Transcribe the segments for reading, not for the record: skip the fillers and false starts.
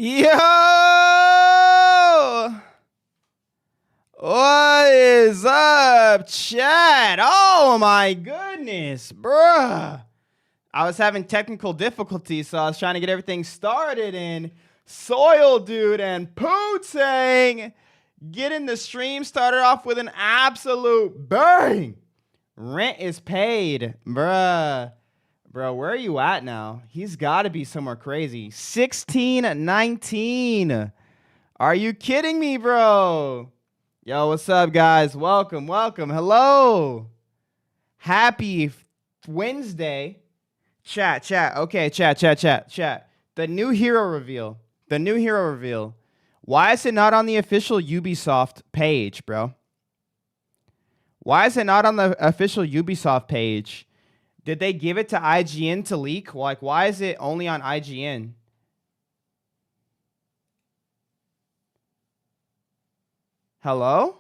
Yo! What is up, chat? Oh my goodness, bruh. I was having technical difficulties, so I was trying to get everything started, and Soil Dude and Poo-Tang getting the stream started off with an absolute bang. Rent is paid, bruh. Bro, where are you at now? He's got to be somewhere crazy. 16-19. Are you kidding me, bro? Yo, what's up, guys? Welcome, welcome. Hello. Happy Wednesday. Chat. Okay, chat. The new hero reveal. Why is it not on the official Ubisoft page, bro? Why is it not on the official Ubisoft page? Did they give it to IGN to leak? Like, why is it only on IGN? Hello?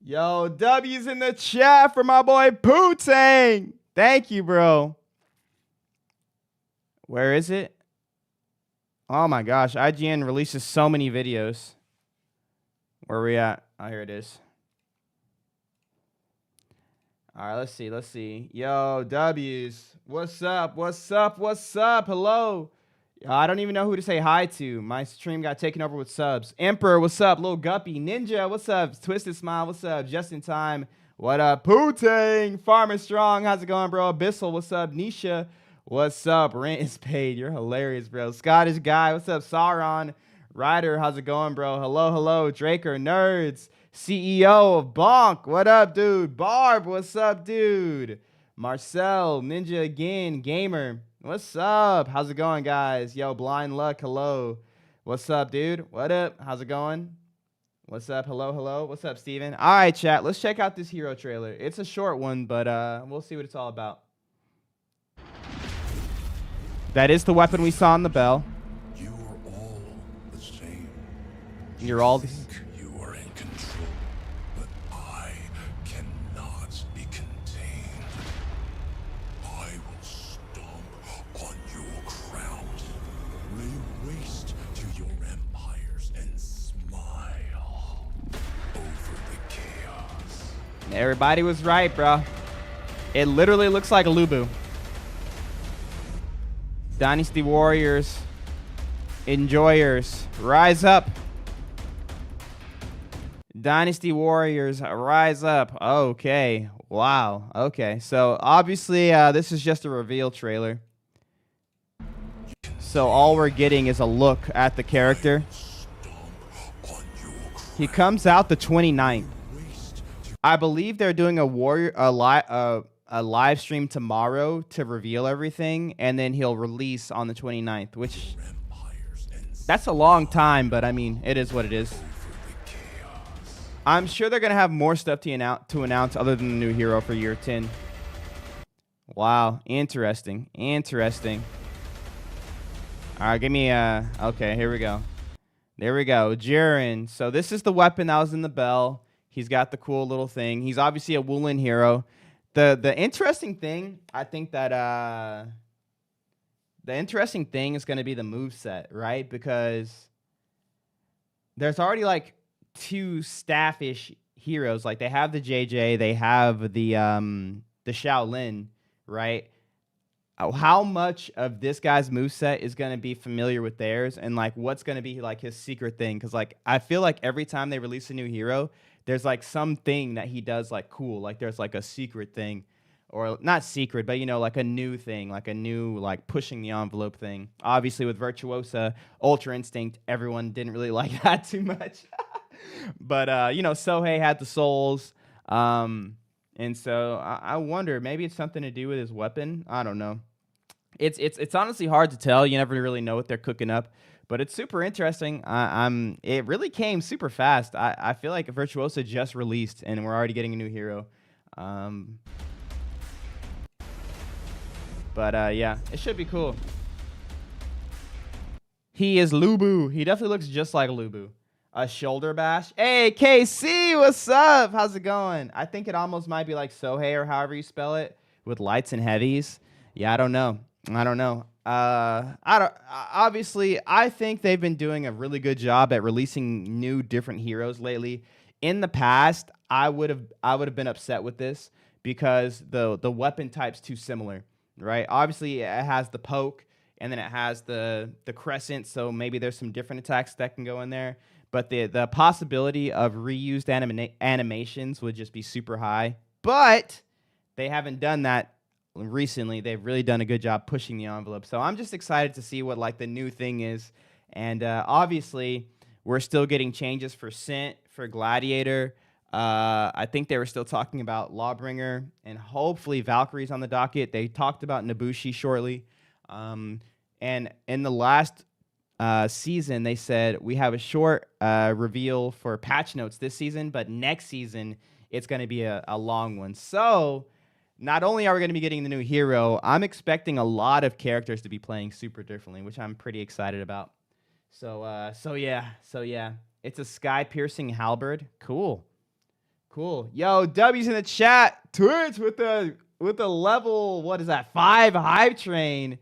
Yo, W's in the chat for my boy Poo-Tang. Thank you, bro. Where is it? Oh my gosh, IGN releases so many videos. Where are we at? Oh, here it is. All right, let's see. Yo, W's. What's up? Hello. I don't even know who to say hi to. My stream got taken over with subs. Emperor, what's up? Lil Guppy. Ninja, what's up? Twisted Smile, what's up? Just in time. What up? Poo-Tang. Farmer Strong, how's it going, bro? Abyssal, what's up? Nisha, what's up? Rent is paid. You're hilarious, bro. Scottish Guy, what's up? Sauron. Ryder, how's it going, bro? Hello. Draker, Nerds. CEO of Bonk, what up, dude? Barb, what's up, dude? Marcel, Ninja again, Gamer, what's up? How's it going, guys? Yo, Blind Luck, hello. What's up, dude? What up? How's it going? What's up? Hello. What's up, Steven? All right, chat, let's check out this hero trailer. It's a short one, but we'll see what it's all about. That is the weapon we saw on the bell. You are all the same. You're all the Everybody was right, bro. It literally looks like a Lubu. Dynasty Warriors, enjoyers, rise up. Dynasty Warriors, rise up. Okay, wow. Okay, so obviously this is just a reveal trailer. So all we're getting is a look at the character. He comes out the 29th. I believe they're doing a live stream tomorrow to reveal everything, and then he'll release on the 29th, which that's a long time, but I mean, it is what it is. I'm sure they're going to have more stuff to announce other than the new hero for year 10. Wow, interesting. All right, give me okay, here we go. There we go, Jiren. So this is the weapon that was in the bell. He's got the cool little thing. He's obviously a WU-LIN hero. The interesting thing, I think that the interesting thing is going to be the moveset, right? Because there's already like two staffish heroes. Like they have the JJ, they have the Shaolin, right? How much of this guy's moveset is going to be familiar with theirs, and like what's going to be like his secret thing? Because like I feel like every time they release a new hero, there's like something that he does like cool. Like there's like a secret thing, or not secret, but you know, like a new thing, like a new like pushing the envelope thing. Obviously with Virtuosa, Ultra Instinct, everyone didn't really like that too much. But you know, Sohei had the souls. And so I wonder, maybe it's something to do with his weapon. I don't know. It's honestly hard to tell. You never really know what they're cooking up. But it's super interesting. It really came super fast. I feel like Virtuosa just released, and we're already getting a new hero. But yeah, it should be cool. He is Lubu. He definitely looks just like Lubu. A shoulder bash. Hey, KC, what's up? How's it going? I think it almost might be like Sohei or however you spell it, with lights and heavies. Yeah, I don't know. I don't know. I don't. Obviously, I think they've been doing a really good job at releasing new, different heroes lately. In the past, I would have been upset with this because the weapon type's too similar, right? Obviously, it has the poke and then it has the crescent, so maybe there's some different attacks that can go in there. But the possibility of reused animations would just be super high. But they haven't done that recently. They've really done a good job pushing the envelope. So I'm just excited to see what like the new thing is. And obviously, we're still getting changes for Scent, for Gladiator. I think they were still talking about Lawbringer, and hopefully Valkyrie's on the docket. They talked about Nabushi shortly. And in the last season, they said we have a short reveal for patch notes this season, but next season, it's going to be a long one. So not only are we going to be getting the new hero, I'm expecting a lot of characters to be playing super differently, which I'm pretty excited about. So yeah. It's a sky-piercing halberd. Cool. Yo, W's in the chat. Twitch with the level, what is that, 5 hype train.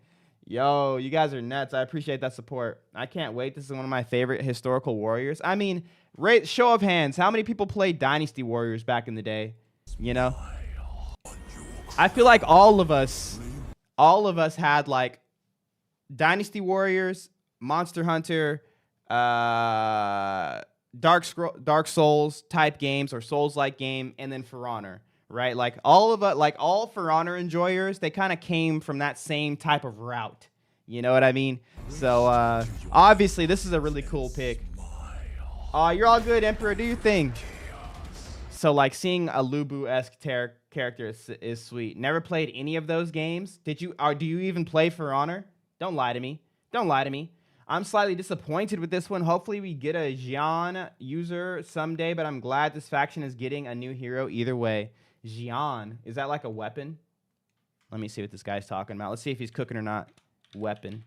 Yo, you guys are nuts. I appreciate that support. I can't wait. This is one of my favorite historical warriors. I mean, show of hands. How many people played Dynasty Warriors back in the day? You know? I feel like all of us had like Dynasty Warriors, Monster Hunter, Dark Souls type games or Souls-like game, and then For Honor, right? Like all of us, like all For Honor enjoyers, they kind of came from that same type of route. You know what I mean? So obviously, this is a really cool pick. You're all good, Emperor. Do your thing. So like seeing a Lubu-esque character is sweet. Never played any of those games. Do you even play For Honor? Don't lie to me. I'm slightly disappointed with this one. Hopefully we get a Xian user someday, but I'm glad this faction is getting a new hero either way. Xian, is that like a weapon? Let me see what this guy's talking about. Let's see if he's cooking or not. Weapon.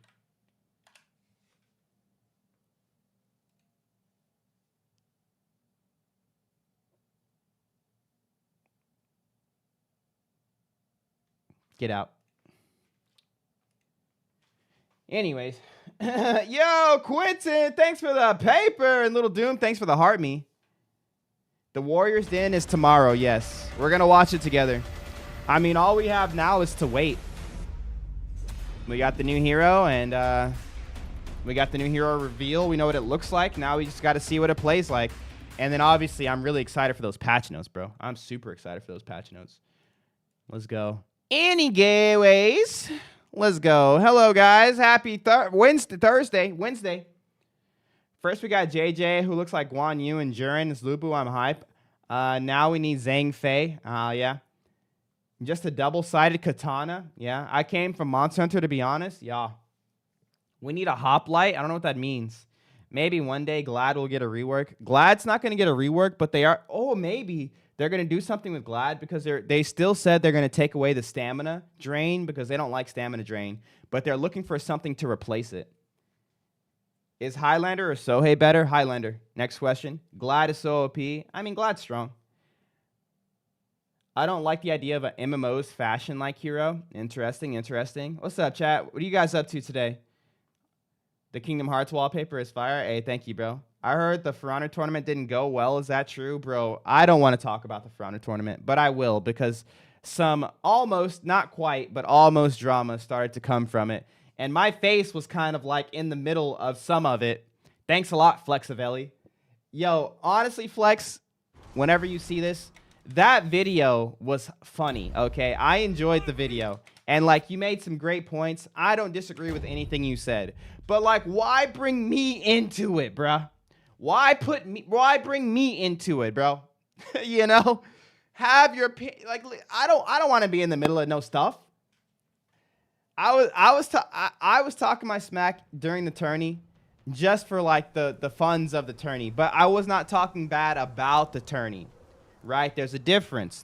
Get out. Anyways. Yo, Quentin, thanks for the paper. And Little Doom, thanks for the heart me. The Warriors Den is tomorrow, yes. We're going to watch it together. I mean, all we have now is to wait. We got the new hero, and we got the new hero reveal. We know what it looks like. Now we just got to see what it plays like. And then, obviously, I'm really excited for those patch notes, bro. I'm super excited for those patch notes. Let's go. Any gateways? Let's go. Hello, guys. Happy Wednesday. First, we got JJ, who looks like Guan Yu and Jurin. It's Lubu. I'm hype. Now we need Zhang Fei. Yeah. Just a double-sided katana. Yeah. I came from Monster Hunter, to be honest. Yeah. We need a hoplite. I don't know what that means. Maybe one day Glad will get a rework. Glad's not going to get a rework, but they are. Oh, maybe they're going to do something with Glad because they still said they're going to take away the stamina drain because they don't like stamina drain, but they're looking for something to replace it. Is Highlander or Sohei better? Highlander. Next question. Glad is so OP. I mean, Glad's strong. I don't like the idea of an MMO's fashion-like hero. Interesting. What's up, chat? What are you guys up to today? The Kingdom Hearts wallpaper is fire. Hey, thank you, bro. I heard the For Honor tournament didn't go well. Is that true? Bro, I don't want to talk about the For Honor tournament, but I will because some almost, not quite, but almost drama started to come from it. And my face was kind of like in the middle of some of it. Thanks a lot, Flexivelli. Yo, honestly, Flex, whenever you see this, that video was funny, okay? I enjoyed the video. And, like, you made some great points. I don't disagree with anything you said. But, like, why bring me into it, bruh? Why bring me into it, bro? You know? Have your like I don't want to be in the middle of no stuff. I was talking my smack during the tourney just for like the funds of the tourney, but I was not talking bad about the tourney. Right? There's a difference,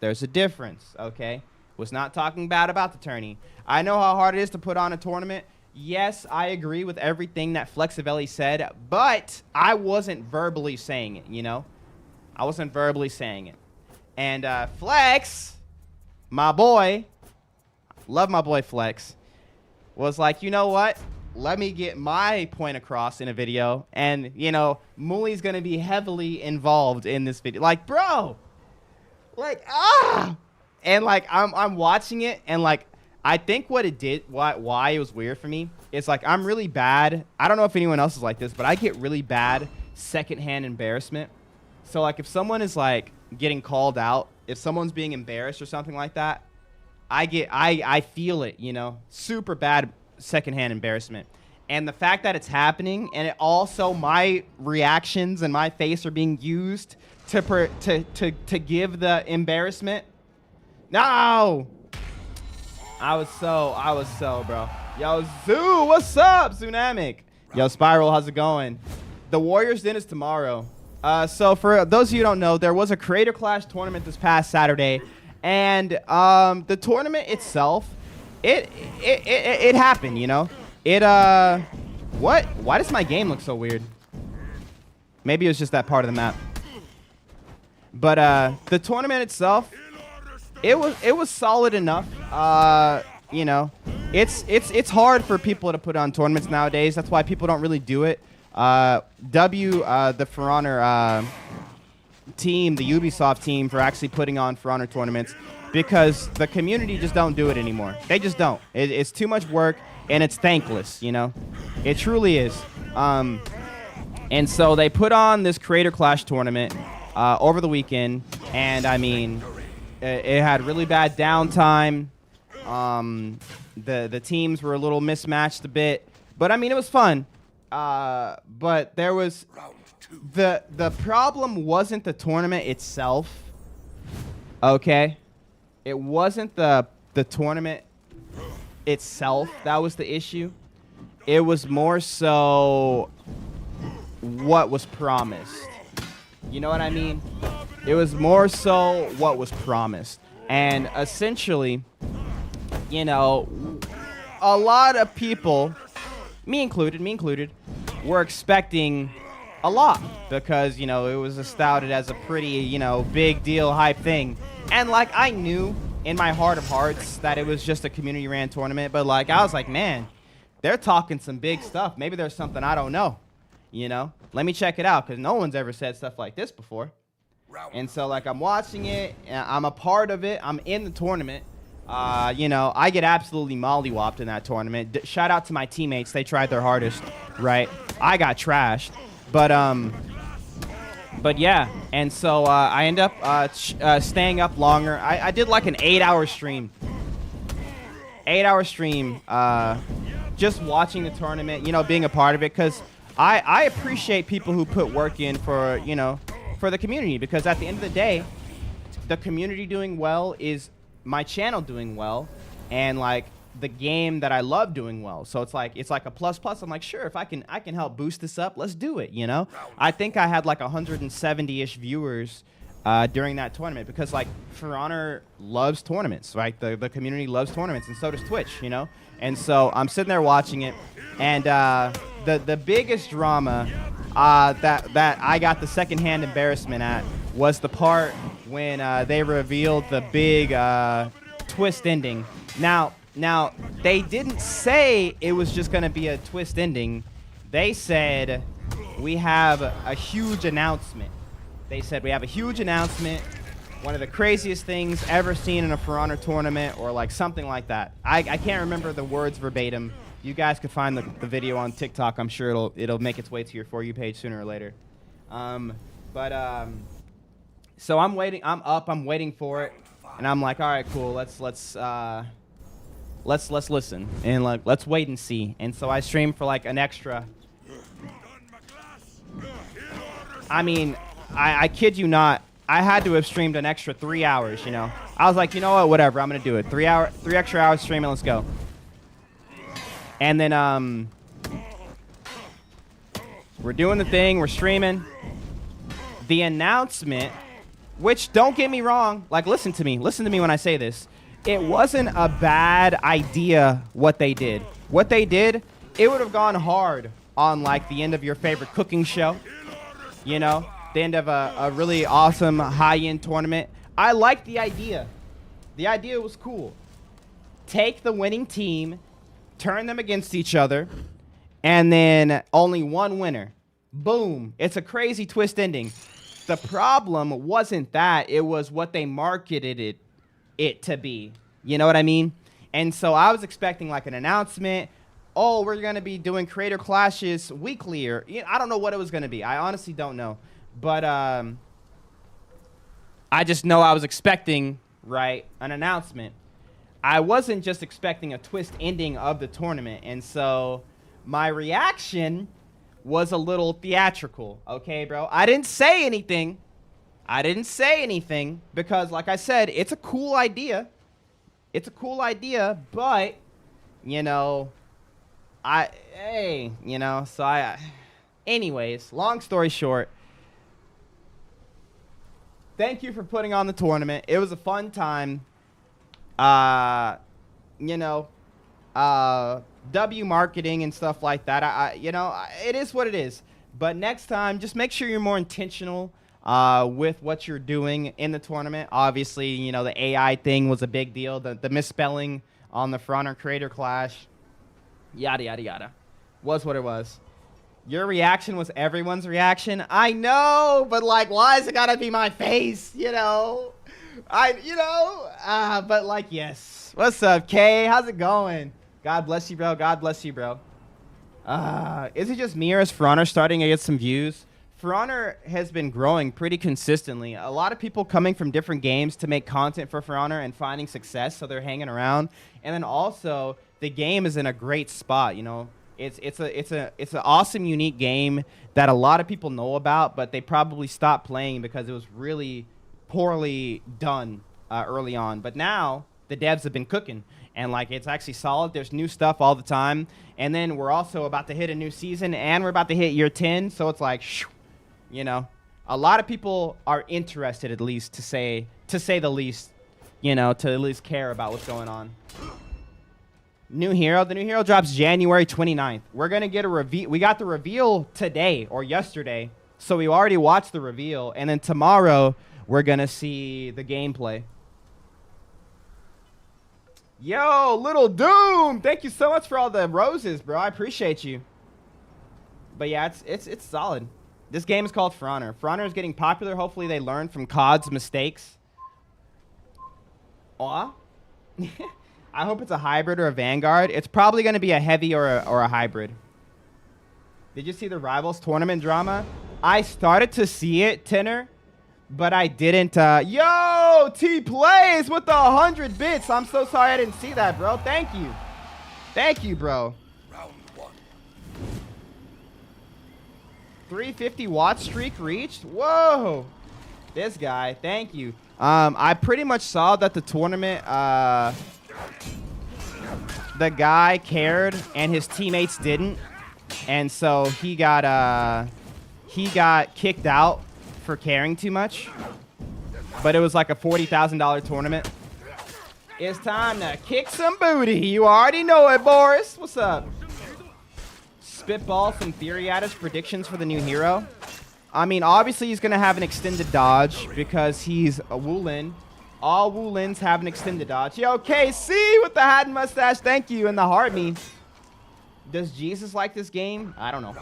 okay? Was not talking bad about the tourney. I know how hard it is to put on a tournament. Yes, I agree with everything that Flexivelli said, but I wasn't verbally saying it, you know? I wasn't verbally saying it. And Flex, my boy, love my boy Flex. was like, you know what? Let me get my point across in a video. And, you know, Muli's going to be heavily involved in this video. Like, bro, like, and like, I'm watching it, and like, I think what it did, why it was weird for me is like, I'm really bad. I don't know if anyone else is like this, but I get really bad secondhand embarrassment. So like, if someone is like getting called out, if someone's being embarrassed or something like that, I feel it, you know, super bad secondhand embarrassment. And the fact that it's happening, and it also, my reactions and my face are being used to give the embarrassment. No, I was so, bro. Yo, Zoo, what's up, Tsunamic? Yo, Spiral, how's it going? The Warriors Den is tomorrow. So for those of you who don't know, there was a Creator Clash tournament this past Saturday, and the tournament itself, it happened, you know. What? Why does my game look so weird? Maybe it was just that part of the map. But the tournament itself, it was solid enough. You know, it's hard for people to put on tournaments nowadays. That's why people don't really do it. The For Honor team, the Ubisoft team, for actually putting on For Honor tournaments, because the community just don't do it anymore. They just don't. It's too much work, and it's thankless, you know? It truly is. And so they put on this Creator Clash tournament over the weekend, and I mean, it had really bad downtime. The teams were a little mismatched a bit, but I mean, it was fun. But there was the problem wasn't the tournament itself. Okay, it wasn't the tournament itself that was the issue. It was more so what was promised. You know what I mean? It was more so what was promised. And essentially, you know, a lot of people, me included, were expecting a lot, because, you know, it was touted as a pretty, you know, big deal hype thing. And like, I knew in my heart of hearts that it was just a community ran tournament, but like, I was like, man, they're talking some big stuff. Maybe there's something I don't know, you know? Let me check it out, because no one's ever said stuff like this before. And so like, I'm watching it, and I'm a part of it. I'm in the tournament. You know, I get absolutely mollywopped in that tournament. Shout out to my teammates. They tried their hardest, right? I got trashed. But yeah, and so I end up staying up longer. I did like an 8-hour stream. 8-hour stream, just watching the tournament, you know, being a part of it, because I appreciate people who put work in for, you know, for the community, because at the end of the day, the community doing well is my channel doing well, and like the game that I love doing well. So it's like a plus. I'm like, sure, if I can help boost this up, let's do it, you know? I think I had like 170-ish viewers during that tournament, because like For Honor loves tournaments, right? The community loves tournaments, and so does Twitch, you know? And so I'm sitting there watching it, and the biggest drama that I got the secondhand embarrassment at was the part when they revealed the big twist ending. Now, they didn't say it was just going to be a twist ending. They said, we have a huge announcement. They said, we have a huge announcement, one of the craziest things ever seen in a For Honor tournament, or like something like that. I can't remember the words verbatim. You guys could find the video on TikTok. I'm sure it'll make its way to your For You page sooner or later. So I'm waiting. I'm up. I'm waiting for it, and I'm like, all right, cool. Let's listen, and like, let's wait and see. And so I streamed for like an extra. I mean, I kid you not. I had to have streamed an extra 3 hours. You know, I was like, you know what, whatever. I'm gonna do it. 3 extra hours streaming. Let's go. And then we're doing the thing. We're streaming. The announcement, which, don't get me wrong, like, listen to me when I say this. It wasn't a bad idea what they did. What they did, it would have gone hard on like the end of your favorite cooking show, you know, the end of a really awesome high-end tournament. I liked the idea. The idea was cool. Take the winning team turn them against each other, and then only one winner. Boom. It's a crazy twist ending. The problem wasn't that. It was what they marketed it to be. You know what I mean? And so I was expecting like an announcement. Oh, we're going to be doing creator clashes weekly, or I don't know what it was going to be. I honestly don't know. But I just know I was expecting, right, an announcement. I wasn't just expecting a twist ending of the tournament. And so my reaction was a little theatrical. Okay, bro? I didn't say anything. Because, like I said, it's a cool idea. But, anyways, long story short, thank you for putting on the tournament. It was a fun time. W marketing and stuff like that. It is what it is. But next time, just make sure you're more intentional with what you're doing in the tournament. Obviously, the AI thing was a big deal. The misspelling on the Fronter Creator Clash, yada, yada, yada, was what it was. Your reaction was everyone's reaction. I know, but why is it gotta be my face? But yes. What's up, Kay? How's it going? God bless you, bro. God bless you, bro. Is it just me, or is Fronter starting to get some views? Fronter has been growing pretty consistently. A lot of people coming from different games to make content for Fronter and finding success, so they're hanging around. And then also, the game is in a great spot. It's an awesome, unique game that a lot of people know about, but they probably stopped playing because it was really poorly done early on. But now the devs have been cooking, and it's actually solid. There's new stuff all the time, and then we're also about to hit a new season, and we're about to hit year 10. So it's a lot of people are interested, at least to say the least, to at least care about what's going on. New hero. The new hero drops January 29th. We're going to get a reveal. We got the reveal today or yesterday. So we already watched the reveal. And then tomorrow, we're going to see the gameplay. Yo, Little Doom. Thank you so much for all the roses, bro. I appreciate you. But yeah, it's solid. This game is called Fronter. Fronter is getting popular. Hopefully they learn from COD's mistakes. Aw. I hope it's a hybrid or a Vanguard. It's probably going to be a heavy or a hybrid. Did you see the Rivals tournament drama? I started to see it, Tenor, but I didn't. Yo, T-Plays with the 100 bits. I'm so sorry I didn't see that, bro. Thank you. Thank you, bro. Round 1. 350 watt streak reached? Whoa. This guy. Thank you. I pretty much saw that the tournament... the guy cared and his teammates didn't, and so he got kicked out for caring too much. But it was like a $40,000 tournament. It's time to kick some booty. You already know it, Boris. What's up? Spitball some theory at us. Predictions for the new hero. I mean, obviously he's gonna have an extended dodge because he's a WU-LIN. All WU-LINs have an extended dodge. Yo, KC with the hat and mustache. Thank you. And the heart me. Does Jesus like this game? I don't know.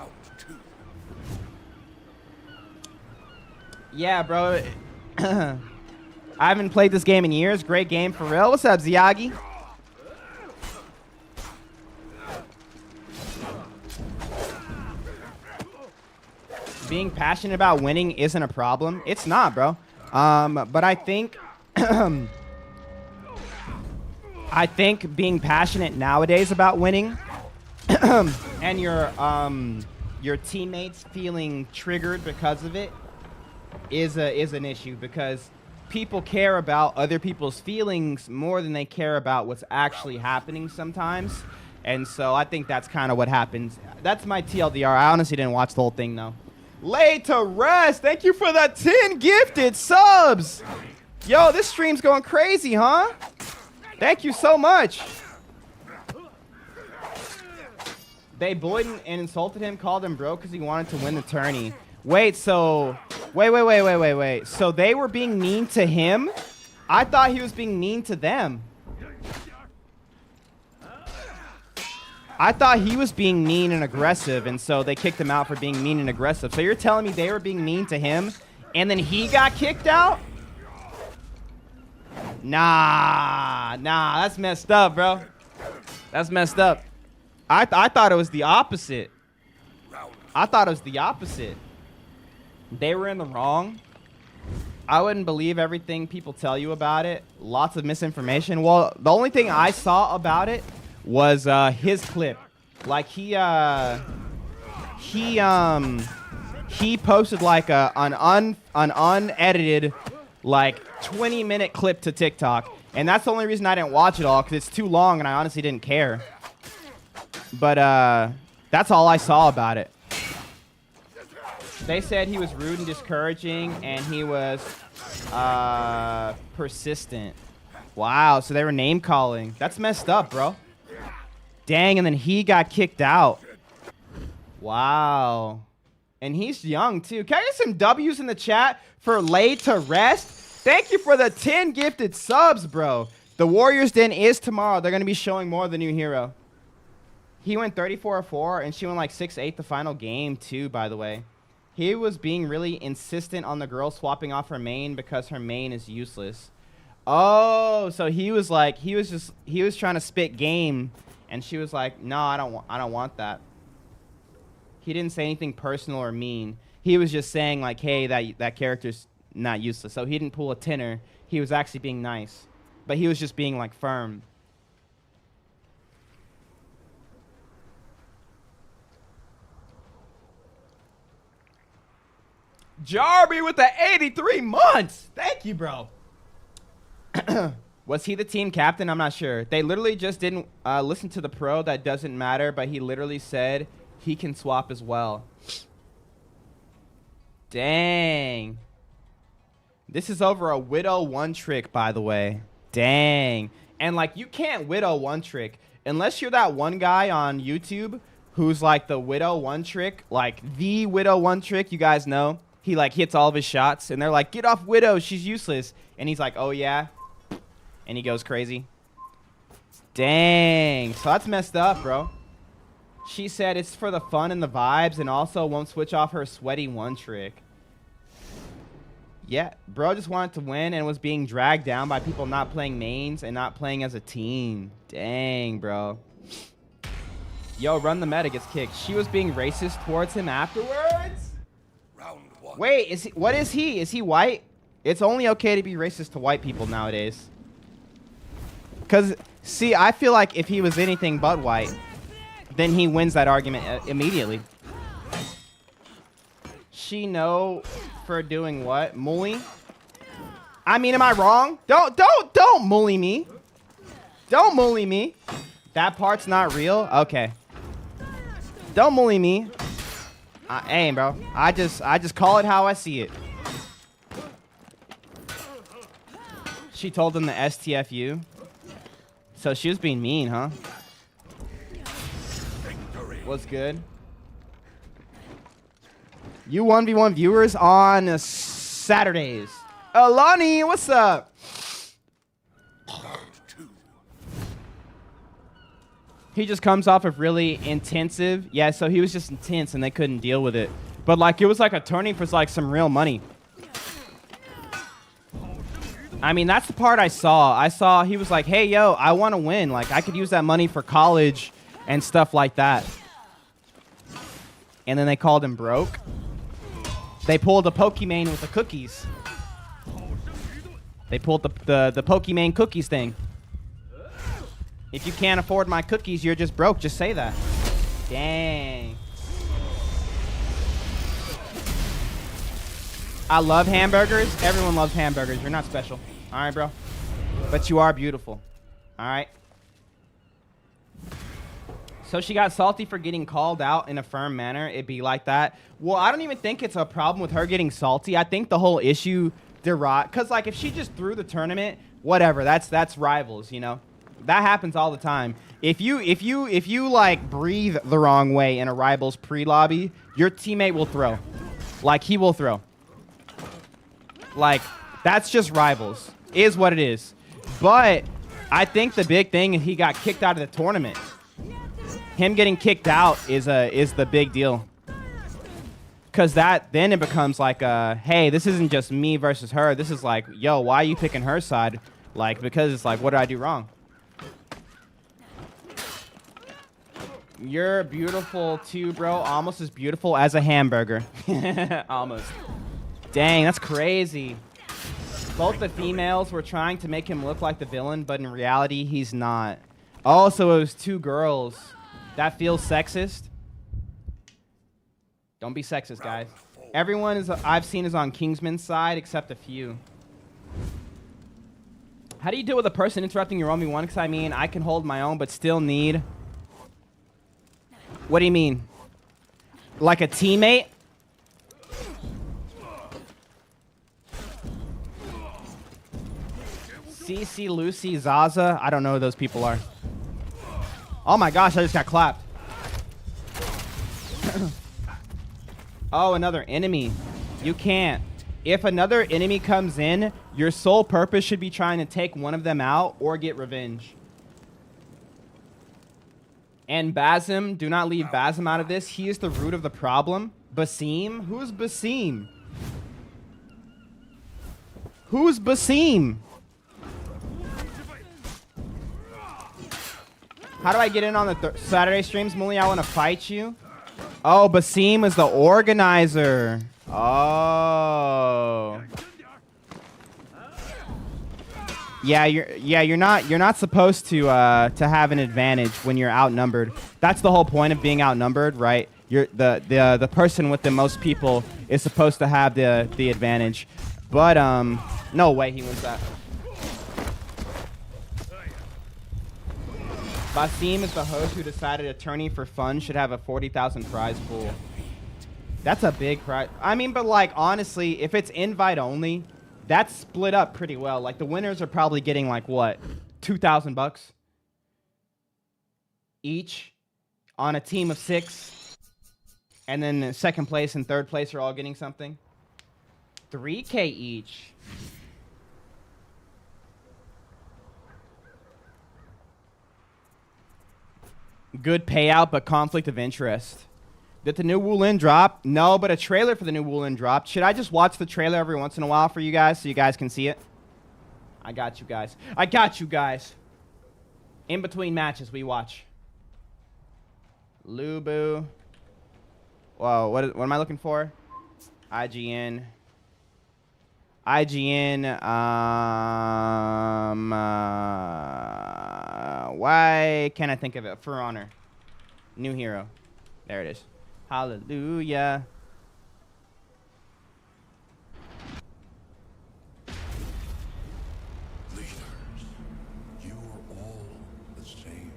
Yeah, bro. I haven't played this game in years. Great game for real. What's up, Ziagi? Being passionate about winning isn't a problem. It's not, bro. But I think... I think being passionate nowadays about winning and your teammates feeling triggered because of it is an issue, because people care about other people's feelings more than they care about what's actually happening sometimes. And so I think that's kind of what happens. That's my TLDR. I honestly didn't watch the whole thing, though. Lay to rest. Thank you for the 10 gifted subs. Yo, this stream's going crazy, huh? Thank you so much. They bullied and insulted him, called him broke because he wanted to win the tourney. Wait, so... Wait. So they were being mean to him? I thought he was being mean to them. I thought he was being mean and aggressive, and so they kicked him out for being mean and aggressive. So you're telling me they were being mean to him, and then he got kicked out? Nah, that's messed up, bro. That's messed up. I thought it was the opposite. I thought it was the opposite. They were in the wrong. I wouldn't believe everything people tell you about it. Lots of misinformation. Well, the only thing I saw about it was his clip. Like he posted like an unedited like 20-minute clip to TikTok, and that's the only reason I didn't watch it all, because it's too long and I honestly didn't care. But that's all I saw about it. They said he was rude and discouraging, and he was persistent. Wow, so they were name calling. That's messed up, bro. Dang, and then he got kicked out. Wow. And he's young, too. Can I get some W's in the chat for Laid to Rest? Thank you for the 10 gifted subs, bro. The Warriors Den is tomorrow. They're going to be showing more of the new hero. He went 34-4, and she went like 6-8 the final game, too, by the way. He was being really insistent on the girl swapping off her main because her main is useless. Oh, so he was like, he was trying to spit game, and she was like, no, I don't want that. He didn't say anything personal or mean. He was just saying like, hey, that character's not useless. So he didn't pull a tenor. He was actually being nice, but he was just being like firm. Jarby with the 83 months. Thank you, bro. Was he the team captain? I'm not sure. They literally just didn't listen to the pro. That doesn't matter, but he literally said he can swap as well. Dang. This is over a Widow one trick, by the way. Dang. And like, you can't Widow one trick unless you're that one guy on YouTube who's like the Widow one trick, like the Widow one trick, you guys know. He like hits all of his shots and they're like, get off Widow, she's useless. And he's like, oh yeah. And he goes crazy. Dang. So that's messed up, bro. She said it's for the fun and the vibes and also won't switch off her sweaty one trick. Yeah, bro just wanted to win and was being dragged down by people not playing mains and not playing as a team. Dang, bro. Yo, Run the Meta gets kicked. She was being racist towards him afterwards? Round one. Wait, what is he? Is he white? It's only okay to be racist to white people nowadays. Because, see, I feel like if he was anything but white, then he wins that argument immediately. She know for doing what? Mully? I mean, am I wrong? Don't mully me. Don't mully me. That part's not real? Okay. Don't mully me. Hey, bro. I just call it how I see it. She told him the STFU. So she was being mean, huh? What's good? You 1v1 viewers on Saturdays. Alani, what's up? He just comes off of really intensive. Yeah, so he was just intense and they couldn't deal with it. But like, it was like a turning for like some real money. I mean, that's the part I saw. I saw he was like, hey, yo, I want to win. Like, I could use that money for college and stuff like that. And then they called him broke. They pulled the Pokimane with the cookies. They pulled the Pokimane cookies thing. If you can't afford my cookies, you're just broke. Just say that. Dang. I love hamburgers. Everyone loves hamburgers. You're not special. All right, bro. But you are beautiful. All right. So she got salty for getting called out in a firm manner. It'd be like that. Well, I don't even think it's a problem with her getting salty. I think the whole issue derived, because like if she just threw the tournament, whatever. That's rivals, you know. That happens all the time. If you like breathe the wrong way in a rivals pre-lobby, your teammate will throw. Like he will throw. Like that's just rivals. Is what it is. But I think the big thing is he got kicked out of the tournament. him getting kicked out is the big deal. Because then it becomes like, hey, this isn't just me versus her. This is like, yo, why are you picking her side? Like, because it's like, what did I do wrong? You're beautiful too, bro. Almost as beautiful as a hamburger. Almost. Dang, that's crazy. Both the females were trying to make him look like the villain, but in reality, he's not. Oh, so it was 2 girls. That feels sexist. Don't be sexist, guys. Everyone I've seen is on Kingsman's side, except a few. How do you deal with a person interrupting your 1v1? Because, I mean, I can hold my own, but still need... What do you mean? Like a teammate? CC, Lucy, Zaza. I don't know who those people are. Oh my gosh, I just got clapped. Oh, another enemy. You can't. If another enemy comes in, your sole purpose should be trying to take one of them out or get revenge. And Basim, do not leave Basim out of this. He is the root of the problem. Basim? Who's Basim? Who's Basim? How do I get in on the Saturday streams, Muli? I want to fight you. Oh, Basim is the organizer. Oh. Yeah, you're not supposed to have an advantage when you're outnumbered. That's the whole point of being outnumbered, right? You're the person with the most people is supposed to have the advantage. But no way he wins that. Basim is the host who decided attorney for fun should have a 40,000 prize pool. That's a big prize. I mean, but like honestly, if it's invite only, that's split up pretty well. Like the winners are probably getting like what, $2,000 each on a team of 6, and then second place and third place are all getting something. 3K each. Good payout, but conflict of interest. Did the new WU-LIN drop? No, but a trailer for the new WU-LIN dropped. Should I just watch the trailer every once in a while for you guys so you guys can see it? I got you guys. I got you guys. In between matches, we watch. Lubu. Whoa, what am I looking for? IGN. Why can't I think of it? For Honor. New hero. There it is. Hallelujah. Leaders, you are all the same.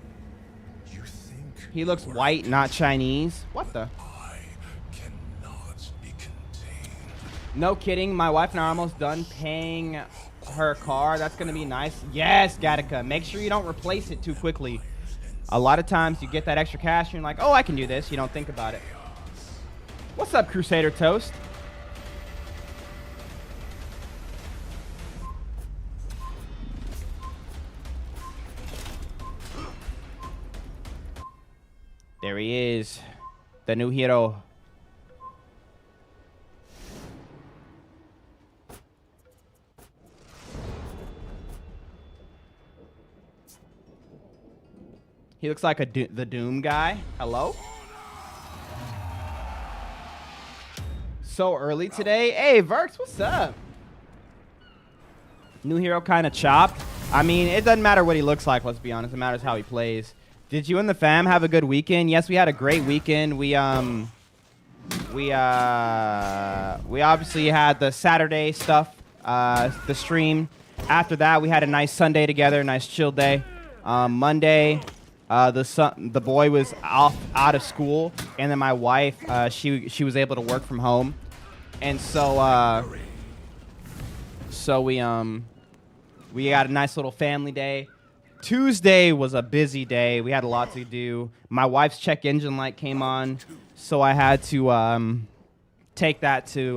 You think He looks white, not Chinese. What the? I cannot be contained. No kidding. My wife and I are almost done paying her car. That's going to be nice. Yes, Gattaca. Make sure you don't replace it too quickly. A lot of times you get that extra cash and you're like, oh, I can do this. You don't think about it. What's up, Crusader Toast? There he is. The new hero. He looks like the Doom guy. Hello? So early today. Hey, Verx, what's up? New hero kind of chopped. I mean, it doesn't matter what he looks like, let's be honest. It matters how he plays. Did you and the fam have a good weekend? Yes, we had a great weekend. We obviously had the Saturday stuff, the stream. After that, we had a nice Sunday together, nice chill day. Monday, the boy was out of school, and then my wife, she was able to work from home, and so we had a nice little family day. Tuesday was a busy day. We had a lot to do. My wife's check engine light came on, so I had to take that to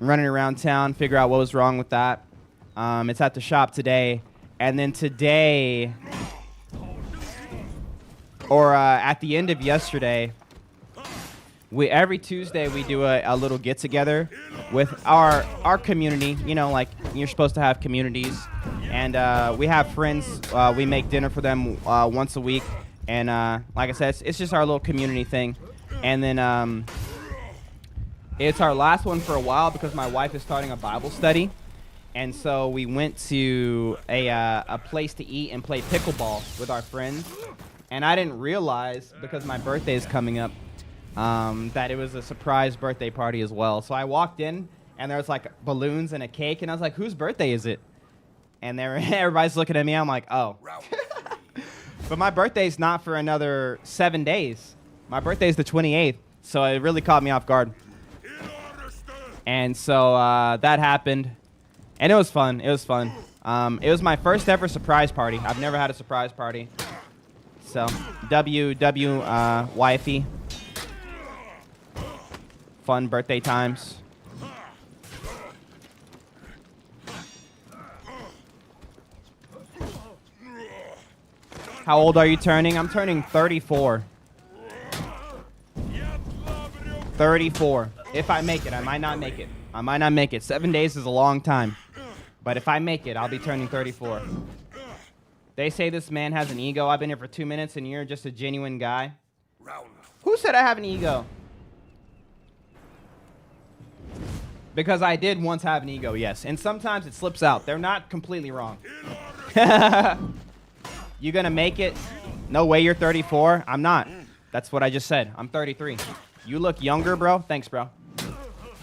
running around town, figure out what was wrong with that. It's at the shop today, and then today or at the end of yesterday, every Tuesday we do a little get together with our community. You know, like you're supposed to have communities, and we have friends. We make dinner for them once a week, and like I said, it's just our little community thing. And then it's our last one for a while because my wife is starting a Bible study, and so we went to a place to eat and play pickleball with our friends. And I didn't realize, because my birthday is coming up, that it was a surprise birthday party as well. So I walked in, and there was like balloons and a cake, and I was like, "Whose birthday is it?" And everybody's looking at me. I'm like, "Oh." But my birthday's not for another 7 days. My birthday's the 28th, so it really caught me off guard. And so that happened, and it was fun. It was fun. It was my first ever surprise party. I've never had a surprise party. So, wifey. Fun birthday times. How old are you turning? I'm turning 34. 34. If I make it, I might not make it. I might not make it. 7 days is a long time. But if I make it, I'll be turning 34. They say this man has an ego. I've been here for 2 minutes, and you're just a genuine guy. Who said I have an ego? Because I did once have an ego, yes. And sometimes it slips out. They're not completely wrong. You gonna make it? No way you're 34. I'm not. That's what I just said. I'm 33. You look younger, bro. Thanks, bro.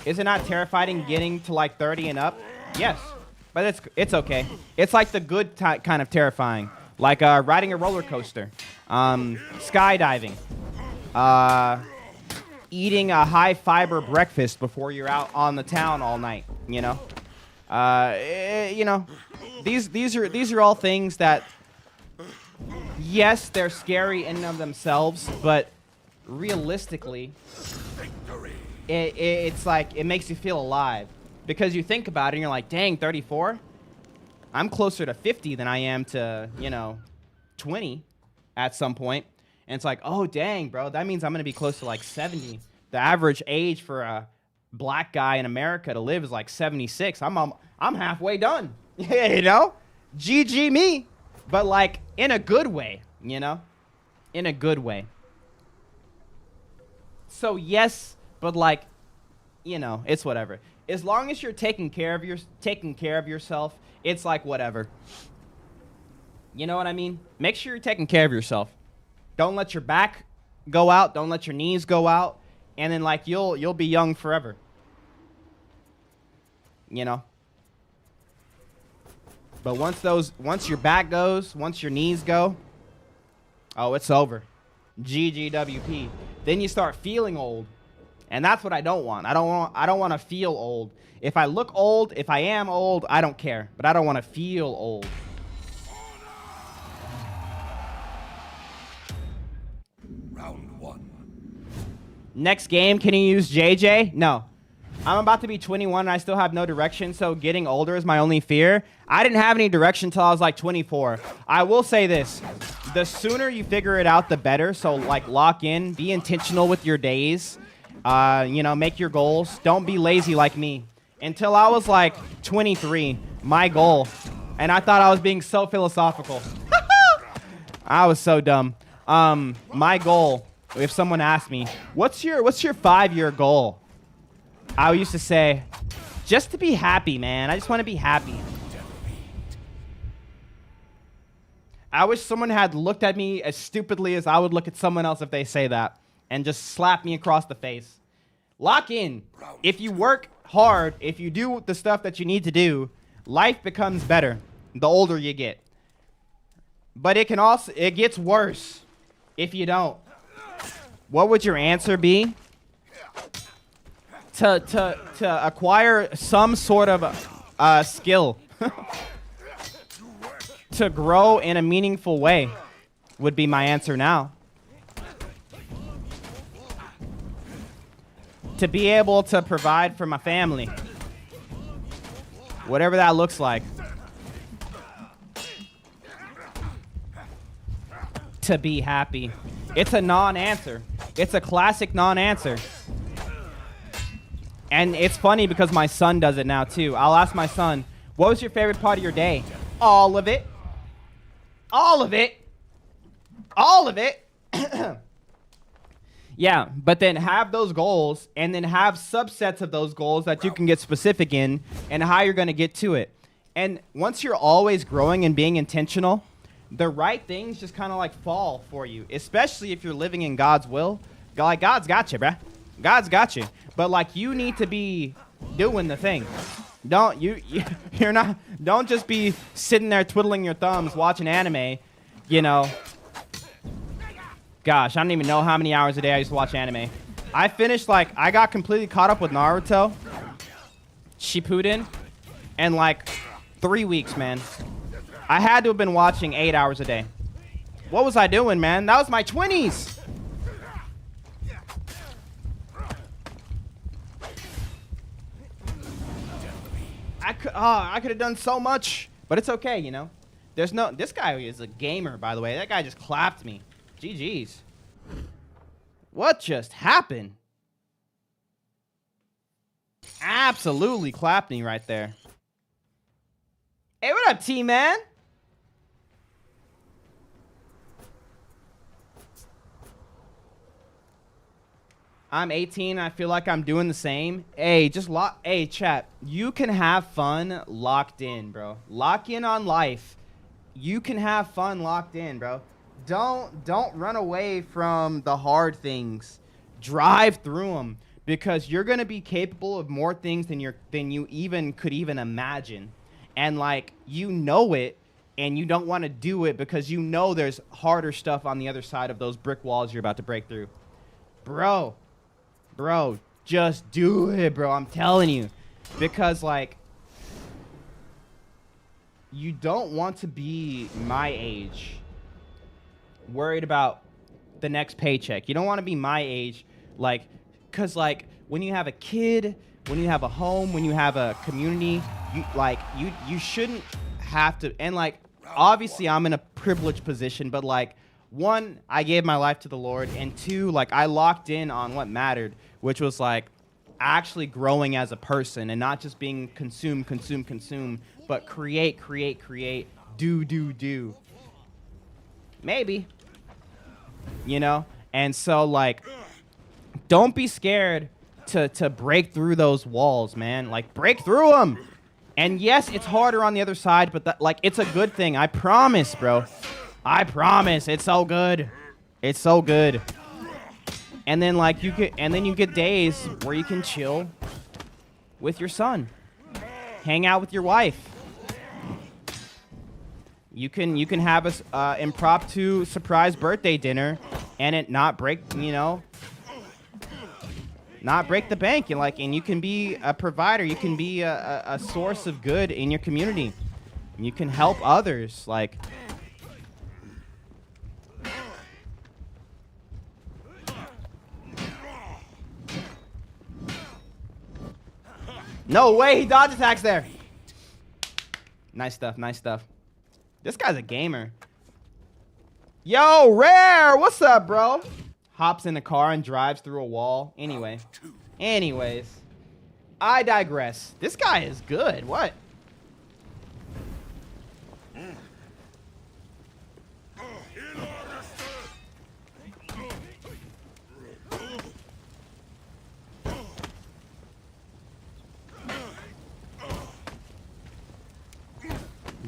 Is it not terrifying getting to like 30 and up? Yes. But it's okay. It's like the good kind of terrifying. Like riding a roller coaster. Skydiving. Eating a high fiber breakfast before you're out on the town all night, you know? You know, these are all things that, yes, they're scary in and of themselves, but realistically, it's like, it makes you feel alive. Because you think about it and you're like, dang, 34? I'm closer to 50 than I am to, you know, 20 at some point. And it's like, oh, dang, bro, that means I'm going to be close to like 70. The average age for a black guy in America to live is like 76. I'm halfway done, you know? GG me. But like in a good way, you know? In a good way. So yes, but like, you know, it's whatever. As long as you're taking care of yourself, it's like whatever. You know what I mean? Make sure you're taking care of yourself. Don't let your back go out. Don't let your knees go out. And then like you'll be young forever. You know? But once your back goes, once your knees go, oh, it's over. GGWP. Then you start feeling old. And that's what I don't want. I don't want to feel old. If I look old, if I am old, I don't care. But I don't want to feel old. Round one. Next game, can you use JJ? No. I'm about to be 21 and I still have no direction, so getting older is my only fear. I didn't have any direction until I was like 24. I will say this. The sooner you figure it out, the better. So like lock in, be intentional with your days. You know, make your goals. Don't be lazy like me. Until I was like 23, my goal, and I thought I was being so philosophical. I was so dumb. My goal, if someone asked me, what's your 5-year goal? I used to say, just to be happy, man. I just want to be happy. I wish someone had looked at me as stupidly as I would look at someone else if they say that, and just slap me across the face. Lock in. If you work hard, if you do the stuff that you need to do, life becomes better the older you get. But it gets worse if you don't. What would your answer be? To acquire some sort of skill. To grow in a meaningful way would be my answer now. To be able to provide for my family. Whatever that looks like. To be happy. It's a non-answer. It's a classic non-answer. And it's funny because my son does it now too. I'll ask my son, what was your favorite part of your day? All of it. All of it. All of it. Yeah, but then have those goals and then have subsets of those goals that you can get specific in and how you're going to get to it. And once you're always growing and being intentional, the right things just kind of like fall for you, especially if you're living in God's will. Like, God's got you, bruh. God's got you. But like, you need to be doing the thing. Don't just be sitting there twiddling your thumbs watching anime, you know. Gosh, I don't even know how many hours a day I used to watch anime. I got completely caught up with Naruto, Shippuden, in like 3 weeks, man. I had to have been watching 8 hours a day. What was I doing, man? That was my 20s. I could have done so much, but it's okay, you know. This guy is a gamer, by the way. That guy just clapped me. GG's. What just happened? Absolutely clapped me right there. Hey, what up, T-Man? I'm 18. I feel like I'm doing the same. Hey, hey, chat. You can have fun locked in, bro. Lock in on life. You can have fun locked in, bro. Don't run away from the hard things. Drive through them, because you're gonna be capable of more things than you even could imagine. And like, you know it, and you don't want to do it because you know there's harder stuff on the other side of those brick walls you're about to break through. Bro, just do it, bro. I'm telling you. Because like, you don't want to be my age, worried about the next paycheck. You don't want to be my age, like, because like, when you have a kid, when you have a home, when you have a community, you shouldn't have to. And like, obviously I'm in a privileged position, but like, one, I gave my life to the Lord, and two, like, I locked in on what mattered, which was like actually growing as a person and not just being consume, but create, do. Maybe, you know? And so like, don't be scared to break through those walls, man. Like, break through them. And yes, it's harder on the other side, but like, it's a good thing. I promise, bro. I promise. It's so good. It's so good. And then like, you get days where you can chill with your son, hang out with your wife. You can have a impromptu surprise birthday dinner, and it not break, you know, not break the bank. And you can be a provider. You can be a source of good in your community. You can help others. Like, no way, he dodge attacks there. Nice stuff, nice stuff. This guy's a gamer. Yo, Rare, what's up, bro? Hops in the car and drives through a wall. Anyways, I digress. This guy is good. What?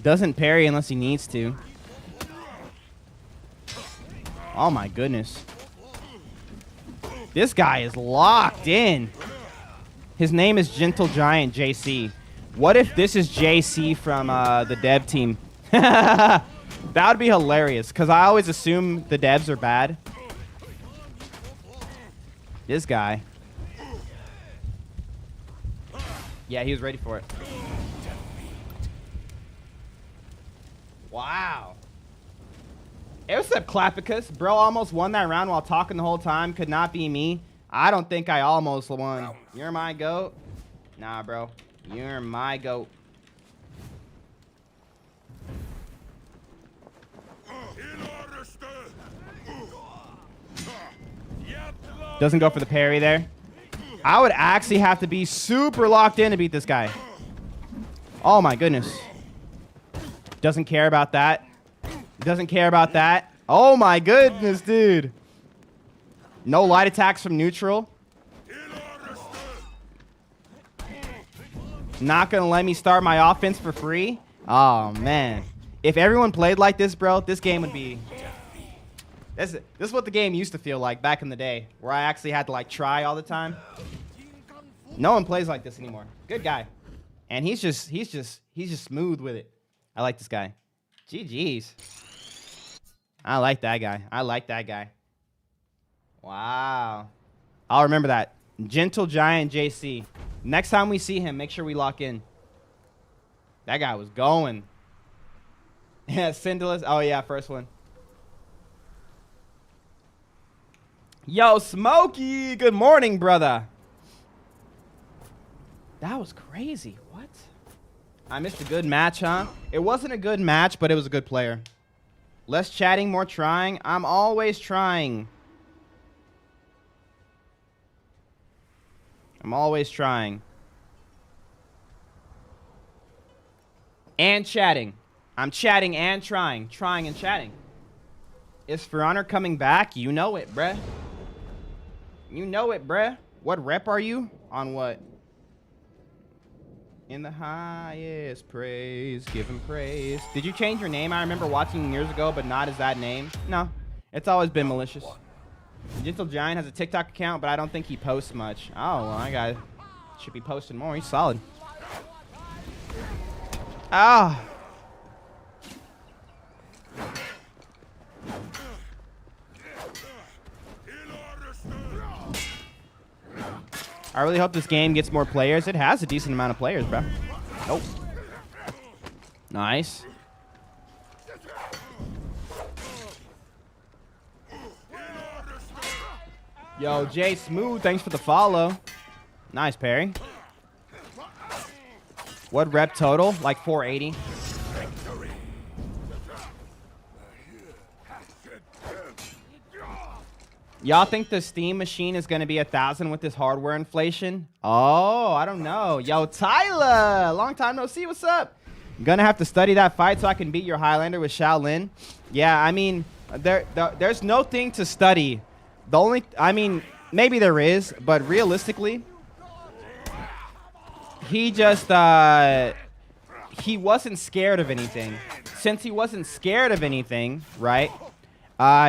Doesn't parry unless he needs to. Oh my goodness. This guy is locked in. His name is Gentle Giant JC. What if this is JC from the dev team? That would be hilarious, because I always assume the devs are bad. This guy. Yeah, he was ready for it. Wow. Hey, what's up, Clapicus? Bro almost won that round while talking the whole time. Could not be me. I don't think I almost won. You're my goat? Nah, bro. You're my goat. Doesn't go for the parry there. I would actually have to be super locked in to beat this guy. Oh my goodness. Doesn't care about that. Doesn't care about that. Oh my goodness, dude. No light attacks from neutral. Not gonna let me start my offense for free. Oh man. If everyone played like this, bro, this game would be... This is what the game used to feel like back in the day, where I actually had to like try all the time. No one plays like this anymore. Good guy. And he's just smooth with it. I like this guy. GG's. I like that guy. I like that guy. Wow. I'll remember that. Gentle Giant JC. Next time we see him, make sure we lock in. That guy was going. Yeah, Syndalus. Oh, yeah, first one. Yo, Smokey. Good morning, brother. That was crazy. What? I missed a good match, huh? It wasn't a good match, but it was a good player. Less chatting, more trying. I'm always trying. I'm always trying. And chatting. I'm chatting and trying. Trying and chatting. Is For Honor coming back? You know it, bruh. You know it, bruh. What rep are you? On what? In the highest praise, give him praise. Did you change your name? I remember watching years ago, but not as that name. No, it's always been Mulisious. Gentle Giant has a TikTok account, but I don't think he posts much. Oh, well, I got should be posting more. He's solid. Ah. I really hope this game gets more players. It has a decent amount of players, bro. Nope. Nice. Yo, Jay Smooth, thanks for the follow. Nice, parry. What rep total? Like 480. Y'all think the Steam machine is going to be 1,000 with this hardware inflation? Oh, I don't know. Yo, Tyler, long time no see. What's up? I'm going to have to study that fight so I can beat your Highlander with WU-LIN. Yeah, I mean, there's no thing to study. The only, I mean, maybe there is, but realistically, he just, he wasn't scared of anything. Since he wasn't scared of anything, right?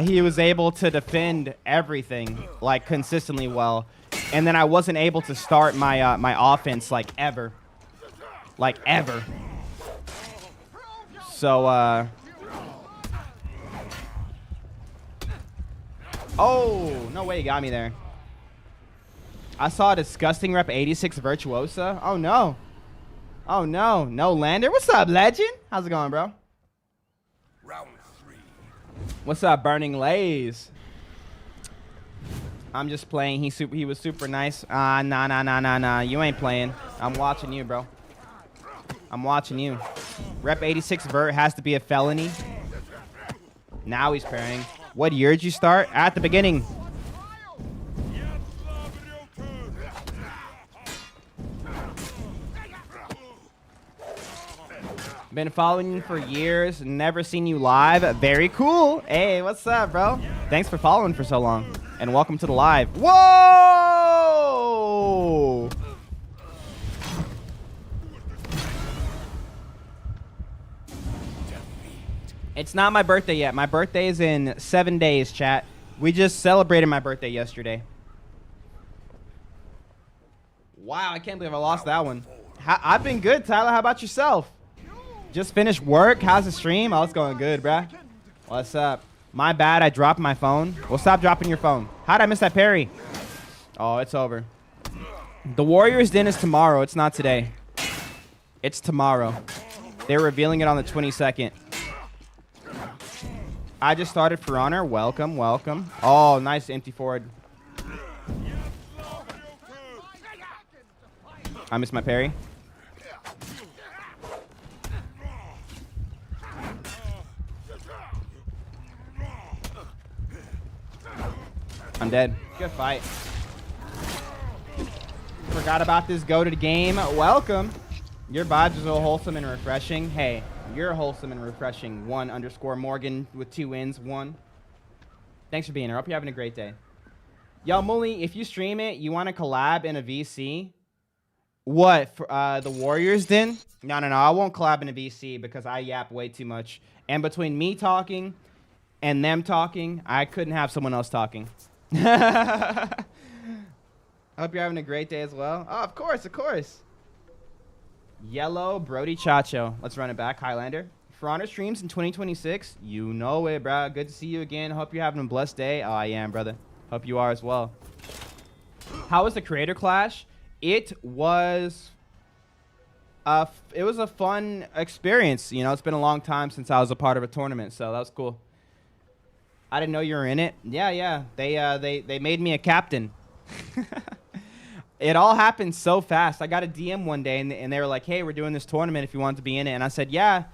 He was able to defend everything like consistently well, and then I wasn't able to start my my offense like ever. So oh, no way he got me there. I saw a disgusting rep 86 Virtuosa. Oh no. Oh no. No Lander. What's up, legend? How's it going, bro? What's up, Burning Lays? I'm just playing. He was super nice. Nah. You ain't playing. I'm watching you, bro. I'm watching you. Rep 86 Vert has to be a felony. Now he's parrying. What year did you start? At the beginning. Been following you for years, never seen you live. Very cool. Hey, what's up, bro? Thanks for following for so long. And welcome to the live. Whoa! It's not my birthday yet. My birthday is in 7 days, chat. We just celebrated my birthday yesterday. Wow, I can't believe I lost that one. I've been good, Tyler. How about yourself? Just finished work. How's the stream? Oh, it's going good, bruh. What's up? My bad. I dropped my phone. Well, stop dropping your phone. How'd I miss that parry? Oh, it's over. The Warriors Den is tomorrow. It's not today. It's tomorrow. They're revealing it on the 22nd. I just started For Honor. Welcome, welcome. Oh, nice empty forward. I missed my parry. I'm dead. Good fight. Forgot about this goated game. Welcome. Your vibes are so wholesome and refreshing. Hey, you're wholesome and refreshing. 1_Morgan with 2 wins. 1. Thanks for being here. Hope you're having a great day. Yo, Mully, if you stream it, you want to collab in a VC? What? For, the Warriors then? No. I won't collab in a VC because I yap way too much. And between me talking and them talking, I couldn't have someone else talking. I hope you're having a great day as well. Oh, of course. Yellow Brody Chacho. Let's run it back, Highlander. For Honor streams in 2026, you know it, bro. Good to see you again. Hope you're having a blessed day. Oh, I am, brother. Hope you are as well. How was the Creator Clash? It was a fun experience. You know, it's been a long time since I was a part of a tournament, so that was cool. I didn't know you were in it. Yeah. They made me a captain. It all happened so fast. I got a DM one day, and they were like, hey, we're doing this tournament if you want to be in it. And I said, yeah,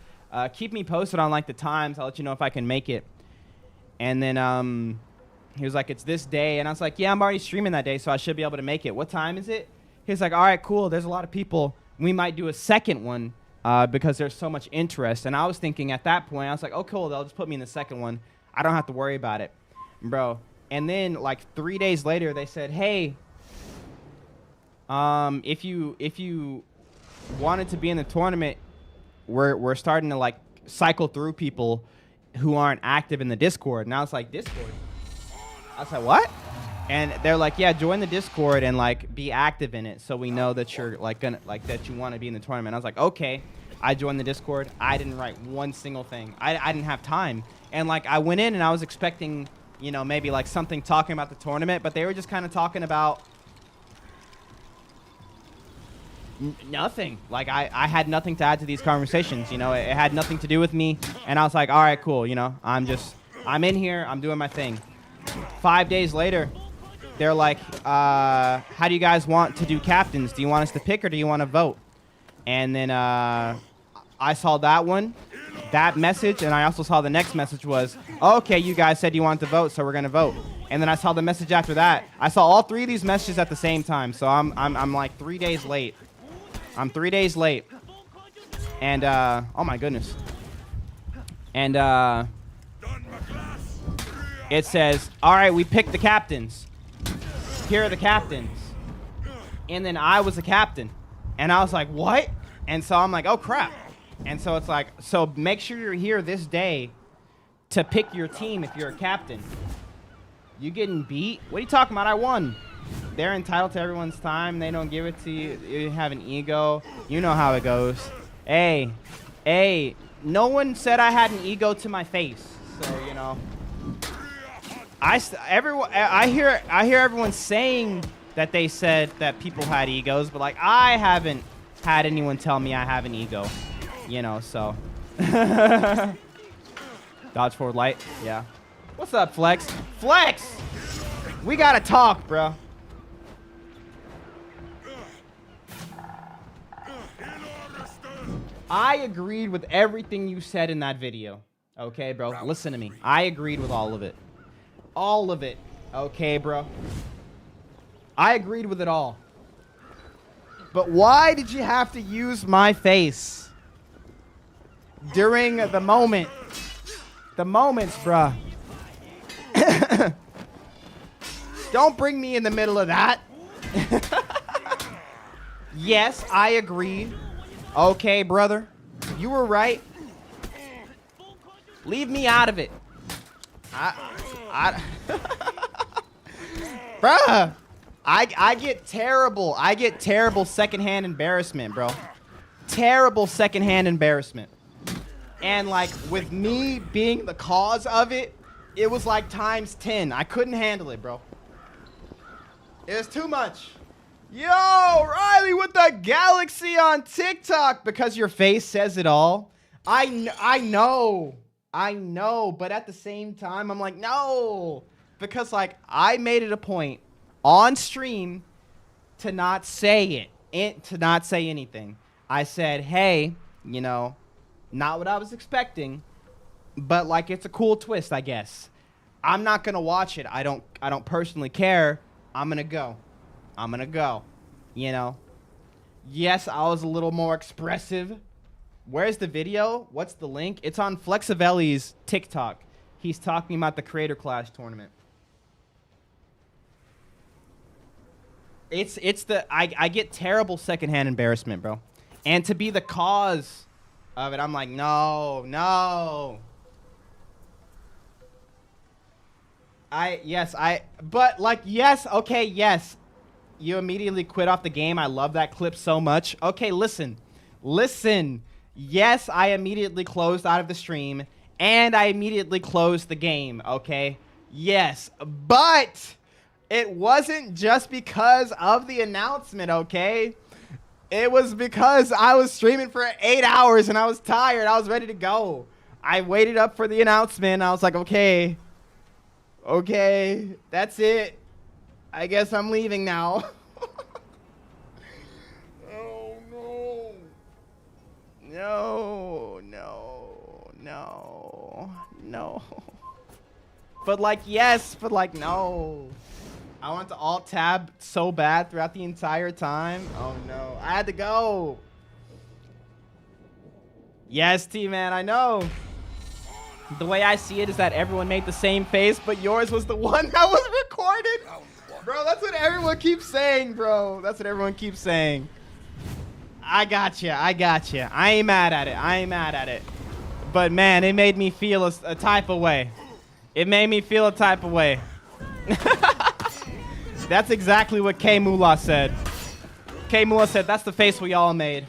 keep me posted on, like, the times. I'll let you know if I can make it. And then he was like, it's this day. And I was like, yeah, I'm already streaming that day, so I should be able to make it. What time is it? He was like, all right, cool. There's a lot of people. We might do a second one because there's so much interest. And I was thinking at that point, I was like, oh, cool. They'll just put me in the second one. I don't have to worry about it, bro. And then, like, 3 days later, they said, hey, if you wanted to be in the tournament, we're starting to, like, cycle through people who aren't active in the Discord. And I was like, Discord? I was like, what? And they're like, yeah, join the Discord and, like, be active in it so we know that you're, like, that you want to be in the tournament. I was like, okay. I joined the Discord. I didn't write one single thing. I didn't have time. And, like, I went in and I was expecting, you know, maybe, like, something talking about the tournament, but they were just kind of talking about nothing. Like, I had nothing to add to these conversations, you know. It had nothing to do with me. And I was like, all right, cool, you know. I'm in here. I'm doing my thing. 5 days later, they're like, how do you guys want to do captains? Do you want us to pick or do you want to vote? And then I saw that message, and I also saw the next message was, okay, you guys said you want to vote, so we're going to vote. And then I saw the message after that. I saw all 3 of these messages at the same time, so I'm like 3 days late. I'm 3 days late. And, oh my goodness. And, it says, all right, we picked the captains. Here are the captains. And then I was a captain. And I was like, what? And so I'm like, oh, crap. And so it's like, so make sure you're here this day to pick your team if you're a captain. You getting beat? What are you talking about? I won. They're entitled to everyone's time. They don't give it to you. You have an ego. You know how it goes. Hey, no one said I had an ego to my face. So, you know. I hear everyone saying that they said that people had egos, but, like, I haven't had anyone tell me I have an ego, you know, so. Dodge forward light, yeah. What's up, Flex? Flex! We gotta talk, bro. I agreed with everything you said in that video. Okay, bro? Listen to me. I agreed with all of it. All of it. Okay, bro? I agreed with it all. But why did you have to use my face during the moment? The moments, bruh. Don't bring me in the middle of that. Yes, I agreed. Okay, brother. You were right. Leave me out of it. Bruh. I get terrible secondhand embarrassment, bro. Terrible secondhand embarrassment. And, like, with me being the cause of it, it was like times 10. I couldn't handle it, bro. It was too much. Yo, Riley with the Galaxy on TikTok, because your face says it all. I know, but at the same time, I'm like, no. Because, like, I made it a point on stream to not say it, to not say anything. I said, hey, you know, not what I was expecting, but, like, it's a cool twist, I guess. I'm not gonna watch it. I don't personally care. I'm gonna go. You know? Yes, I was a little more expressive. Where's the video? What's the link? It's on Flexivelli's TikTok. He's talking about the Creator Clash tournament. I get terrible secondhand embarrassment, bro. And to be the cause of it, I'm like, no. But like, yes, okay, yes. You immediately quit off the game. I love that clip so much. Okay, listen. Yes, I immediately closed out of the stream, and I immediately closed the game, okay? Yes, but it wasn't just because of the announcement, okay? It was because I was streaming for 8 hours, and I was tired. I was ready to go. I waited up for the announcement, and I was like, okay, that's it. I guess I'm leaving now. Oh, no. But like, yes, but like, no. I want to alt tab so bad throughout the entire time. Oh no, I had to go. Yes, T-Man, I know. The way I see it is that everyone made the same face, but yours was the one that was recorded. Bro, that's what everyone keeps saying, bro. That's what everyone keeps saying. I got you. I ain't mad at it. But man, it made me feel a type of way. That's exactly what K Moolah said. K Moolah said, that's the face we all made.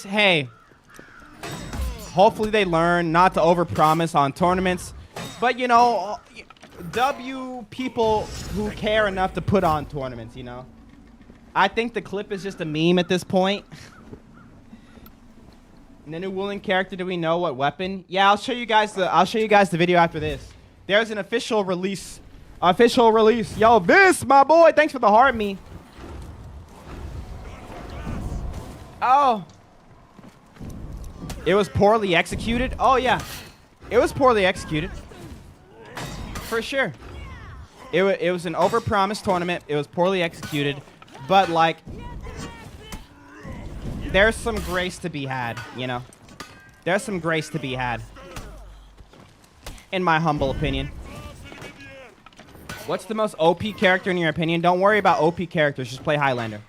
Hey. Hopefully they learn not to overpromise on tournaments. But, you know, people who care enough to put on tournaments, you know. I think the clip is just a meme at this point. And the new WU-LIN character, do we know what weapon? Yeah, I'll show you guys the video after this. There's an official release. Yo, this, my boy, thanks for the heart me. Oh. It was poorly executed? Oh, yeah. It was poorly executed. For sure. It was an overpromised tournament. It was poorly executed. But, like, there's some grace to be had, you know? There's some grace to be had. In my humble opinion. What's the most OP character in your opinion? Don't worry about OP characters. Just play Highlander.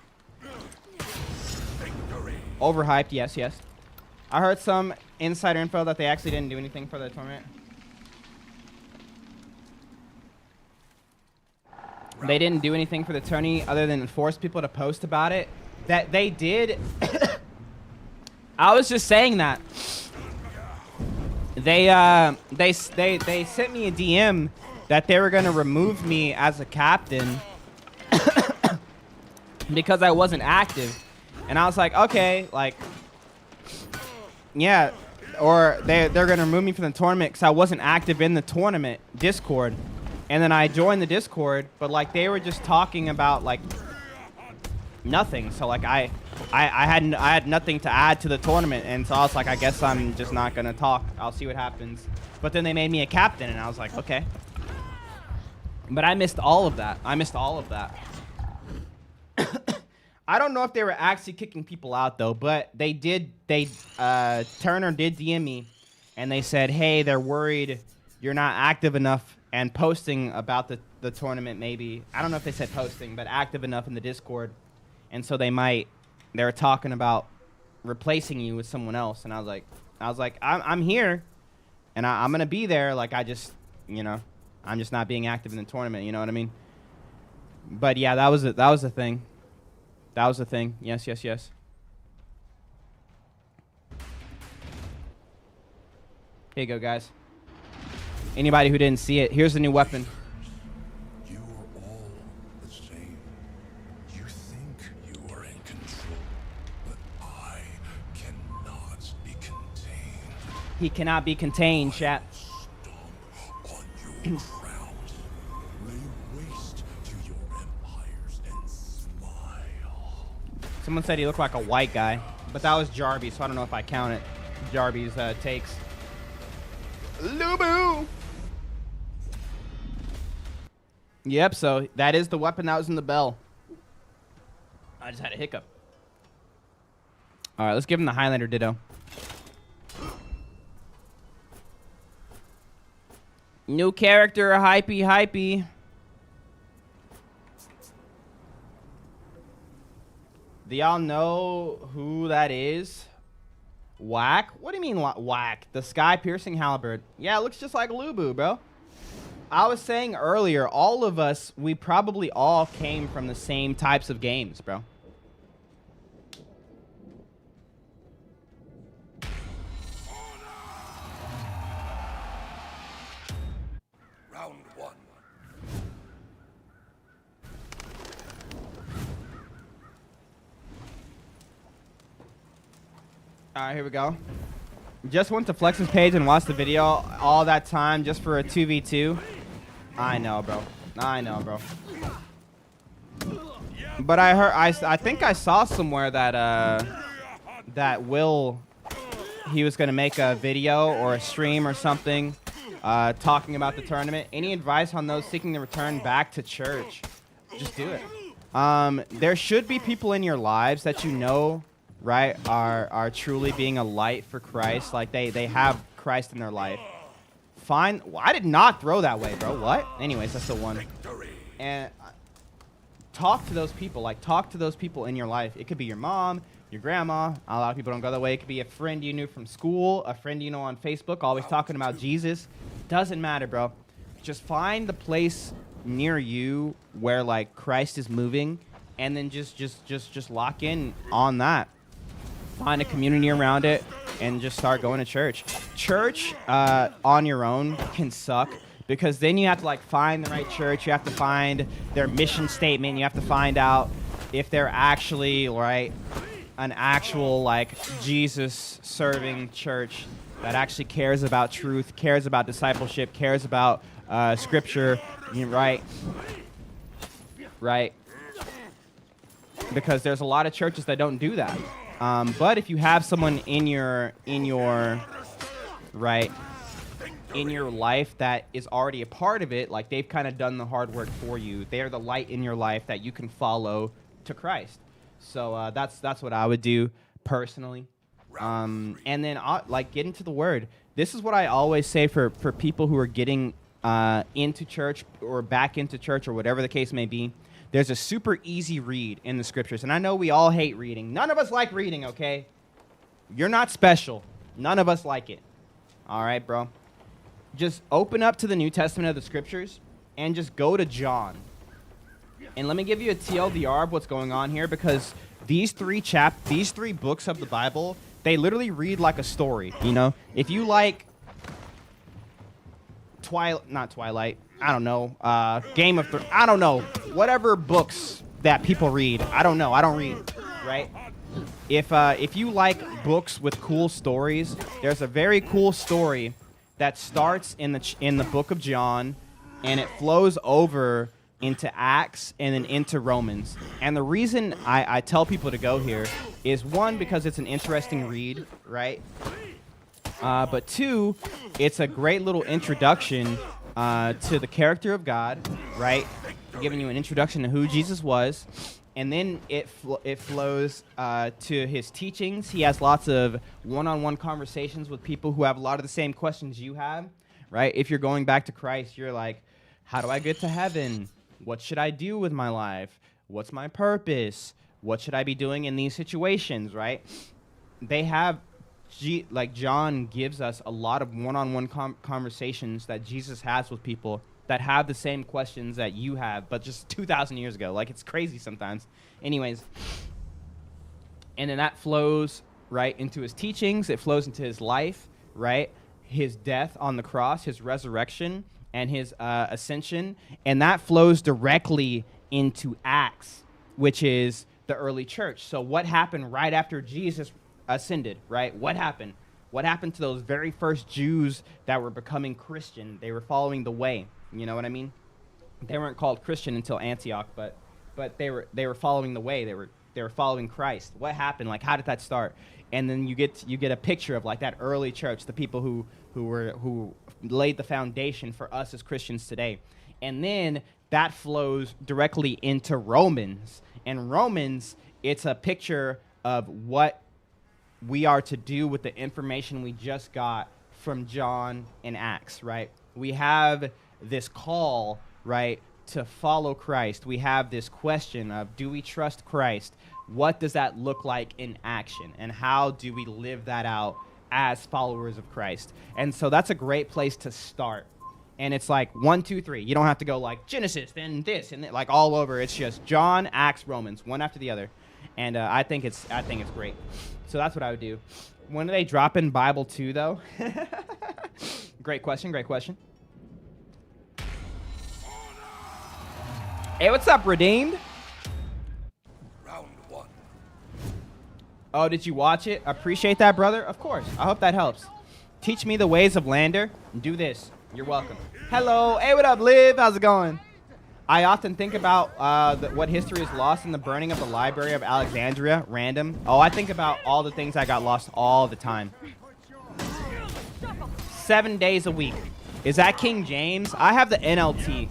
Overhyped, yes. I heard some insider info that they actually didn't do anything for the tournament. They didn't do anything for the tourney other than force people to post about it. That they did. I was just saying that. They sent me a DM that they were gonna remove me as a captain because I wasn't active, and I was like, okay, like, yeah, or they're gonna remove me from the tournament because I wasn't active in the tournament Discord. And then I joined the Discord, but like they were just talking about like nothing. So like I had nothing to add to the tournament, and so I was like, I guess I'm just not gonna talk. I'll see what happens. But then they made me a captain, and I was like, okay. But I missed all of that. I don't know if they were actually kicking people out though, but they did. Turner did DM me, and they said, hey, they're worried you're not active enough and posting about the tournament maybe. I don't know if they said posting, but active enough in the Discord. And so they were talking about replacing you with someone else. And I was like, I'm here and I'm going to be there. Like, I just, you know, I'm just not being active in the tournament. You know what I mean? But yeah, that was a thing. Yes. Here you go, guys. Anybody who didn't see it, here's the new weapon. You are all the same. You think you are in control, but I cannot be contained. He cannot be contained, chat. Stomp on your crowns. Lay waste to your empires and smile. Someone said he looked like a white guy, but that was Jarby, so I don't know if I count it. Jarby's takes. Lubu! Yep, so that is the weapon that was in the bell. I just had a hiccup. All right, let's give him the Highlander ditto. New character, hypey. Do y'all know who that is? Whack? What do you mean whack? The sky-piercing halberd. Yeah, it looks just like Lubu, bro. I was saying earlier, all of us, we probably all came from the same types of games, bro. Round one. All right, here we go. Just went to Flex's page and watched the video all that time just for a 2v2. I know, bro. But I heard, I think I saw somewhere that that Will, he was gonna make a video or a stream or something, talking about the tournament. Any advice on those seeking to return back to church? Just do it. There should be people in your lives that you know, right, are truly being a light for Christ. Like they have Christ in their life. Fine. Well, I did not throw that way, bro. What? Anyways, that's the one. And talk to those people. Like, talk to those people in your life. It could be your mom, your grandma. A lot of people don't go that way. It could be a friend you knew from school, a friend you know on Facebook, always talking about Jesus. Doesn't matter, bro. Just find the place near you where, like, Christ is moving, and then just lock in on that. Find a community around it and just start going to church. Church on your own can suck because then you have to like find the right church. You have to find their mission statement. You have to find out if they're actually an actual like Jesus serving church that actually cares about truth, cares about discipleship, cares about scripture, right? Because there's a lot of churches that don't do that. But if you have someone in your life that is already a part of it, like they've kind of done the hard work for you, they're the light in your life that you can follow to Christ. So that's what I would do personally. And then like get into the Word. This is what I always say for people who are getting into church or back into church or whatever the case may be. There's a super easy read in the scriptures. And I know we all hate reading. None of us like reading, okay? You're not special. None of us like it. All right, bro? Just open up to the New Testament of the scriptures and just go to John. And let me give you a TLDR of what's going on here, because these three books of the Bible, they literally read like a story, you know? If you like not Twilight, I don't know, Game of Thrones, I don't know, whatever books that people read, I don't know, I don't read, right? If you like books with cool stories, there's a very cool story that starts in the book of John, and it flows over into Acts and then into Romans. And the reason I tell people to go here is, one, because it's an interesting read, right? But two, it's a great little introduction to the character of God, right? Giving you an introduction to who Jesus was. And then it flows to his teachings. He has lots of one-on-one conversations with people who have a lot of the same questions you have, right? If you're going back to Christ, you're like, how do I get to heaven? What should I do with my life? What's my purpose? What should I be doing in these situations, right? They have, like John gives us a lot of one-on-one conversations that Jesus has with people that have the same questions that you have, but just 2,000 years ago. Like, it's crazy sometimes. Anyways, and then that flows right into his teachings. It flows into his life, right? His death on the cross, his resurrection, and his ascension. And that flows directly into Acts, which is the early church. So what happened right after Jesus ascended, right? What happened? What happened to those very first Jews that were becoming Christian? They were following the way. You know what I mean? They weren't called Christian until Antioch, but they were following the way. They were following Christ. What happened? Like, how did that start? And then you get a picture of like that early church, the people who laid the foundation for us as Christians today. And then that flows directly into Romans. And Romans, it's a picture of what we are to do with the information we just got from John and Acts, right? We have this call, right, to follow Christ. We have this question of, do we trust Christ? What does that look like in action? And how do we live that out as followers of Christ? And so that's a great place to start. And it's like 1, 2, 3. You don't have to go like Genesis, then this, and like all over. It's just John, Acts, Romans, one after the other. And I think it's great. So that's what I would do. When do they drop in Bible 2, though? Great question. Hey, what's up, Redeemed? Round 1. Oh, did you watch it? Appreciate that, brother. Of course. I hope that helps. Teach me the ways of Lander. Do this. You're welcome. Hello. Hey, what up, Liv? How's it going? I often think about what history is lost in the burning of the Library of Alexandria. Random. Oh, I think about all the things I got lost all the time. 7 days a week. Is that King James? I have the NLT.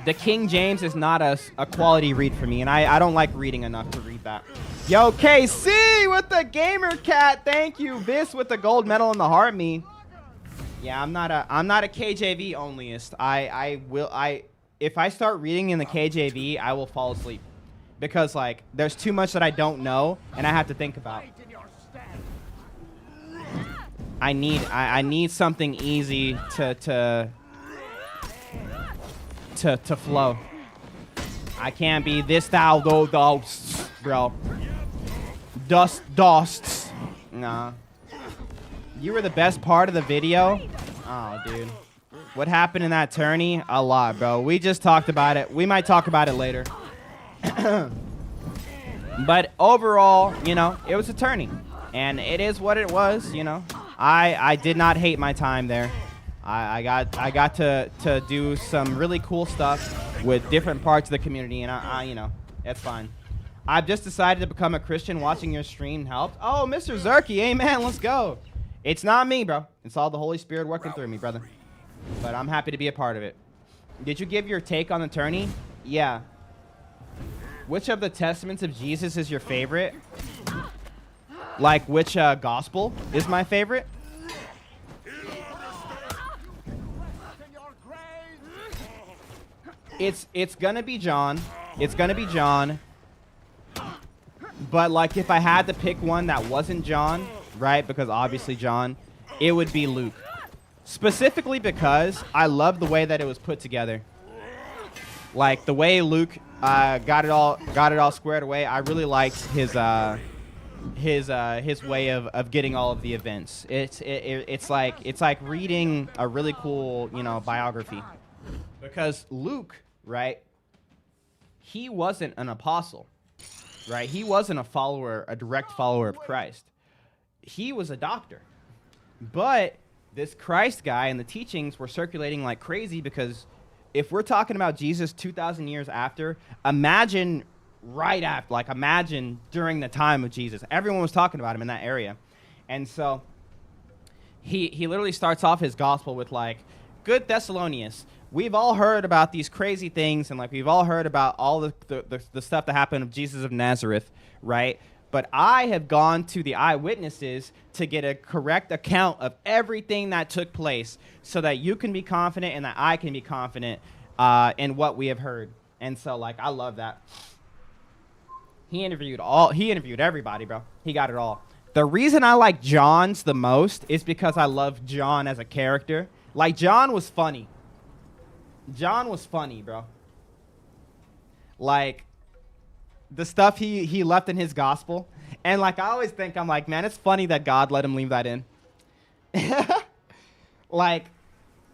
The King James is not a quality read for me, and I don't like reading enough to read that. Yo, KC with the gamer cat. Thank you. Vis with the gold medal in the heart me. Yeah, I'm not a KJV onlyist. If I start reading in the KJV, I will fall asleep because like there's too much that I don't know and I have to think about. I need something easy to flow. I can't be this thou those, bro. Dusts. Nah. You were the best part of the video? Oh, dude. What happened in that tourney? A lot, bro. We just talked about it. We might talk about it later. But overall, you know, it was a tourney. And it is what it was, you know. I did not hate my time there. I got to do some really cool stuff with different parts of the community, and I you know, it's fine. I've just decided to become a Christian. Watching your stream helped. Oh, Mr. Zerky, amen, let's go. It's not me, bro. It's all the Holy Spirit working through me, brother. But I'm happy to be a part of it. Did you give your take on the tourney? Yeah. Which of the testaments of Jesus is your favorite? Like, which gospel is my favorite? It's gonna be John. It's gonna be John. But like, if I had to pick one that wasn't John, right? Because obviously John, it would be Luke. Specifically because I love the way that it was put together. Like the way Luke got it all squared away. I really liked his way of getting all of the events. It's like reading a really cool, you know, biography. Because Luke, right? He wasn't an apostle, right? He wasn't a direct follower of Christ. He was a doctor. But this Christ guy and the teachings were circulating like crazy, because if we're talking about Jesus 2,000 years after, imagine right after, like imagine during the time of Jesus. Everyone was talking about him in that area. And so he literally starts off his gospel with like, good Thessalonians, we've all heard about these crazy things, and like we've all heard about all the stuff that happened of Jesus of Nazareth, right? But I have gone to the eyewitnesses to get a correct account of everything that took place, so that you can be confident and that I can be confident in what we have heard. And so like, I love that. He interviewed everybody, bro. He got it all. The reason I like John's the most is because I love John as a character. Like, John was funny. John was funny, bro. Like, the stuff he left in his gospel. And, like, I always think, I'm like, man, it's funny that God let him leave that in. Like,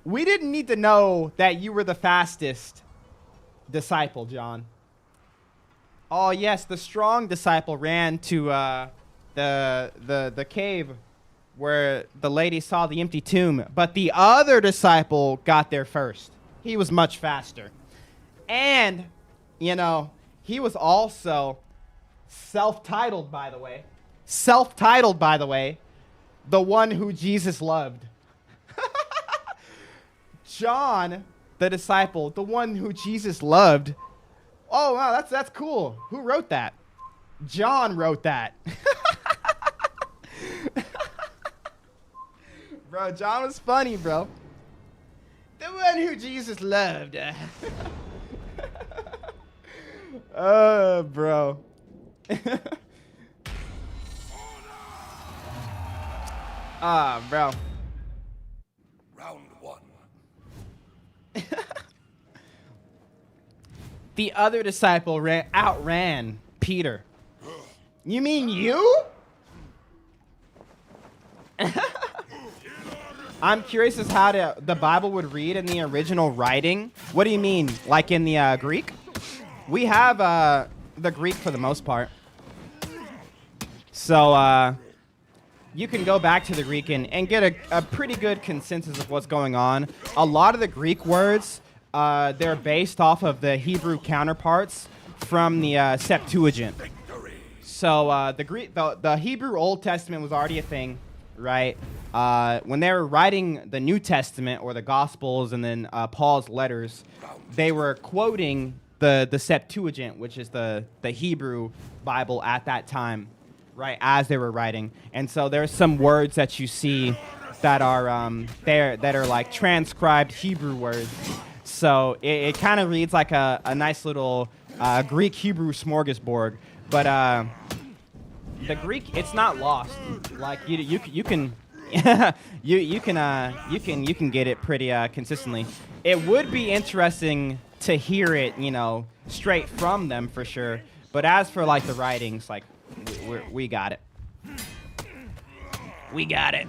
we didn't need to know that you were the fastest disciple, John. Oh, yes, the strong disciple ran to the cave where the lady saw the empty tomb, but the other disciple got there first. He was much faster. And, you know, he was also self-titled, by the way. Self-titled, by the way, the one who Jesus loved. John the disciple, the one who Jesus loved. Oh, wow, that's cool. Who wrote that? John wrote that. Bro, John was funny, bro. The one who Jesus loved. Bro. Bro. Round one. The other disciple outran Peter. You mean you? I'm curious as how the Bible would read in the original writing. What do you mean? Like in the Greek? We have the Greek for the most part. So you can go back to the Greek and get a pretty good consensus of what's going on. A lot of the Greek words, they're based off of the Hebrew counterparts from the Septuagint. So the Hebrew Old Testament was already a thing, right? When they were writing the New Testament or the Gospels and then Paul's letters, they were quoting the Septuagint, which is the Hebrew Bible at that time, right, as they were writing. And so there's some words that you see that are that are like transcribed Hebrew words. So it kind of reads like a nice little Greek Hebrew smorgasbord. But the Greek, it's not lost. Like you can you can get it pretty consistently. It would be interesting to hear it, straight from them for sure. But as for like the writings, like we got it. We got it.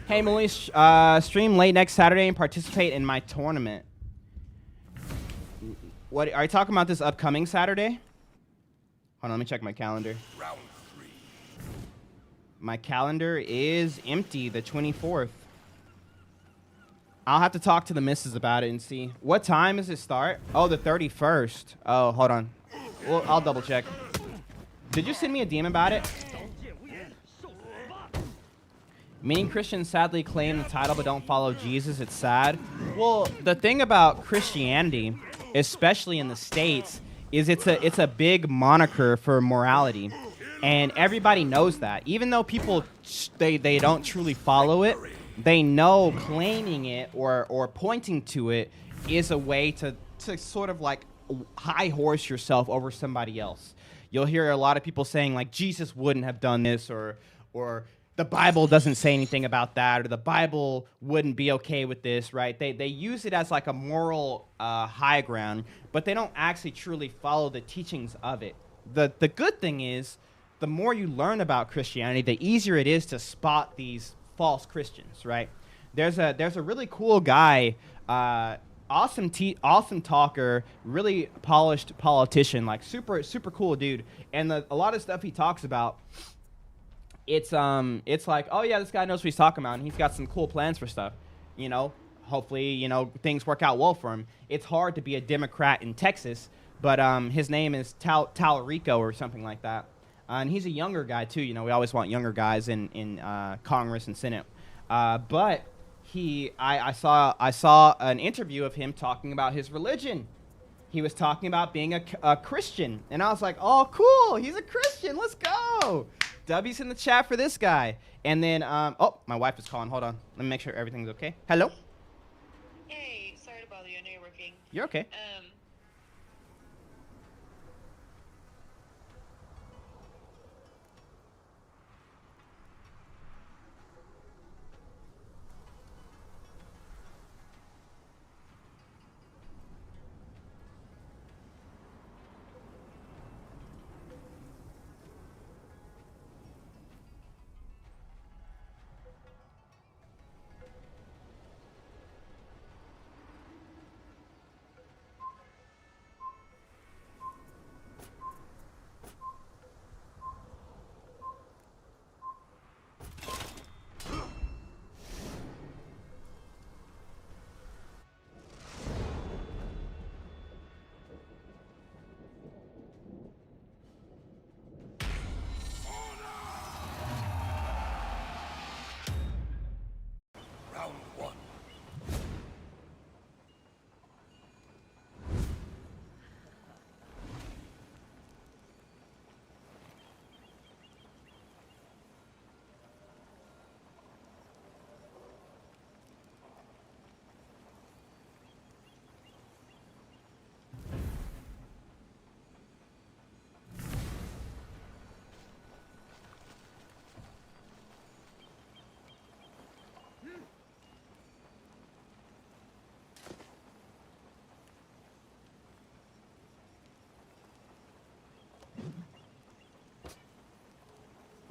Hey, Mulisious, stream late next Saturday and participate in my tournament. What are you talking about? This upcoming Saturday? Hold on, let me check my calendar. Round three. My calendar is empty, the 24th. I'll have to talk to the missus about it and see. What time does it start? Oh, the 31st. Oh, hold on. Well, I'll double check. Did you send me a DM about it? Many Christians sadly claim the title but don't follow Jesus. It's sad. Well, the thing about Christianity, especially in the States, is it's a big moniker for morality. And everybody knows that. Even though people, they don't truly follow it, they know claiming it or pointing to it is a way to sort of like high horse yourself over somebody else. You'll hear a lot of people saying like Jesus wouldn't have done this or the Bible doesn't say anything about that, or the Bible wouldn't be okay with this, right? They use it as like a moral high ground, but they don't actually truly follow the teachings of it. The good thing is, the more you learn about Christianity, the easier it is to spot these false Christians, right? There's a really cool guy, awesome talker, really polished politician, like super cool dude, and a lot of stuff he talks about. It's like, oh yeah, this guy knows what he's talking about, and he's got some cool plans for stuff. Hopefully, things work out well for him. It's hard to be a Democrat in Texas, but his name is Talarico or something like that, and he's a younger guy too. We always want younger guys in Congress and Senate. But I saw an interview of him talking about his religion. He was talking about being a Christian, and I was like, oh cool, he's a Christian. Let's go. W's in the chat for this guy. And then, oh, my wife is calling. Hold on. Let me make sure everything's okay. Hello? Hey, sorry to bother you. I know you're working. You're okay.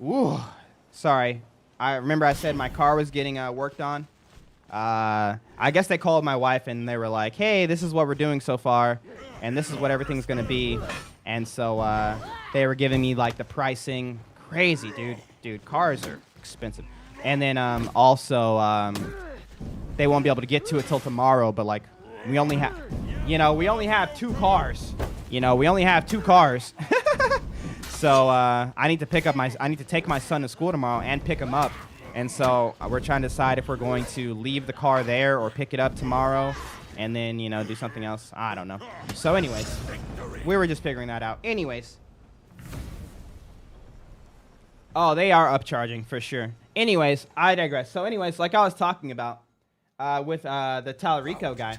Ooh, sorry. I remember I said my car was getting worked on. I guess they called my wife and they were like, "Hey, this is what we're doing so far, and this is what everything's gonna be." And so they were giving me like the pricing. Crazy, dude. Dude, cars are expensive. And then also they won't be able to get to it till tomorrow. But like, we only have 2 cars. We only have 2 cars. So I need to take my son to school tomorrow and pick him up. And so we're trying to decide if we're going to leave the car there or pick it up tomorrow and then, do something else. I don't know. So anyways, we were just figuring that out. Anyways. Oh, they are upcharging for sure. Anyways, I digress. So anyways, like I was talking about with the Talarico guy.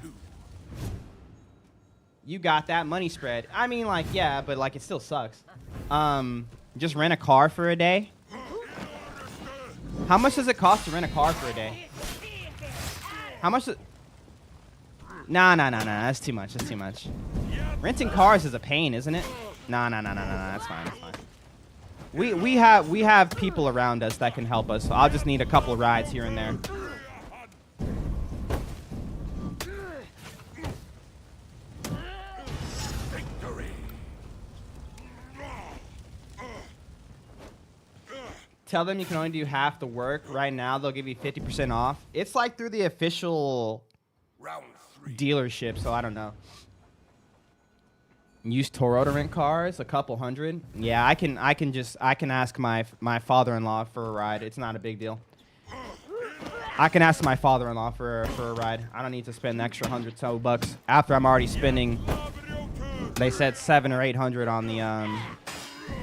You got that money spread. I mean, like, yeah, but like it still sucks. Just rent a car for a day. How much does it cost to rent a car for a day? How much? Nah. That's too much. That's too much. Renting cars is a pain, isn't it? Nah. That's fine. That's fine. We have people around us that can help us. So I'll just need a couple of rides here and there. Tell them you can only do half the work. Right now, they'll give you 50% off. It's like through the official dealership, so I don't know. Use Toro to rent cars, a couple hundred. Yeah, I can ask my father-in-law for a ride. It's not a big deal. I can ask my father-in-law for a ride. I don't need to spend the extra $100 after I'm already spending. They said $700 or $800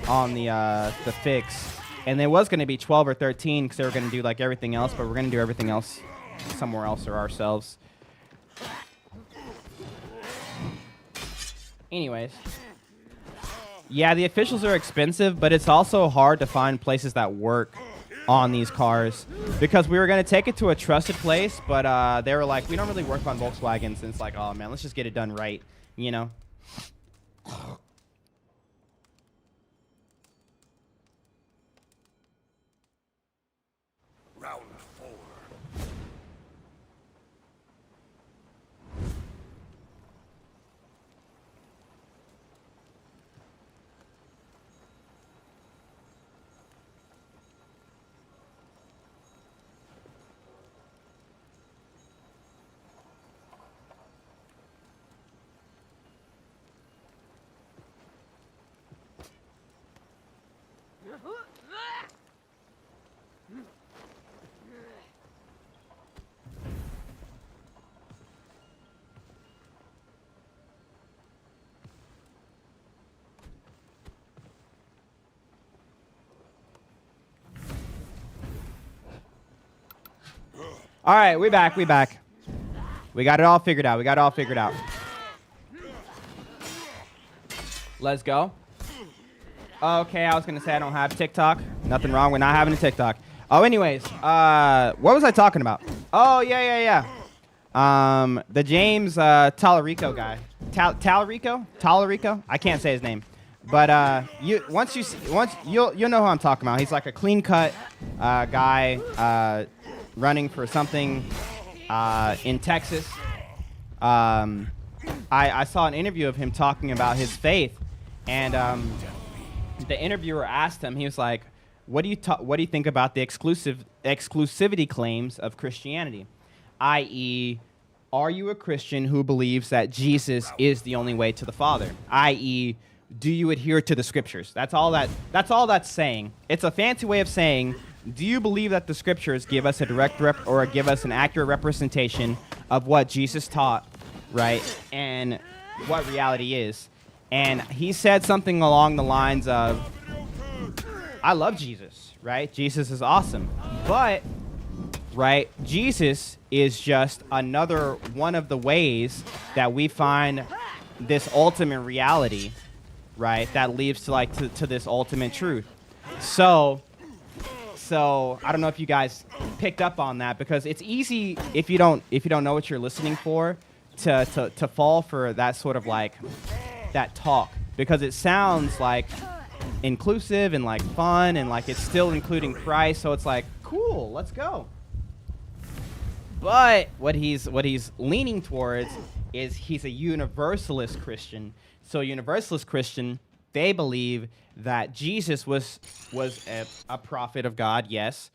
on the fix. And it was going to be 12 or 13 because they were going to do like everything else, but we're going to do everything else somewhere else or ourselves. Anyways. Yeah, the officials are expensive, but it's also hard to find places that work on these cars because we were going to take it to a trusted place, but they were like, we don't really work on Volkswagens. And it's like, oh, man, let's just get it done right, All right, we back. We got it all figured out. Let's go. Okay, I was going to say I don't have TikTok. Nothing wrong with not having a TikTok. Oh, anyways, what was I talking about? Oh, yeah. The James Talarico guy. Talarico? I can't say his name. But you'll know who I'm talking about. He's like a clean-cut guy running for something in Texas. I saw an interview of him talking about his faith, and the interviewer asked him, he was like, what do you think about the exclusivity claims of Christianity? I.e., are you a Christian who believes that Jesus is the only way to the Father? I.e., do you adhere to the scriptures? That's all that's saying. It's a fancy way of saying, do you believe that the scriptures give us a direct or give us an accurate representation of what Jesus taught, right? And what reality is. And he said something along the lines of, I love Jesus, right? Jesus is awesome. But, right, Jesus is just another one of the ways that we find this ultimate reality, right? That leads to this ultimate truth. So I don't know if you guys picked up on that, because it's easy if you don't know what you're listening for to fall for that sort of like that talk, because it sounds like inclusive and like fun, and like it's still including Christ. So it's like, cool, let's go. But what he's leaning towards is he's a universalist Christian. So universalist Christian, they believe that Jesus was a prophet of God, yes.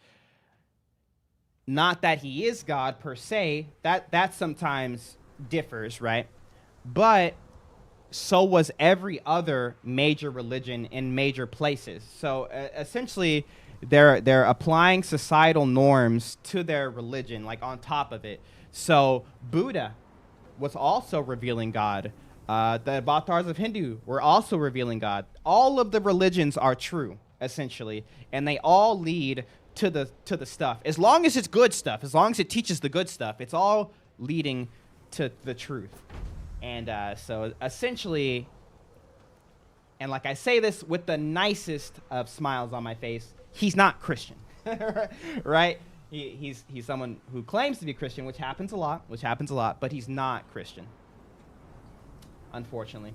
Not that he is God per se. That sometimes differs, right? But so was every other major religion in major places. So essentially, they're applying societal norms to their religion, like on top of it. So Buddha was also revealing God. The avatars of Hindu were also revealing God. All of the religions are true, essentially, and they all lead to the stuff. As long as it's good stuff, as long as it teaches the good stuff, it's all leading to the truth. And so essentially, and like I say this with the nicest of smiles on my face, he's not Christian, right? He's someone who claims to be Christian, which happens a lot, but he's not Christian, unfortunately.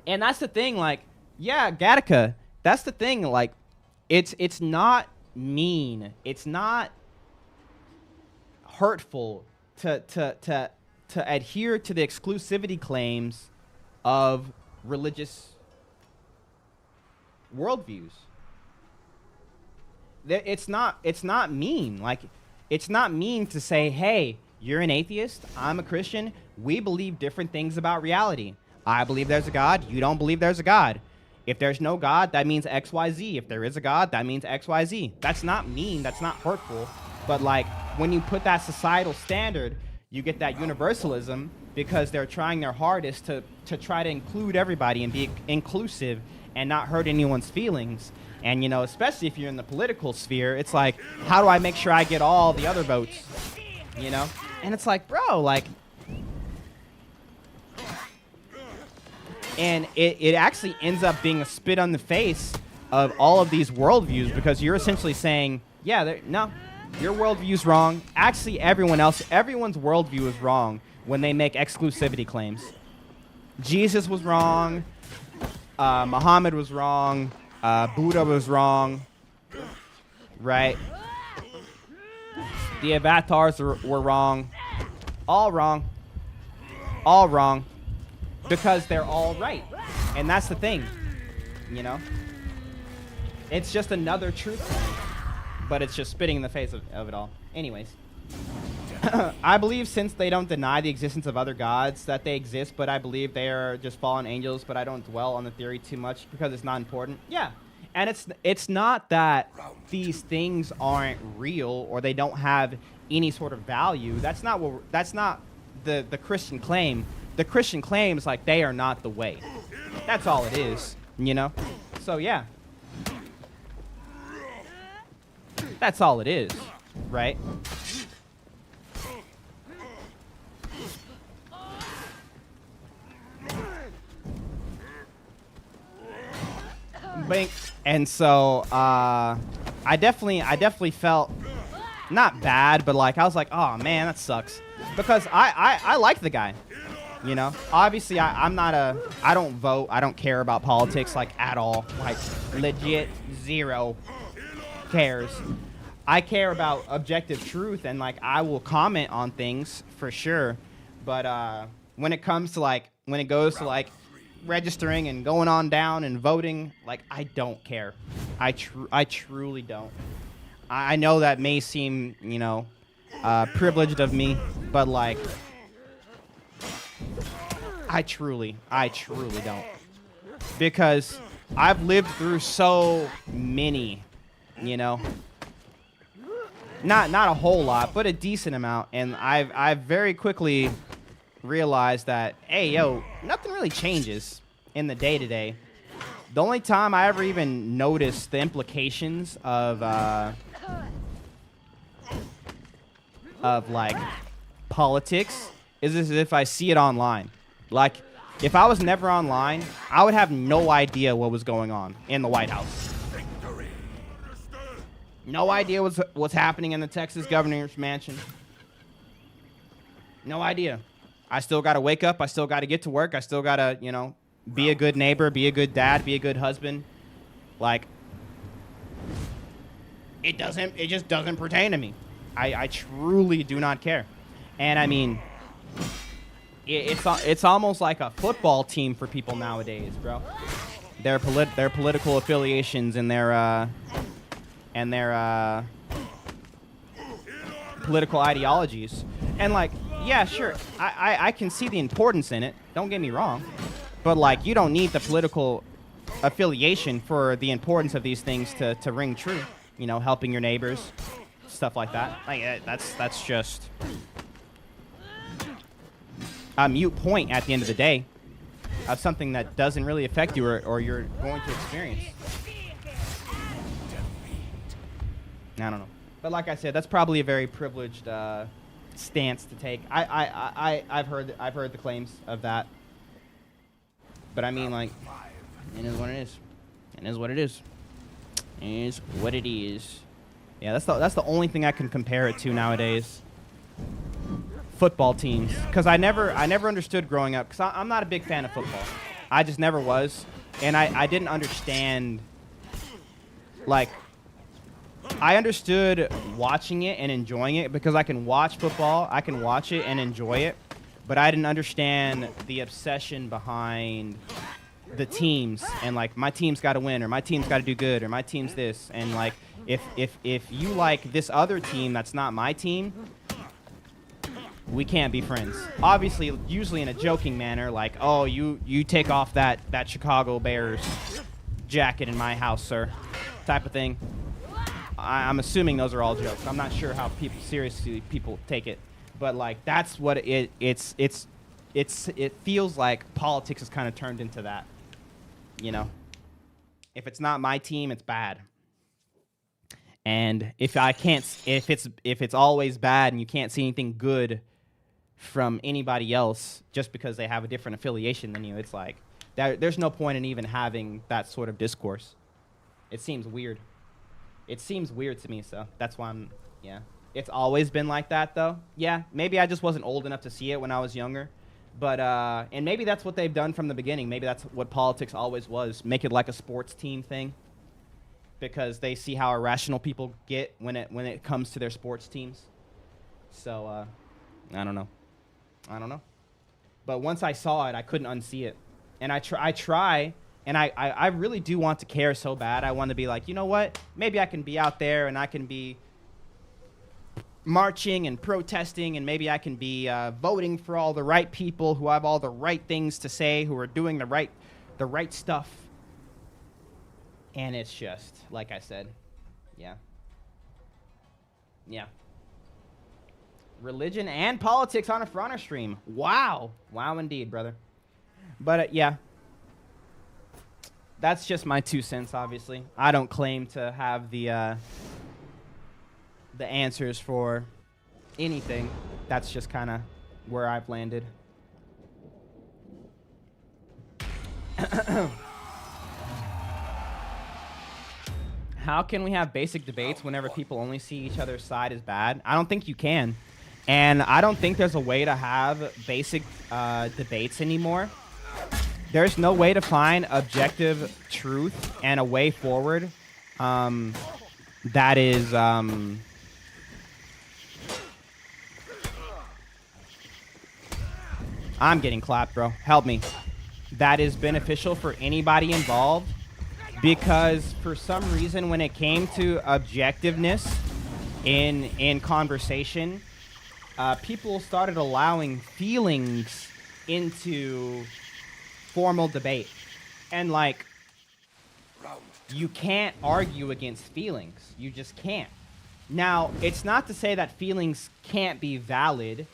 And that's the thing, like, yeah, Gattaca, that's the thing, like, it's not mean, it's not hurtful to adhere to the exclusivity claims of religious worldviews. It's not mean. Like, it's not mean to say, hey, you're an atheist, I'm a Christian, we believe different things about reality. I believe there's a God, you don't believe there's a God. If there's no God, that means XYZ. If there is a God, that means XYZ. That's not mean, that's not hurtful. But like, when you put that societal standard, you get that universalism, because they're trying their hardest to try to include everybody and be inclusive and not hurt anyone's feelings. And, you know, especially if you're in the political sphere, it's like, how do I make sure I get all the other votes, you know? And it's like, bro, like, and it actually ends up being a spit on the face of all of these worldviews, because you're essentially saying, yeah, no, your worldview's wrong. Actually, everyone's worldview is wrong when they make exclusivity claims. Jesus was wrong. Muhammad was wrong. Buddha was wrong, right? The avatars were wrong. All wrong. All wrong. Because they're all right. And that's the thing, you know? It's just another truth claim, but it's just spitting in the face of it all. Anyways. I believe, since they don't deny the existence of other gods, that they exist, but I believe they are just fallen angels, but I don't dwell on the theory too much because it's not important. Yeah. And it's not that these things aren't real or they don't have any sort of value. That's not the Christian claim. The Christian claim is like, they are not the way. That's all it is, you know? So yeah. That's all it is, right? And so I definitely felt not bad, but like I was like, oh man, that sucks, because I like the guy, you know. Obviously I don't vote, I don't care about politics like at all, like legit zero cares. I care about objective truth, and like I will comment on things for sure, but when it goes to like registering and going on down and voting, like, I don't care. I truly don't. I know that may seem, you know, privileged of me, but like, I truly don't, because I've lived through so many, you know, not a whole lot, but a decent amount, and I've very quickly realized that, hey, yo, nothing really changes in the day-to-day. The only time I ever even noticed the implications of like politics is as if I see it online. Like, if I was never online, I would have no idea what was going on in the White House. No idea what's happening in the Texas governor's mansion. No idea. I still got to wake up. I still got to get to work. I still got to, you know, be a good neighbor, be a good dad, be a good husband, Like, it just doesn't pertain to me. I truly do not care. And I mean, it's almost like a football team for people nowadays, bro. Their political affiliations and their political ideologies. And like, yeah, sure, I can see the importance in it. Don't get me wrong. But like, you don't need the political affiliation for the importance of these things to ring true. You know, helping your neighbors, stuff like that. Like, that's just a mute point at the end of the day of something that doesn't really affect you or you're going to experience. I don't know. But like I said, that's probably a very privileged stance to take. I've heard the claims of that. But I mean, like, it is what it is. It is what it is. It is what it is. Yeah, that's the only thing I can compare it to nowadays. Football teams, because I never understood growing up, because I'm not a big fan of football. I just never was, and I didn't understand. Like, I understood watching it and enjoying it because I can watch football, I can watch it and enjoy it, but I didn't understand the obsession behind the teams and like, my team's got to win, or my team's got to do good, or my team's this, and like, if you like this other team that's not my team, we can't be friends. Obviously, usually in a joking manner, like, oh, you take off that Chicago Bears jacket in my house, sir, type of thing. I'm assuming those are all jokes. I'm not sure how seriously people take it, but like, that's what it feels like. Politics has kind of turned into that. You know, if it's not my team, it's bad. And if it's always bad and you can't see anything good from anybody else just because they have a different affiliation than you, it's like, there's no point in even having that sort of discourse. It seems weird. It seems weird to me, so that's why yeah. It's always been like that, though. Yeah, maybe I just wasn't old enough to see it when I was younger. But, and maybe that's what they've done from the beginning. Maybe that's what politics always was. Make it like a sports team thing. Because they see how irrational people get when it comes to their sports teams. So, I don't know. But once I saw it, I couldn't unsee it. And I try, and I really do want to care so bad. I want to be like, you know what? Maybe I can be out there and I can be marching and protesting, and maybe I can be voting for all the right people who have all the right things to say, who are doing the right stuff. And it's just, like I said, yeah. Religion and politics on a Fronter stream. Wow. Wow indeed, brother. But, yeah. That's just my 2 cents, obviously. I don't claim to have the answers for anything. That's just kind of where I've landed. How can we have basic debates whenever people only see each other's side as bad? I don't think you can. And I don't think there's a way to have basic debates anymore. There's no way to find objective truth and a way forward that is... I'm getting clapped, bro. Help me. That is beneficial for anybody involved. Because for some reason, when it came to objectiveness in conversation, people started allowing feelings into formal debate. And like, you can't argue against feelings. You just can't. Now, it's not to say that feelings can't be valid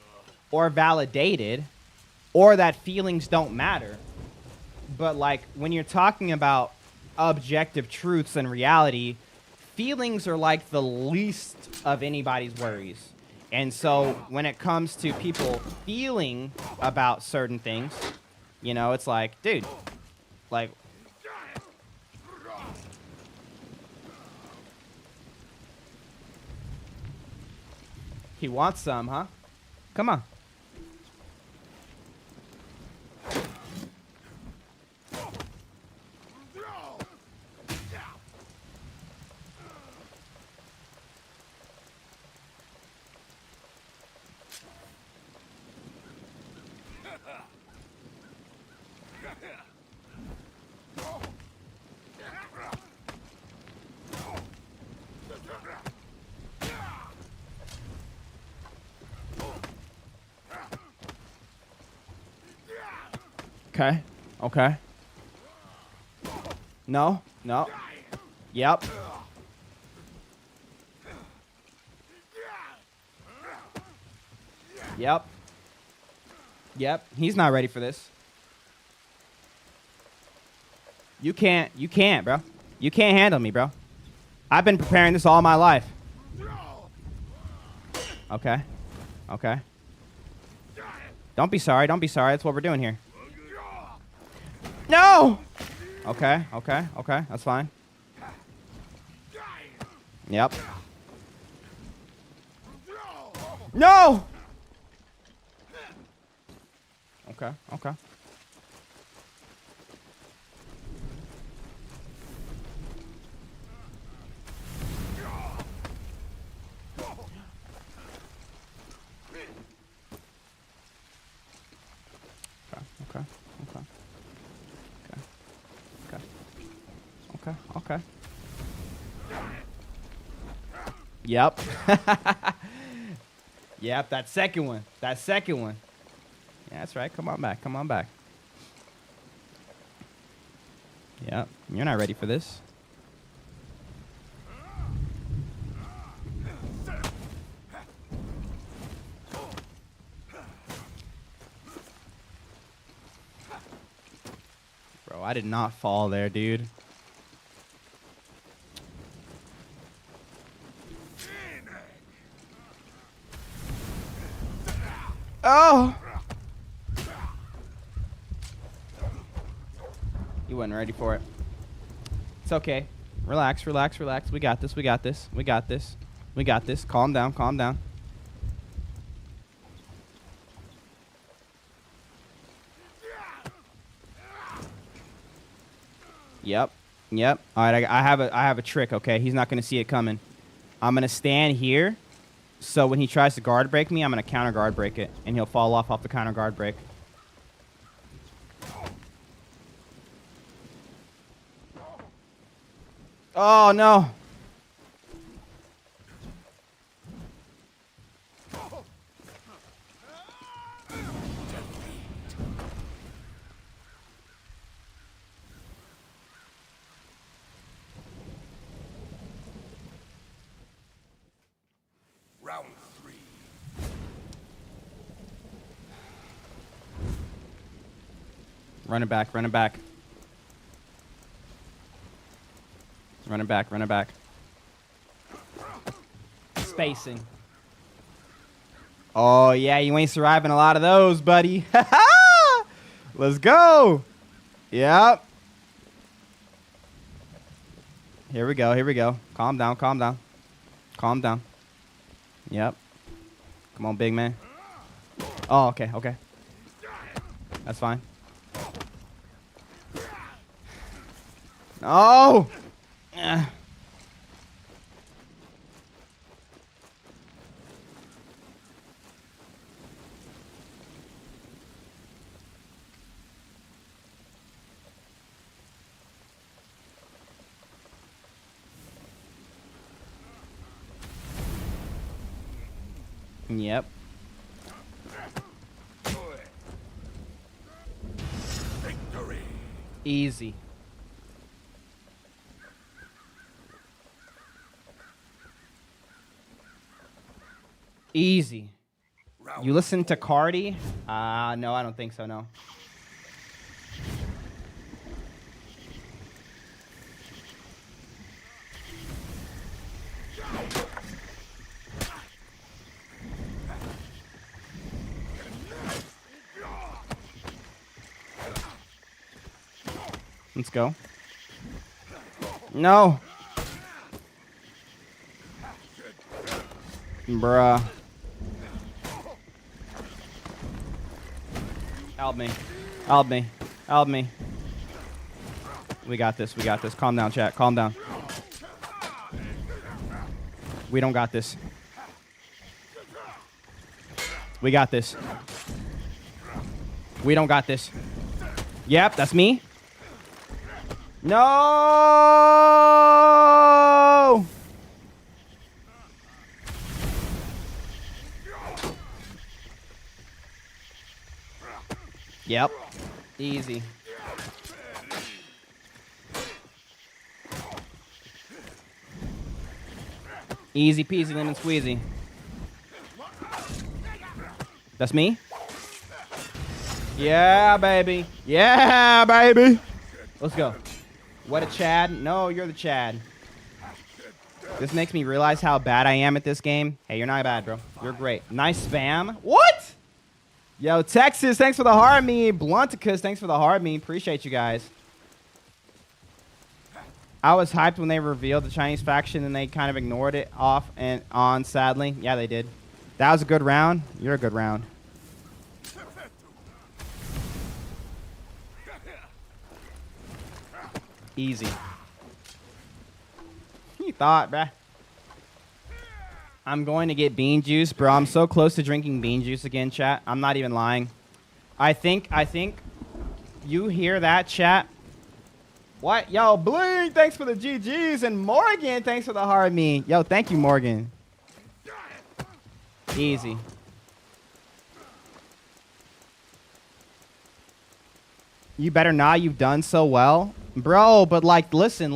or validated or that feelings don't matter. But like, when you're talking about objective truths and reality, feelings are like the least of anybody's worries. And so when it comes to people feeling about certain things, you know, it's like, dude, like, he wants some, huh? Come on. Okay. Okay. No. No. Yep. Yep. Yep. He's not ready for this. You can't, bro. You can't handle me, bro. I've been preparing this all my life. Okay. Okay. Don't be sorry. Don't be sorry. That's what we're doing here. No! Okay. Okay. Okay. That's fine. Yep. No! Okay. Okay. Okay. Okay. Okay. Okay. Okay. Yep. Yep, that second one. That second one. Yeah, that's right. Come on back. Come on back. Yep. You're not ready for this. Bro, I did not fall there, dude. Oh! You wasn't ready for it. It's okay. Relax, relax, relax. We got this, we got this, we got this. We got this. Calm down, calm down. Yep. Yep. All right, I have a trick, okay? He's not going to see it coming. I'm going to stand here. So when he tries to guard break me, I'm going to counter guard break it. And he'll fall off the counter guard break. Oh, no. Round 3. Run it back, run it back. Run it back, run it back. Spacing. Oh, yeah, you ain't surviving a lot of those, buddy. Let's go. Yep. Here we go, here we go. Calm down, calm down. Calm down. Yep. Come on, big man. Oh, okay, okay. That's fine. No! Yep. Victory. Easy. Easy. You listen to Cardi? No, I don't think so, no. Let's go. No. Bruh. Help me. Help me. Help me. We got this. We got this. Calm down, chat. Calm down. We don't got this. We got this. We don't got this. Yep, that's me. No! Yep. Easy. Easy peasy lemon squeezy. That's me? Yeah, baby. Yeah, baby. Let's go. What a Chad. No, you're the Chad. This makes me realize how bad I am at this game. Hey, you're not bad, bro. You're great. Nice spam. What? Yo, Texas, thanks for the hard me. Blunticus, thanks for the hard me. Appreciate you guys. I was hyped when they revealed the Chinese faction and they kind of ignored it off and on, sadly. Yeah, they did. That was a good round. You're a good round. Easy. You thought, bruh. I'm going to get bean juice, bro. I'm so close to drinking bean juice again, chat. I'm not even lying. I think you hear that, chat? What? Yo, Bling, thanks for the GGs. And Morgan, thanks for the hard me. Yo, thank you, Morgan. Easy. You better not. You've done so well. Bro, but like, listen.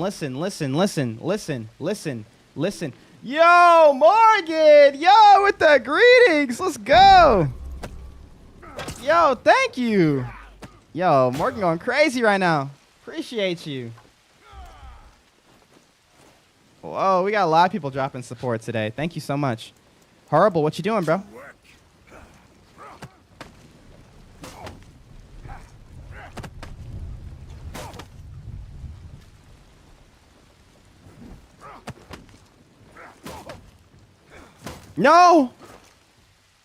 Yo, Morgan. Yo, with the greetings. Let's go. Yo, thank you. Yo, Morgan going crazy right now. Appreciate you. Whoa, we got a lot of people dropping support today. Thank you so much. Horrible, what you doing, bro? No!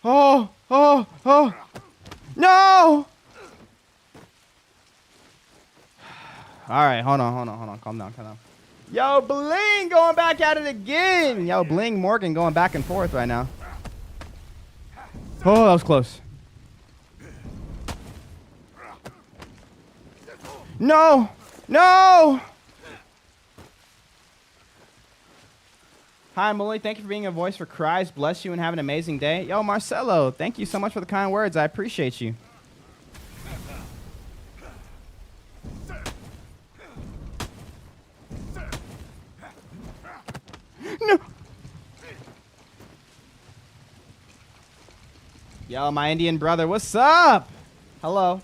Oh! No! All right, hold on. Calm down. Yo, Bling going back at it again. Yo, Bling Morgan going back and forth right now. Oh, that was close. No! Hi, Molly. Thank you for being a voice for cries. Bless you and have an amazing day. Yo, Marcelo, thank you so much for the kind words. I appreciate you. No. Yo, my Indian brother, what's up? Hello.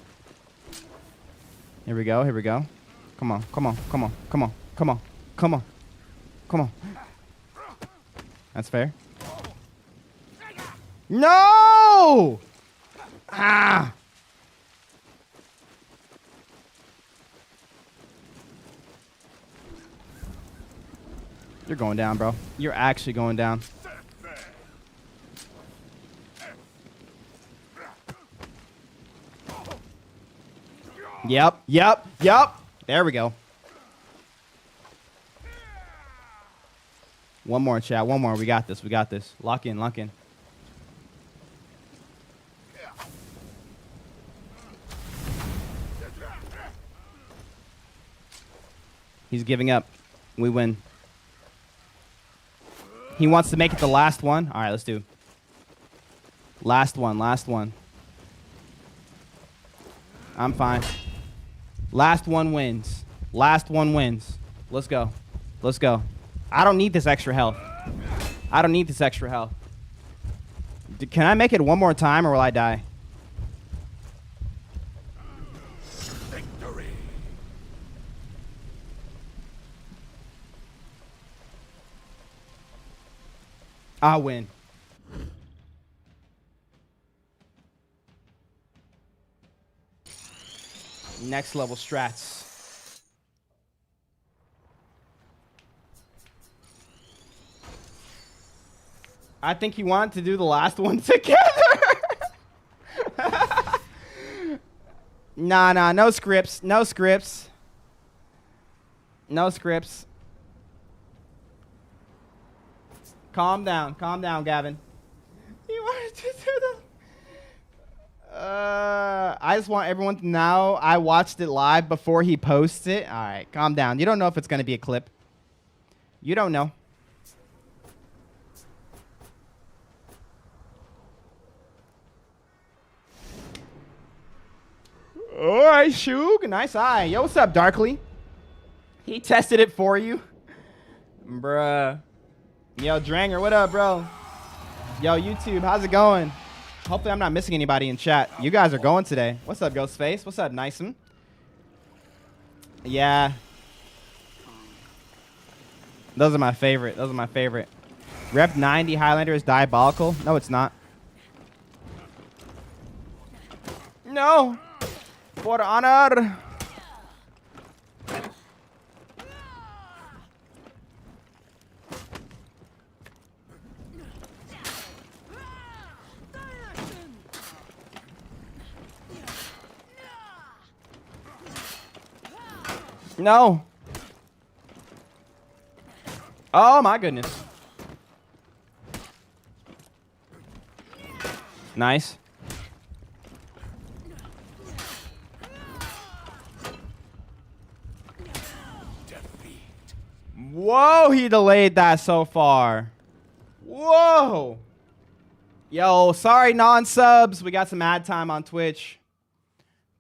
Here we go. Come on. That's fair. No! Ah! You're going down, bro. You're actually going down. Yep. There we go. One more, chat. One more. We got this. Lock in. He's giving up. We win. He wants to make it the last one. All right, let's do. Last one. I'm fine. Last one wins. Let's go. I don't need this extra health. Can I make it one more time or will I die? Victory. I'll win. Next level strats. I think he wanted to do the last one together. Nah, no scripts. Calm down, Gavin. He wanted to do the... I just want everyone to know I watched it live before he posts it. All right, calm down. You don't know if it's going to be a clip. You don't know. All right, Shug. Nice eye. Yo, what's up, Darkly? He tested it for you. Bruh. Yo, Dranger, what up, bro? Yo, YouTube, how's it going? Hopefully I'm not missing anybody in chat. You guys are going today. What's up, Ghostface? What's up, Nyson? Yeah. Those are my favorite. Those are my favorite. Rep 90 Highlander is diabolical. No, it's not. No. For honor. No. Oh my goodness. Nice. Whoa, he delayed that so far. Whoa. Yo, sorry, non-subs. We got some ad time on Twitch.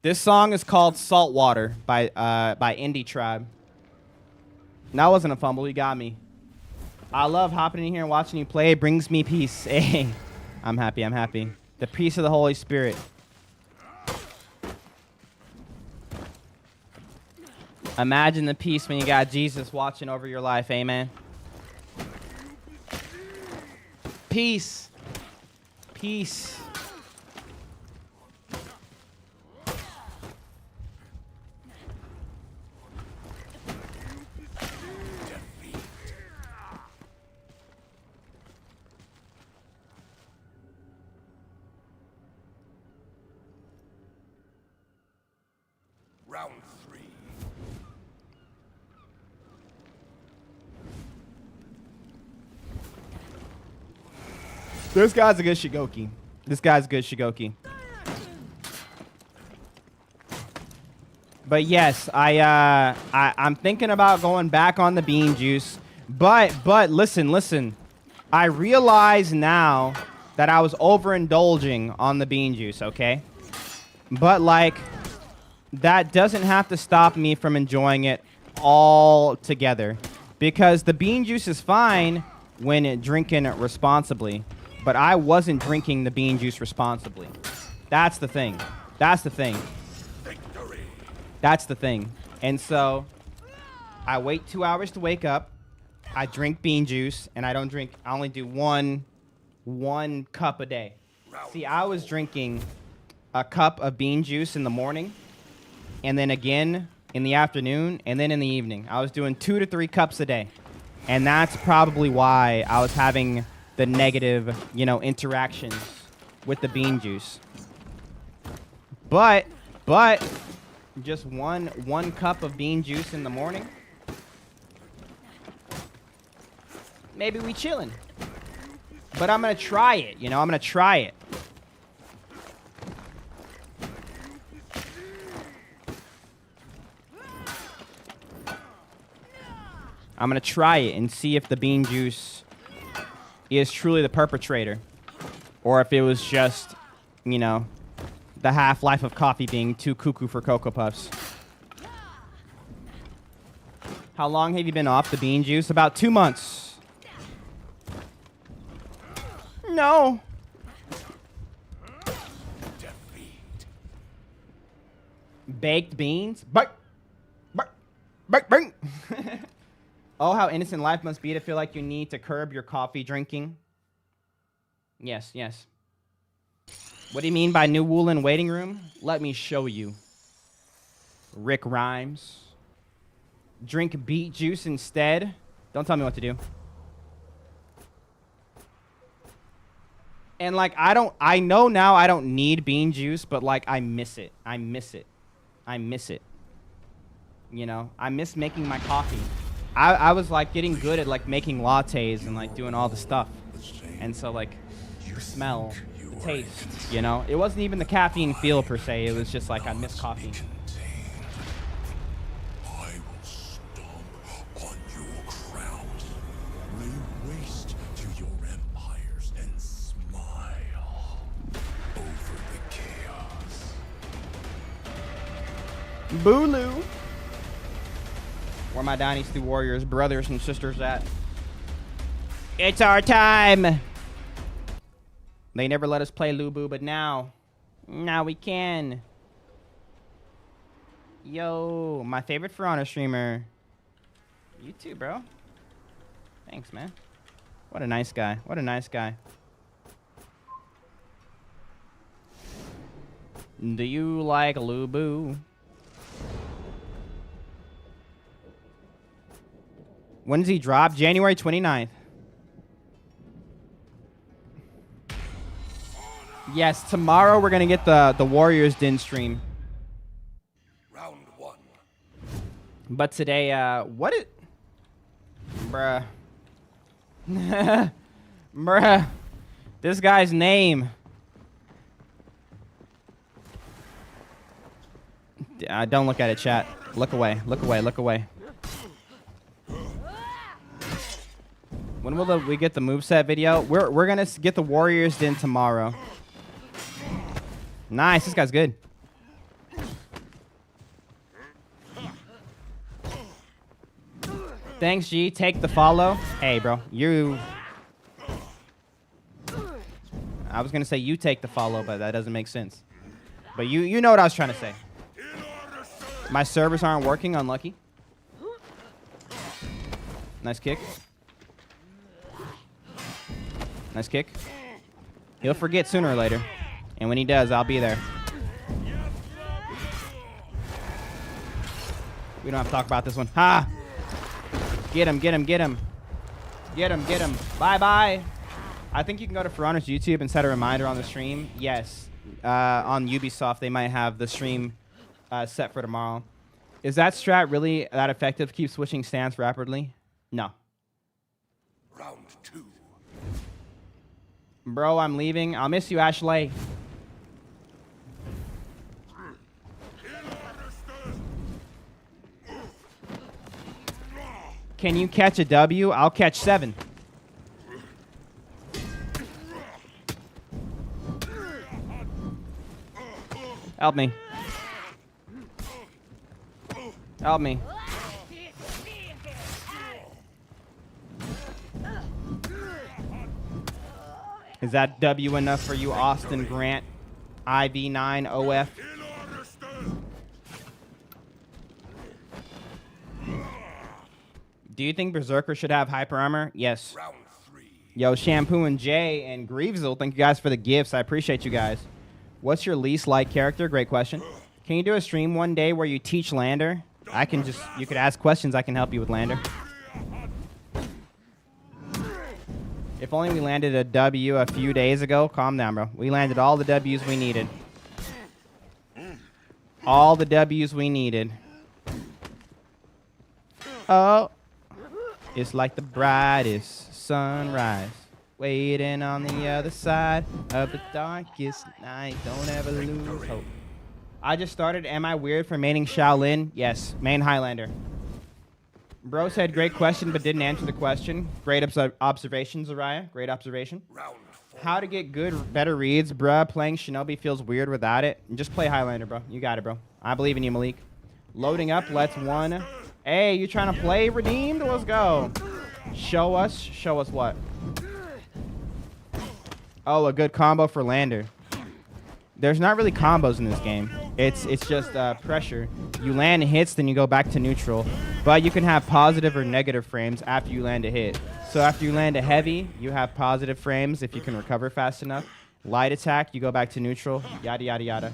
This song is called Saltwater by Indie Tribe. That wasn't a fumble. You got me. I love hopping in here and watching you play. It brings me peace. Hey, I'm happy. I'm happy. The peace of the Holy Spirit. Imagine the peace when you got Jesus watching over your life. Amen. Peace. Peace. Round 3. This guy's a good Shigoki. This guy's a good Shigoki. But yes, I'm thinking about going back on the bean juice. But listen. I realize now that I was overindulging on the bean juice, okay? But like, that doesn't have to stop me from enjoying it all together. Because the bean juice is fine when drinking it responsibly. But I wasn't drinking the bean juice responsibly. That's the thing. That's the thing. Victory. That's the thing. And so I wait 2 hours to wake up. I drink bean juice, and I don't drink. I only do one cup a day. See, I was drinking a cup of bean juice in the morning, and then again in the afternoon, and then in the evening. I was doing 2 to 3 cups a day. And that's probably why I was having the negative, interactions with the bean juice. But just one cup of bean juice in the morning, maybe we chilling. But I'm gonna try it, I'm gonna try it. I'm gonna try it and see if the bean juice is truly the perpetrator, or if it was just, the half-life of coffee being too cuckoo for Cocoa Puffs. How long have you been off the bean juice? About 2 months. No. Defeat. Baked beans? Bang. Oh, how innocent life must be to feel like you need to curb your coffee drinking. Yes. What do you mean by new WU-LIN waiting room? Let me show you. Rick Rhymes. Drink beet juice instead. Don't tell me what to do. And I know now I don't need bean juice, but I miss it. I miss it. I miss making my coffee. I was getting good at making lattes and doing all the stuff. And so the smell, the taste, you know? It wasn't even the caffeine feel per se. It was just like I miss coffee. I will stomp on your crowns, lay waste to your empires, and smile over the chaos. Booloo. Where my Dynasty Warriors brothers and sisters at? It's our time. They never let us play Lubu, but now we can. Yo, my favorite For Honor streamer. You too, bro. Thanks, man. What a nice guy. What a nice guy. Do you like Lubu? When does he drop? January 29th. Yes, tomorrow we're going to get the Warriors Den stream. Round 1. But today, what it... Bruh. Bruh. This guy's name. Don't look at it, chat. Look away. Look away. Look away. When will we get the moveset video? We're gonna get the Warriors Den tomorrow. Nice, this guy's good. Thanks, G. Take the follow. Hey, bro, you. I was gonna say you take the follow, but that doesn't make sense. But you know what I was trying to say. My servers aren't working. Unlucky. Nice kick. Nice kick. He'll forget sooner or later. And when he does, I'll be there. We don't have to talk about this one. Ha! Get him, get him, get him. Get him, get him. Bye-bye. I think you can go to For Honor's YouTube and set a reminder on the stream. Yes. On Ubisoft, they might have the stream set for tomorrow. Is that strat really that effective? Keep switching stance rapidly? No. Round 2. Bro, I'm leaving. I'll miss you, Ashley. Can you catch a W? I'll catch 7. Help me. Help me. Is that W enough for you, Austin Grant? IV9 OF. Do you think Berserker should have hyper armor? Yes. Round 3. Yo, Shampoo and Jay and Greavesville, thank you guys for the gifts. I appreciate you guys. What's your least liked character? Great question. Can you do a stream one day where you teach Lander? You could ask questions. I can help you with Lander. If only we landed a W a few days ago. Calm down, bro. We landed all the W's we needed. All the W's we needed. Oh. It's like the brightest sunrise. Waiting on the other side of the darkest night. Don't ever lose hope. I just started. Am I weird for maining WU-LIN? Yes. Main Highlander. Bro said great question, but didn't answer the question. Great observation, Zariah. Great observation. Round 4. How to get better reads, bruh. Playing Shinobi feels weird without it. Just play Highlander, bro. You got it, bro. I believe in you, Malik. Loading up. Let's one. Hey, you trying to play Redeemed? Let's go. Show us. Show us what? Oh, a good combo for Lander. There's not really combos in this game. It's just pressure. You land hits, then you go back to neutral. But you can have positive or negative frames after you land a hit. So after you land a heavy, you have positive frames if you can recover fast enough. Light attack, you go back to neutral. Yada, yada, yada.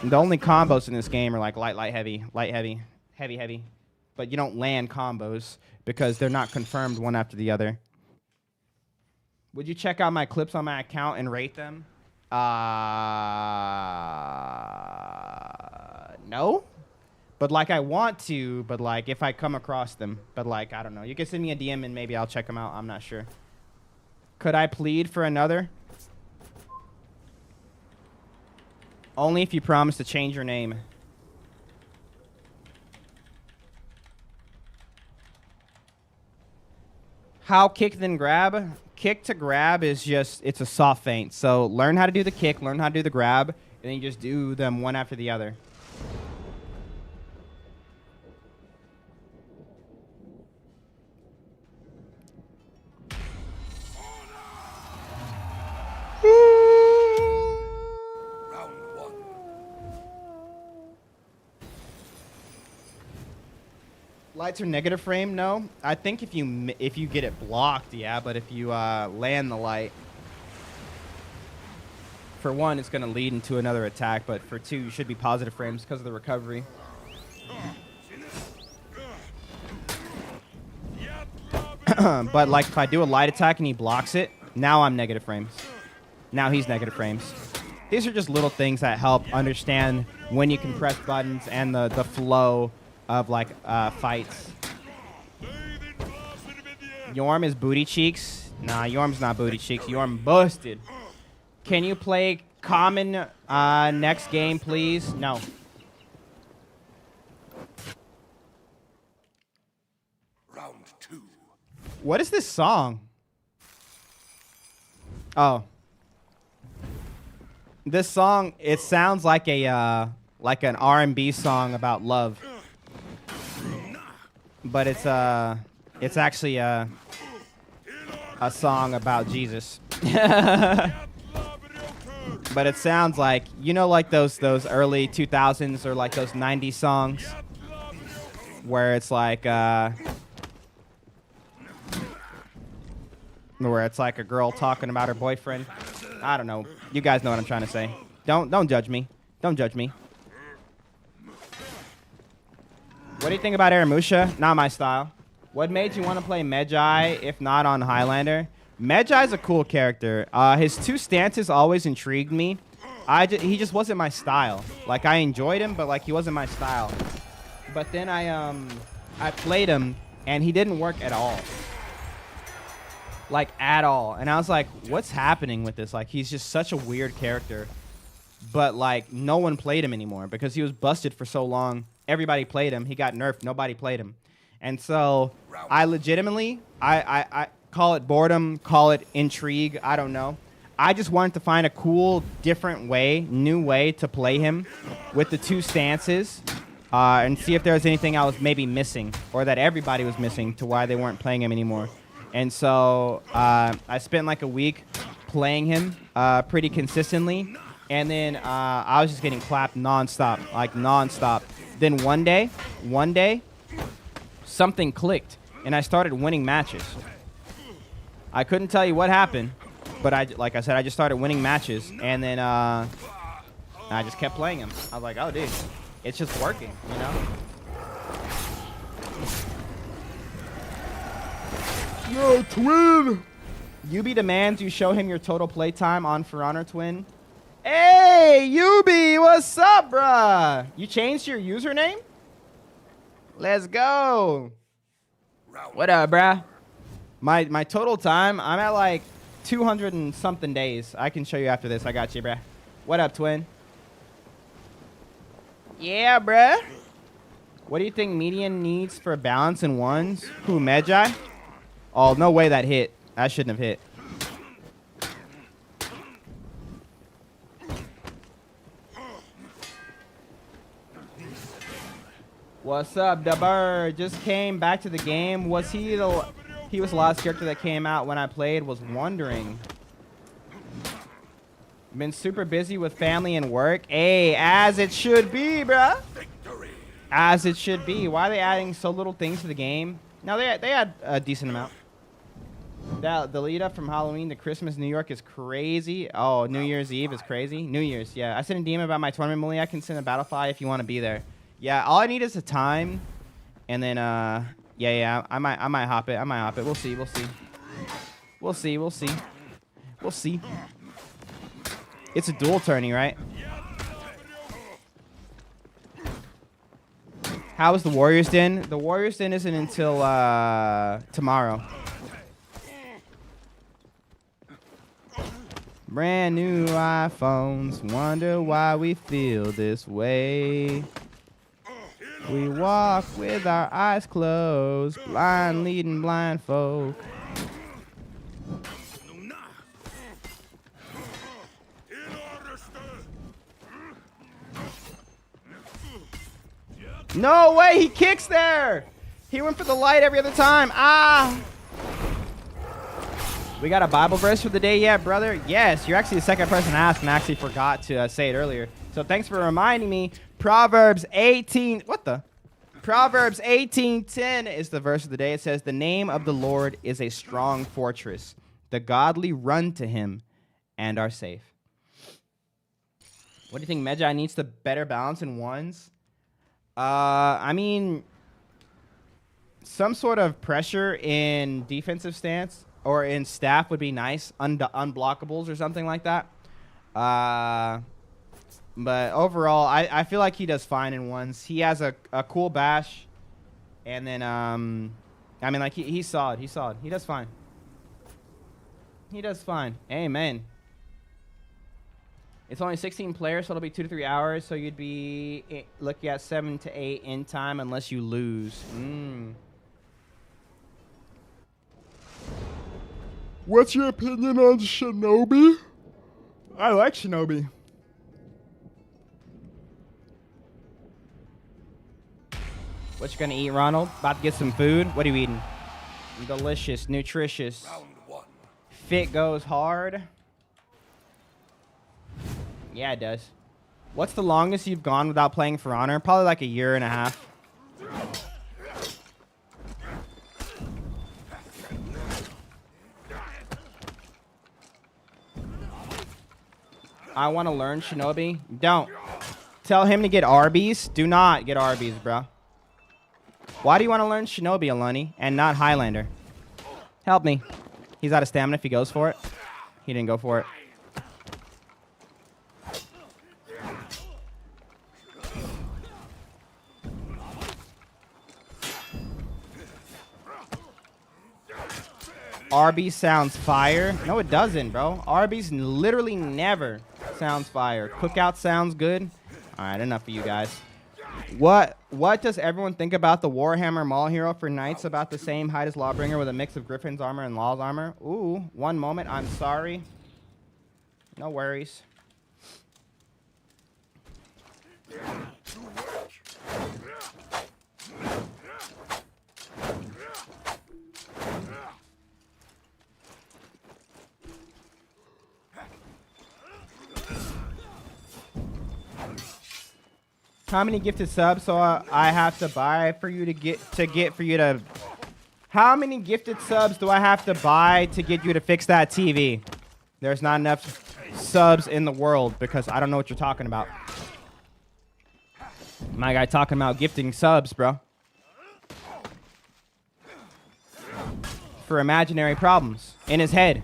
And the only combos in this game are like light, heavy, heavy, heavy. But you don't land combos because they're not confirmed one after the other. Would you check out my clips on my account and rate them? No. But like I want to, but like if I come across them. But like, I don't know. You can send me a DM and maybe I'll check them out. I'm not sure. Could I plead for another? Only if you promise to change your name. How kick then grab? Kick to grab is just, it's a soft feint. So learn how to do the kick, learn how to do the grab, and then you just do them one after the other. Round one. Lights are negative frame? No. I think if you get it blocked, yeah. But if you land the light, for one, it's going to lead into another attack. But for two, you should be positive frames because of the recovery. But like if I do a light attack and he blocks it, now I'm negative frames. Now he's negative frames. These are just little things that help understand when you can press buttons and the flow of like fights. Yorm is booty cheeks. Nah, Yorm's not booty cheeks. Yorm busted. Can you play common next game, please? No. Round two. What is this song? Oh. This song, it sounds like a like an R&B song about love. But it's actually a song about Jesus. But it sounds like, you know, like those early 2000s or like those 90s songs where it's like where it's like a girl talking about her boyfriend. I don't know. You guys know what I'm trying to say. Don't judge me. Don't judge me. What do you think about Aramusha? Not my style. What made you want to play Medjai if not on Highlander? Medjai's a cool character. His two stances always intrigued me. He just wasn't my style. Like, I enjoyed him, but like he wasn't my style. But then I played him and he didn't work at all. Like, at all. And I was like, what's happening with this? Like, he's just such a weird character. But like, no one played him anymore because he was busted for so long. Everybody played him. He got nerfed. Nobody played him. And so I legitimately, I call it boredom, call it intrigue. I don't know. I just wanted to find a cool, different way, new way to play him with the two stances and see if there was anything I was maybe missing or that everybody was missing to why they weren't playing him anymore. And so I spent like a week playing him pretty consistently. And then I was just getting clapped nonstop, like nonstop. Then one day, something clicked, and I started winning matches. I couldn't tell you what happened, but like I said, I just started winning matches, and then I just kept playing him. I was like, oh, dude, it's just working, you know? Yo, Twin! Yubi demands you show him your total playtime on For Honor, Twin. Hey, Yubi, what's up, bruh? You changed your username? Let's go. What up, bruh? My total time, I'm at like 200 and something days. I can show you after this. I got you, bruh. What up, Twin? Yeah, bruh. What do you think median needs for balance in ones? Who, Medjai? Oh, no way that hit. That shouldn't have hit. What's up, the bird? Just came back to the game. Was he the last character that came out when I played? Was wondering. Been super busy with family and work. Hey, as it should be, bruh. As it should be. Why are they adding so little things to the game? No, they had a decent amount. The lead up from Halloween to Christmas New York is crazy. Oh, New Year's Eve is crazy. New Year's, yeah. I sent a DM about my tournament, Mully. I can send a Battlefly if you want to be there. Yeah, all I need is a time, and then yeah, I might hop it. We'll see. It's a dual tourney, right? How is the Warriors Den? The Warriors Den isn't until tomorrow. Brand new iPhones, wonder why we feel this way. We walk with our eyes closed, blind leading blind folk. No way, he kicks there. He went for the light every other time. Ah. We got a Bible verse for the day yet, brother? Yes, you're actually the second person to ask, and I actually forgot to say it earlier. So thanks for reminding me. Proverbs 18, what the? Proverbs 18:10 is the verse of the day. It says, the name of the Lord is a strong fortress. The godly run to him and are safe. What do you think Medjai needs to better balance in ones? I mean, some sort of pressure in defensive stance or in staff would be nice. Unblockables or something like that. But overall, I feel like he does fine in ones. He has a cool bash. And then, I mean, like, he's solid. He's solid. He does fine. He does fine. Amen. It's only 16 players, so it'll be 2 to 3 hours. So you'd be looking at 7 to 8 in time unless you lose. What's your opinion on Shinobi? I like Shinobi. What you gonna eat, Ronald? About to get some food? What are you eating? Delicious, nutritious. Round one. Fit goes hard. Yeah, it does. What's the longest you've gone without playing For Honor? Probably like a year and a half. I want to learn Shinobi. Don't. Tell him to get Arby's. Do not get Arby's, bro. Why do you want to learn Shinobi, Alani, and not Highlander? Help me. He's out of stamina if he goes for it. He didn't go for it. Arby's sounds fire. No, it doesn't, bro. Arby's literally never sounds fire. Cookout sounds good. All right, enough of you guys. What does everyone think about the Warhammer Maul hero for knights about the same height as Lawbringer with a mix of Griffin's armor and Law's armor? Ooh, one moment. I'm sorry. No worries. How many gifted subs so I have to buy for you to get for you to? How many gifted subs do I have to buy to get you to fix that TV? There's not enough subs in the world because I don't know what you're talking about. My guy talking about gifting subs, bro. For imaginary problems in his head.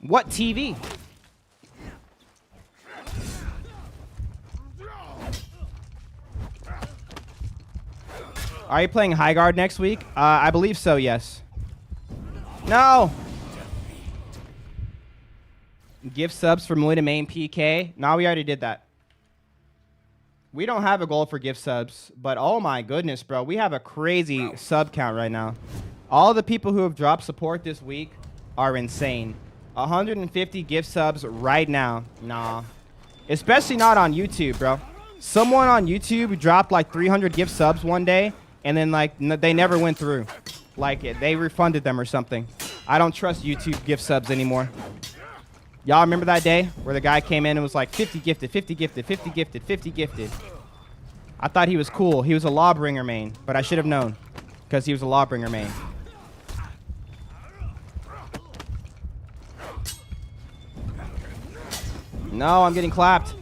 What TV? Are you playing High Guard next week? I believe so, yes. No! Gift subs for Mully to main PK. No, we already did that. We don't have a goal for gift subs, but oh my goodness, bro. We have a crazy sub count right now. All the people who have dropped support this week are insane. 150 gift subs right now. Nah. Especially not on YouTube, bro. Someone on YouTube dropped like 300 gift subs one day, and then like they never went through. Like they refunded them or something. I don't trust YouTube gift subs anymore. Y'all remember that day where the guy came in and was like 50 gifted, 50 gifted, 50 gifted, 50 gifted. I thought he was cool. He was a Lawbringer main, but I should have known because he was a Lawbringer main. No, I'm getting clapped.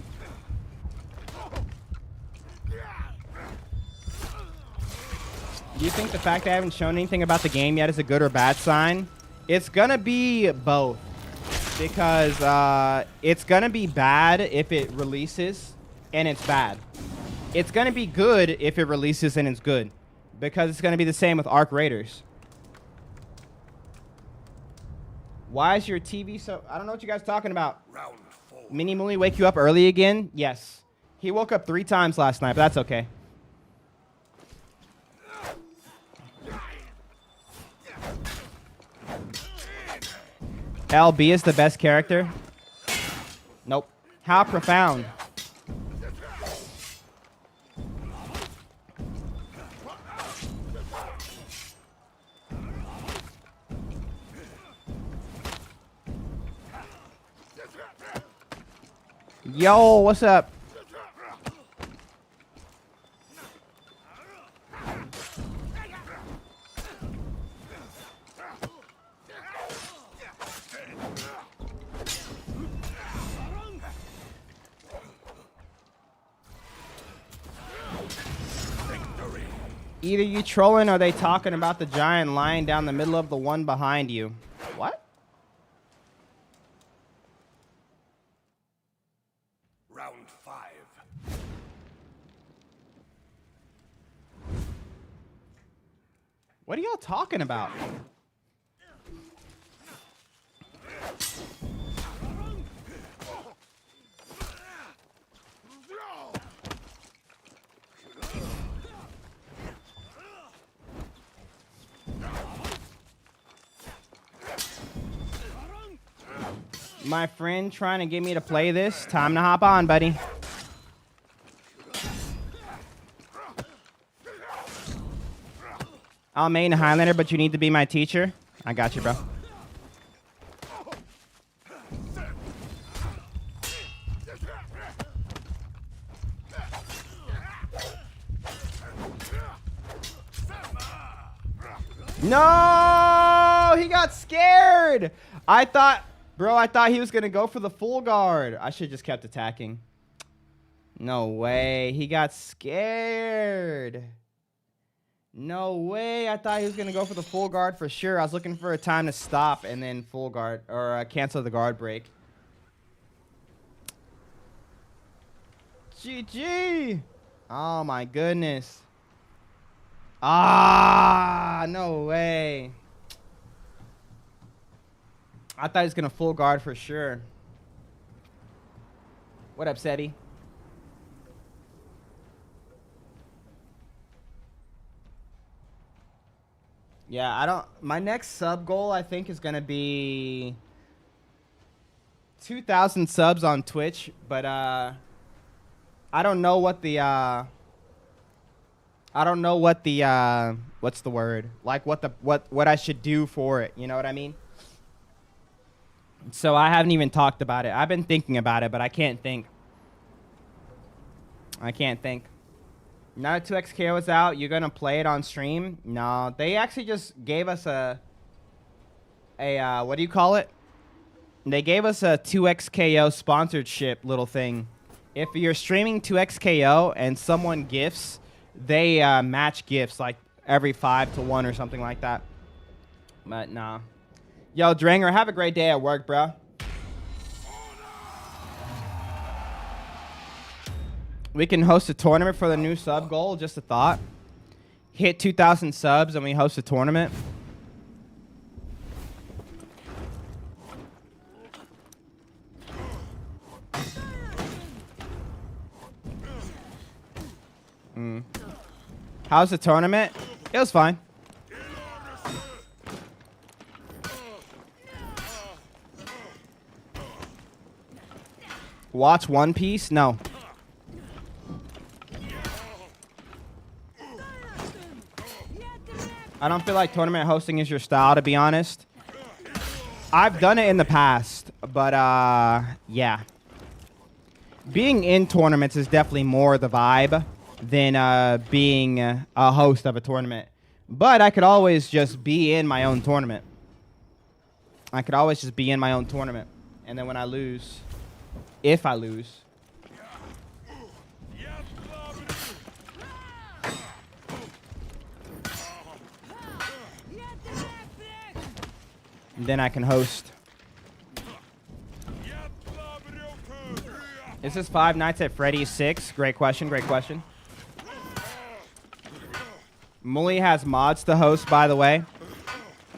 Do you think the fact that I haven't shown anything about the game yet is a good or bad sign? It's gonna be both. Because it's gonna be bad if it releases and it's bad. It's gonna be good if it releases and it's good. Because it's gonna be the same with Arc Raiders. Why is your TV so... I don't know what you guys are talking about. Round 4. Mini Mooly wake you up early again? Yes. He woke up 3 times last night, but that's okay. LB is the best character? Nope. How profound. Yo, what's up? Either you trolling or they talking about the giant lying down the middle of the one behind you. What? Round 5. What are y'all talking about? My friend trying to get me to play this. Time to hop on, buddy. I'll main Highlander, but you need to be my teacher. I got you, bro. No! He got scared! I thought he was going to go for the full guard. I should have just kept attacking. No way. He got scared. No way. I thought he was going to go for the full guard for sure. I was looking for a time to stop and then full guard or cancel the guard break. GG. Oh, my goodness. Ah, no way. I thought he was going to full guard for sure. What up, Seti? Yeah, my next sub goal, I think, is going to be 2,000 subs on Twitch, but I don't know what the what's the word? Like what I should do for it, you know what I mean? So I haven't even talked about it. I've been thinking about it, but I can't think. Now that 2XKO is out, you're going to play it on stream? No, they actually just gave us a what do you call it? They gave us a 2XKO sponsorship little thing. If you're streaming 2XKO and someone gifts, they match gifts like every 5 to 1 or something like that. But nah. Yo, Dranger, have a great day at work, bro. We can host a tournament for the new sub goal. Just a thought. Hit 2,000 subs and we host a tournament. How's the tournament? It was fine. Watch One Piece? No. I don't feel like tournament hosting is your style, to be honest. I've done it in the past, but yeah. Being in tournaments is definitely more the vibe than being a host of a tournament. But I could always just be in my own tournament. And then when I lose, if I lose, then I can host. Is this Five Nights at Freddy's 6? Great question, great question. Mully has mods to host, by the way.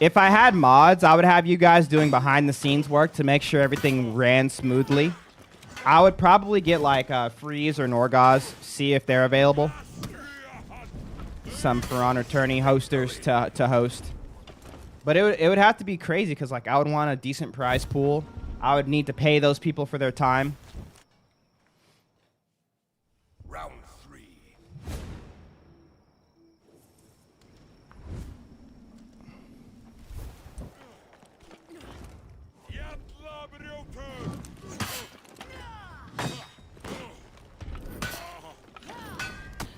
If I had mods, I would have you guys doing behind the scenes work to make sure everything ran smoothly. I would probably get like Freeze or Norgaz, see if they're available. Some For Honor tourney hosters to host. But it would have to be crazy because like I would want a decent prize pool. I would need to pay those people for their time. Round 3.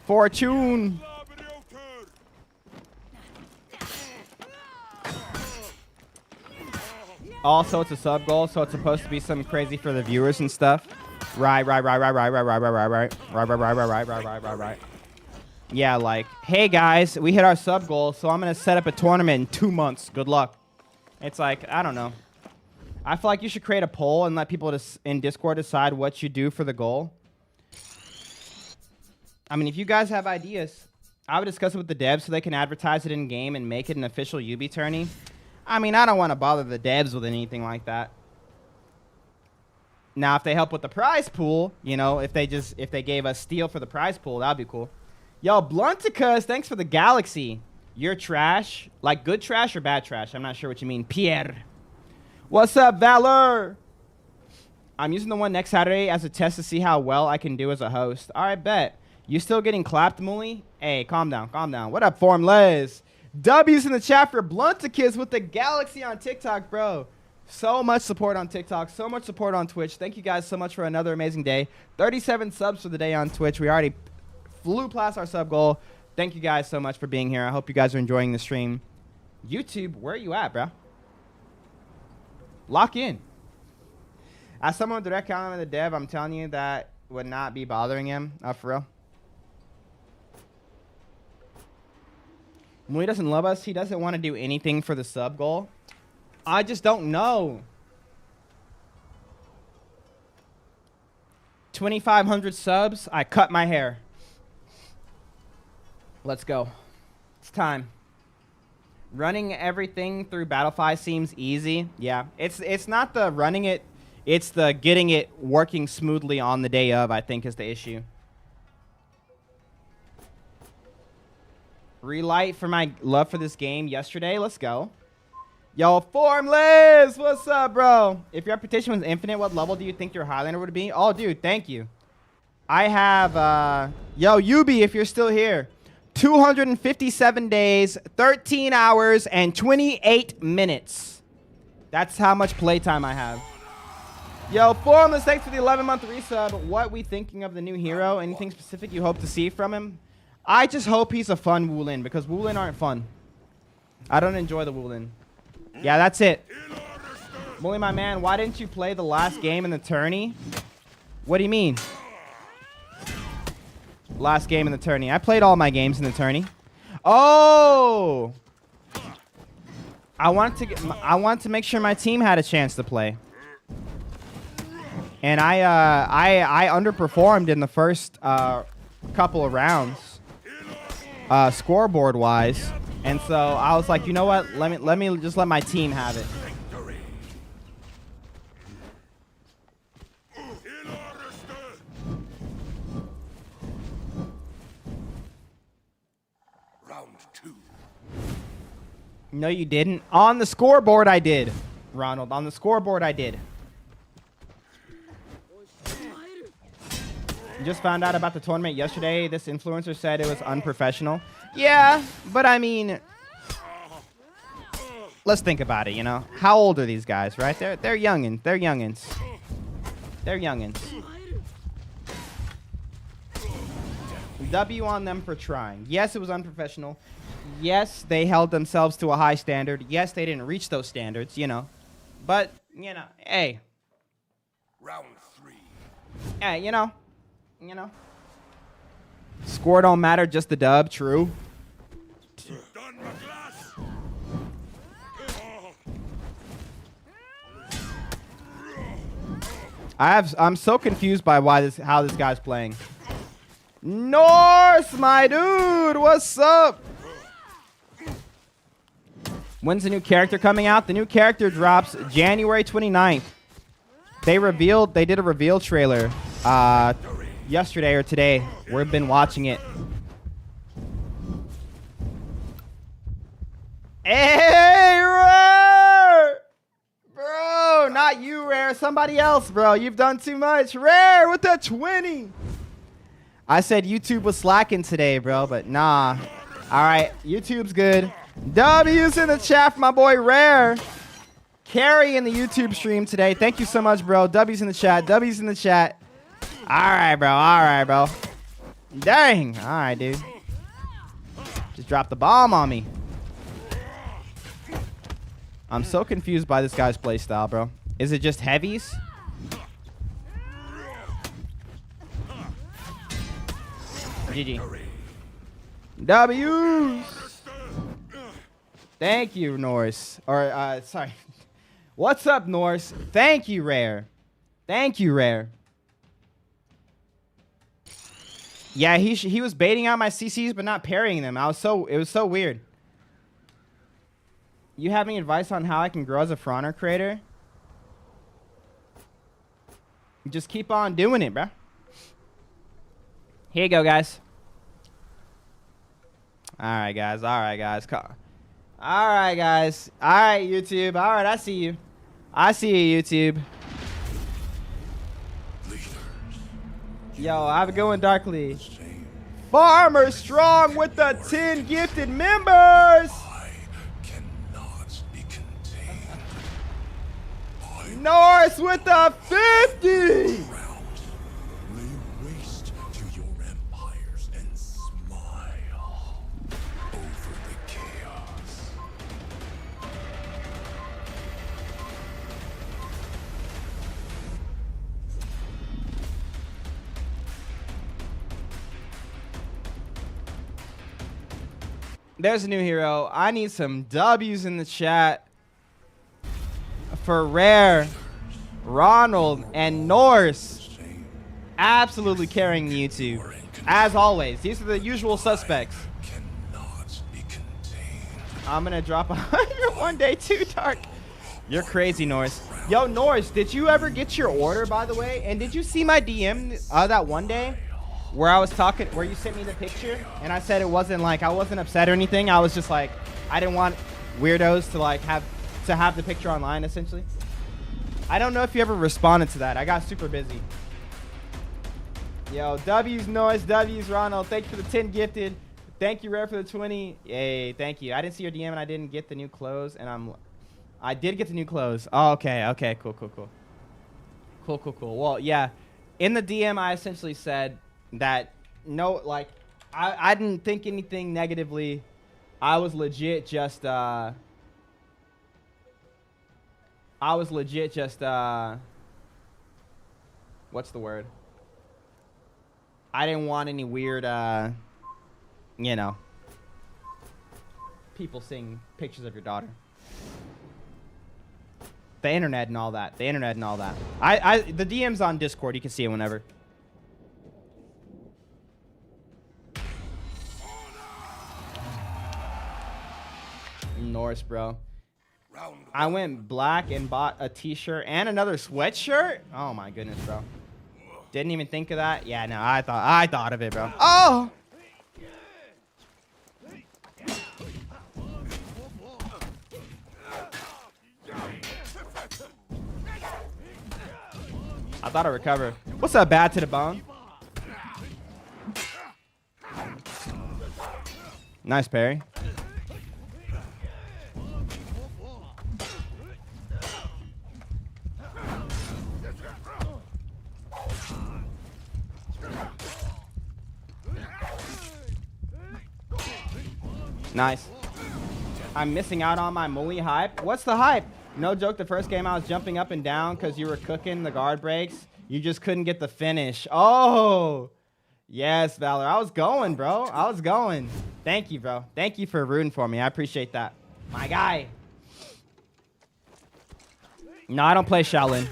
Fortune. Also, it's a sub goal, so it's supposed to be something crazy for the viewers and stuff. Right. Yeah, like, hey guys, we hit our sub goal, so I'm gonna set up a tournament in 2 months. Good luck. It's like, I don't know. I feel like you should create a poll and let people in Discord decide what you do for the goal. I mean, if you guys have ideas, I would discuss it with the devs so they can advertise it in game and make it an official UB tourney. I mean, I don't want to bother the devs with anything like that. Now, if they help with the prize pool, you know, if they gave us steel for the prize pool, that'd be cool. Yo, Blunticus, thanks for the galaxy. You're trash. Like good trash or bad trash? I'm not sure what you mean. Pierre. What's up, Valor? I'm using the one next Saturday as a test to see how well I can do as a host. All right, bet. You still getting clapped, Muli? Hey, calm down, calm down. What up, Formless? W's in the chat for Blunticus with the galaxy on TikTok, bro. So much support on TikTok, so much support on Twitch. Thank you guys so much for another amazing day. 37 subs for the day on Twitch. We already flew past our sub goal. Thank you guys so much for being here. I hope you guys are enjoying the stream. YouTube, where are you at, bro? Lock in. As someone with direct comment with the dev, I'm telling you that would not be bothering him. For real. When he doesn't love us, he doesn't want to do anything for the sub goal. I just don't know. 2,500 subs. I cut my hair. Let's go. It's time. Running everything through Battlefy seems easy. Yeah, it's not the running it. It's the getting it working smoothly on the day of, I think, is the issue. Relight for my love for this game yesterday. Let's go. Yo, Formless, what's up, bro? If your reputation was infinite, what level do you think your Highlander would be? Oh, dude, thank you. I have, yo, Yubi, if you're still here. 257 days, 13 hours, and 28 minutes. That's how much playtime I have. Yo, Formless, thanks for the 11-month resub. What we thinking of the new hero? Anything specific you hope to see from him? I just hope he's a fun WU-LIN, because WU-LIN aren't fun. I don't enjoy the WU-LIN. Yeah, that's it. Molly, my man, why didn't you play the last game in the tourney? What do you mean? Last game in the tourney. I played all my games in the tourney. Oh! I want to make sure my team had a chance to play. And I underperformed in the first couple of rounds, scoreboard wise. And so I was like, you know what? Let me just let my team have it. Round 2. No, you didn't. On the scoreboard, I did. Ronald, on the scoreboard, I did. Just found out about the tournament yesterday. This influencer said it was unprofessional. Yeah, but I mean, let's think about it, you know? How old are these guys, right? They're youngins. They're youngins. They're youngins. W on them for trying. Yes, it was unprofessional. Yes, they held themselves to a high standard. Yes, they didn't reach those standards, you know. But, you know, hey. Round 3. Hey, you know. Score don't matter, just the dub, true. I'm so confused by how this guy's playing. Norse, my dude, what's up? When's the new character coming out? The new character drops January 29th. They did a reveal trailer yesterday or today. We've been watching it. Hey, Rare! Bro, not you, Rare. Somebody else, bro. You've done too much. Rare with the 20. I said YouTube was slacking today, bro, but nah. All right, YouTube's good. W's in the chat for my boy Rare. Carry in the YouTube stream today. Thank you so much, bro. W's in the chat. W's in the chat. All right, bro. All right, bro. Dang. All right, dude. Just dropped the bomb on me. I'm so confused by this guy's playstyle, bro. Is it just heavies? GG. W's. Thank you, Norse. Or, sorry. What's up, Norse? Thank you, Rare. Thank you, Rare. Yeah, he was baiting out my CCs but not parrying them. It was so weird. You have any advice on how I can grow as a For Honor creator? Just keep on doing it, bro. Here you go, guys. All right, guys. All right, guys. All right, guys. All right, YouTube. All right, I see you. I see you, YouTube. Yo, have a good one, Darkly. Farmer Strong with the 10 gifted members. I cannot be contained. Norse with the 50. Rounds lay waste to your empires and smile over the chaos. There's a new hero. I need some W's in the chat for Rare, Ronald, and Norse. Absolutely carrying the YouTube. As always, these are the usual suspects. Cannot be contained. I'm going to drop 100 one day too, Dark. You're crazy, Norse. Yo, Norse, did you ever get your order, by the way? And did you see my DM that one day? Where I was talking, where you sent me the picture, and I said it wasn't like, I wasn't upset or anything. I was just like, I didn't want weirdos to like have the picture online, essentially. I don't know if you ever responded to that. I got super busy. Yo, W's Noise, W's Ronald. Thank you for the 10 gifted. Thank you, Rare, for the 20. Yay, thank you. I didn't see your DM and I didn't get the new clothes, and I did get the new clothes. Oh, okay, cool. Well, yeah, in the DM I essentially said that no, like I didn't think anything negatively. I was legit just what's the word? I didn't want any weird you know, people seeing pictures of your daughter. The internet and all that. The DM's on Discord, you can see it whenever. Norse, bro. I went black and bought a t-shirt and another sweatshirt. Oh my goodness, bro. Didn't even think of that. Yeah, no, I thought of it, bro. Oh! I thought I'd recover. What's up, bad to the bone? Nice parry. Nice. I'm missing out on my Muli hype. What's the hype? No joke, the first game I was jumping up and down because you were cooking the guard breaks. You just couldn't get the finish. Oh! Yes, Valor. I was going, bro. I was going. Thank you, bro. Thank you for rooting for me. I appreciate that. My guy. No, I don't play Shaolin.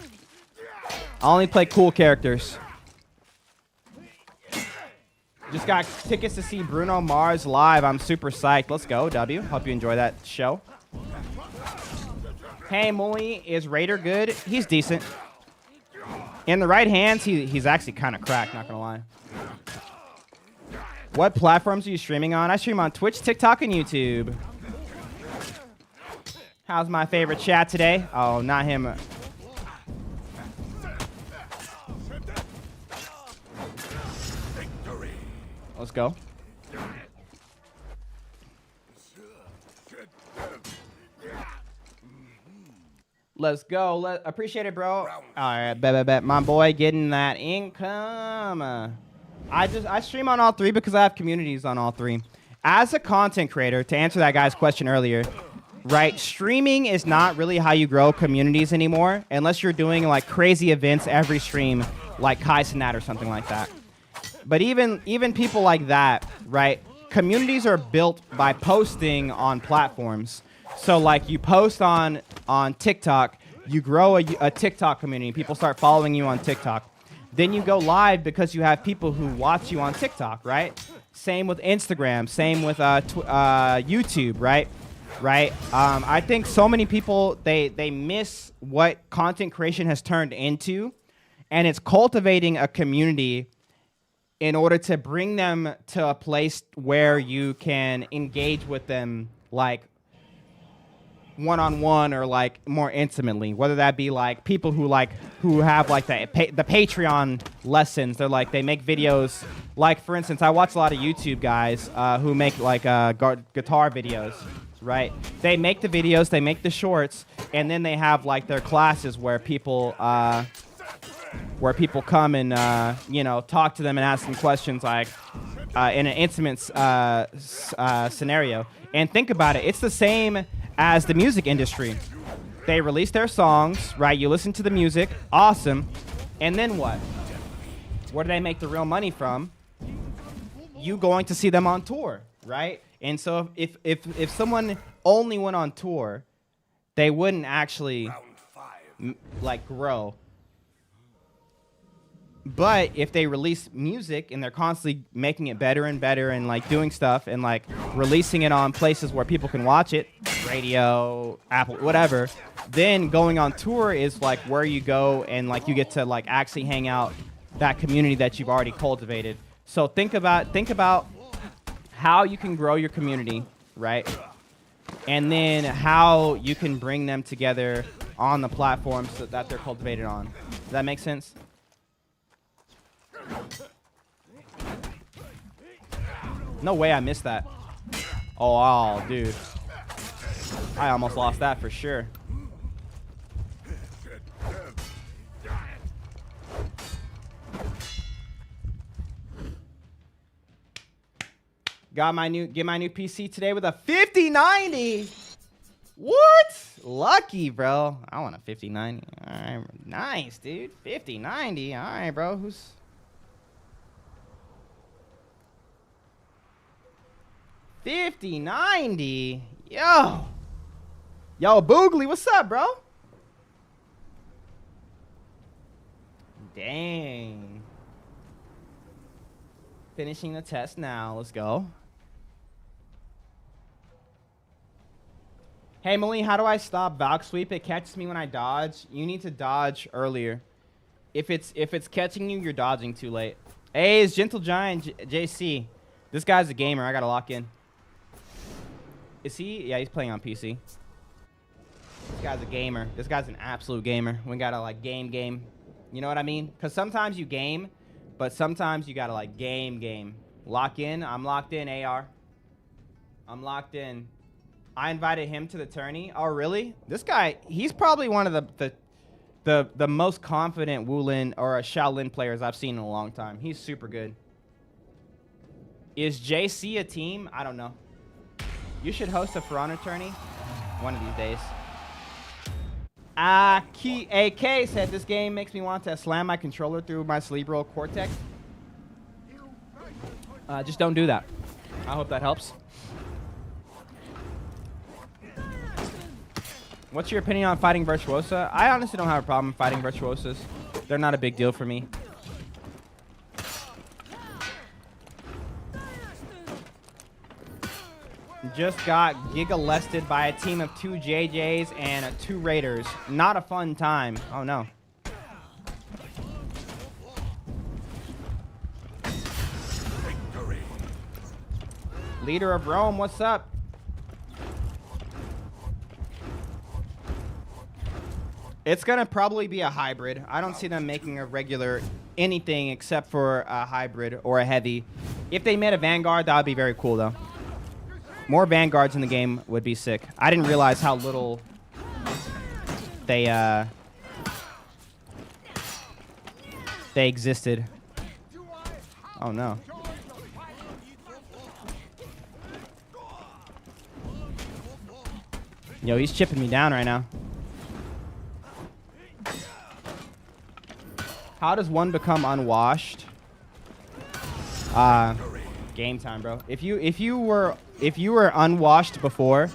I only play cool characters. Just got tickets to see Bruno Mars live. I'm super psyched. Let's go, W. Hope you enjoy that show. Hey, Muli, is Raider good? He's decent. In the right hands, he's actually kind of cracked, not gonna lie. What platforms are you streaming on? I stream on Twitch, TikTok, and YouTube. How's my favorite chat today? Oh, not him. Let's go. Let's go. Appreciate it, bro. All right, bet. My boy getting that income. I stream on all three because I have communities on all three. As a content creator, to answer that guy's question earlier, right, streaming is not really how you grow communities anymore, unless you're doing like crazy events every stream, like Kai Cenat or something like that. But even people like that, right, communities are built by posting on platforms. So like you post on TikTok, you grow a TikTok community. People start following you on TikTok. Then you go live because you have people who watch you on TikTok, right? Same with Instagram. Same with YouTube, right? Right. I think so many people they miss what content creation has turned into, and it's cultivating a community in order to bring them to a place where you can engage with them like one-on-one or like more intimately, whether that be like people who have like the Patreon lessons. They're like, they make videos, like for instance, I watch a lot of YouTube guys who make like guitar videos, right? They make the videos, they make the shorts, and then they have like their classes where people come and you know, talk to them and ask them questions like in an intimate scenario. And think about it, it's the same as the music industry. They release their songs, right? You listen to the music, awesome. And then what? Where do they make the real money from? You going to see them on tour, right? And so if someone only went on tour, they wouldn't actually like grow. But if they release music and they're constantly making it better and better and like doing stuff and like releasing it on places where people can watch it, radio, Apple, whatever, then going on tour is like where you go and like you get to like actually hang out that community that you've already cultivated. So think about how you can grow your community, right? And then how you can bring them together on the platforms that they're cultivated on. Does that make sense? No way I missed that. Oh, dude. I almost lost that for sure. Get my new PC today with a 5090. What? Lucky, bro. I want a 5090. All right, nice, dude. 5090. All right, bro. Who's 5090? Yo, Boogly, what's up, bro? Dang. Finishing the test now. Let's go. Hey, Mali, how do I stop Valk Sweep? It catches me when I dodge. You need to dodge earlier. If it's catching you, you're dodging too late. Hey, it's Gentle Giant JC. This guy's a gamer. I gotta lock in. Is he? Yeah, he's playing on PC. This guy's a gamer. This guy's an absolute gamer. We gotta like game. You know what I mean? Because sometimes you game, but sometimes you gotta like game. Lock in. I'm locked in, AR. I'm locked in. I invited him to the tourney. Oh, really? This guy, he's probably one of the most confident WU-LIN or Shaolin players I've seen in a long time. He's super good. Is JC a team? I don't know. You should host a For Honor tourney one of these days. AK said this game makes me want to slam my controller through my cerebral cortex. Just don't do that. I hope that helps. What's your opinion on fighting Virtuosa? I honestly don't have a problem fighting Virtuosas. They're not a big deal for me. just got giga-lested by a team of 2 JJs and 2 Raiders. Not a fun time. Oh, no. Leader of Rome, what's up? It's going to probably be a hybrid. I don't see them making a regular anything except for a hybrid or a heavy. If they made a Vanguard, that would be very cool, though. More Vanguards in the game would be sick. I didn't realize how little they existed. Oh, no. Yo, he's chipping me down right now. How does one become unwashed? Game time, bro. If you were unwashed before,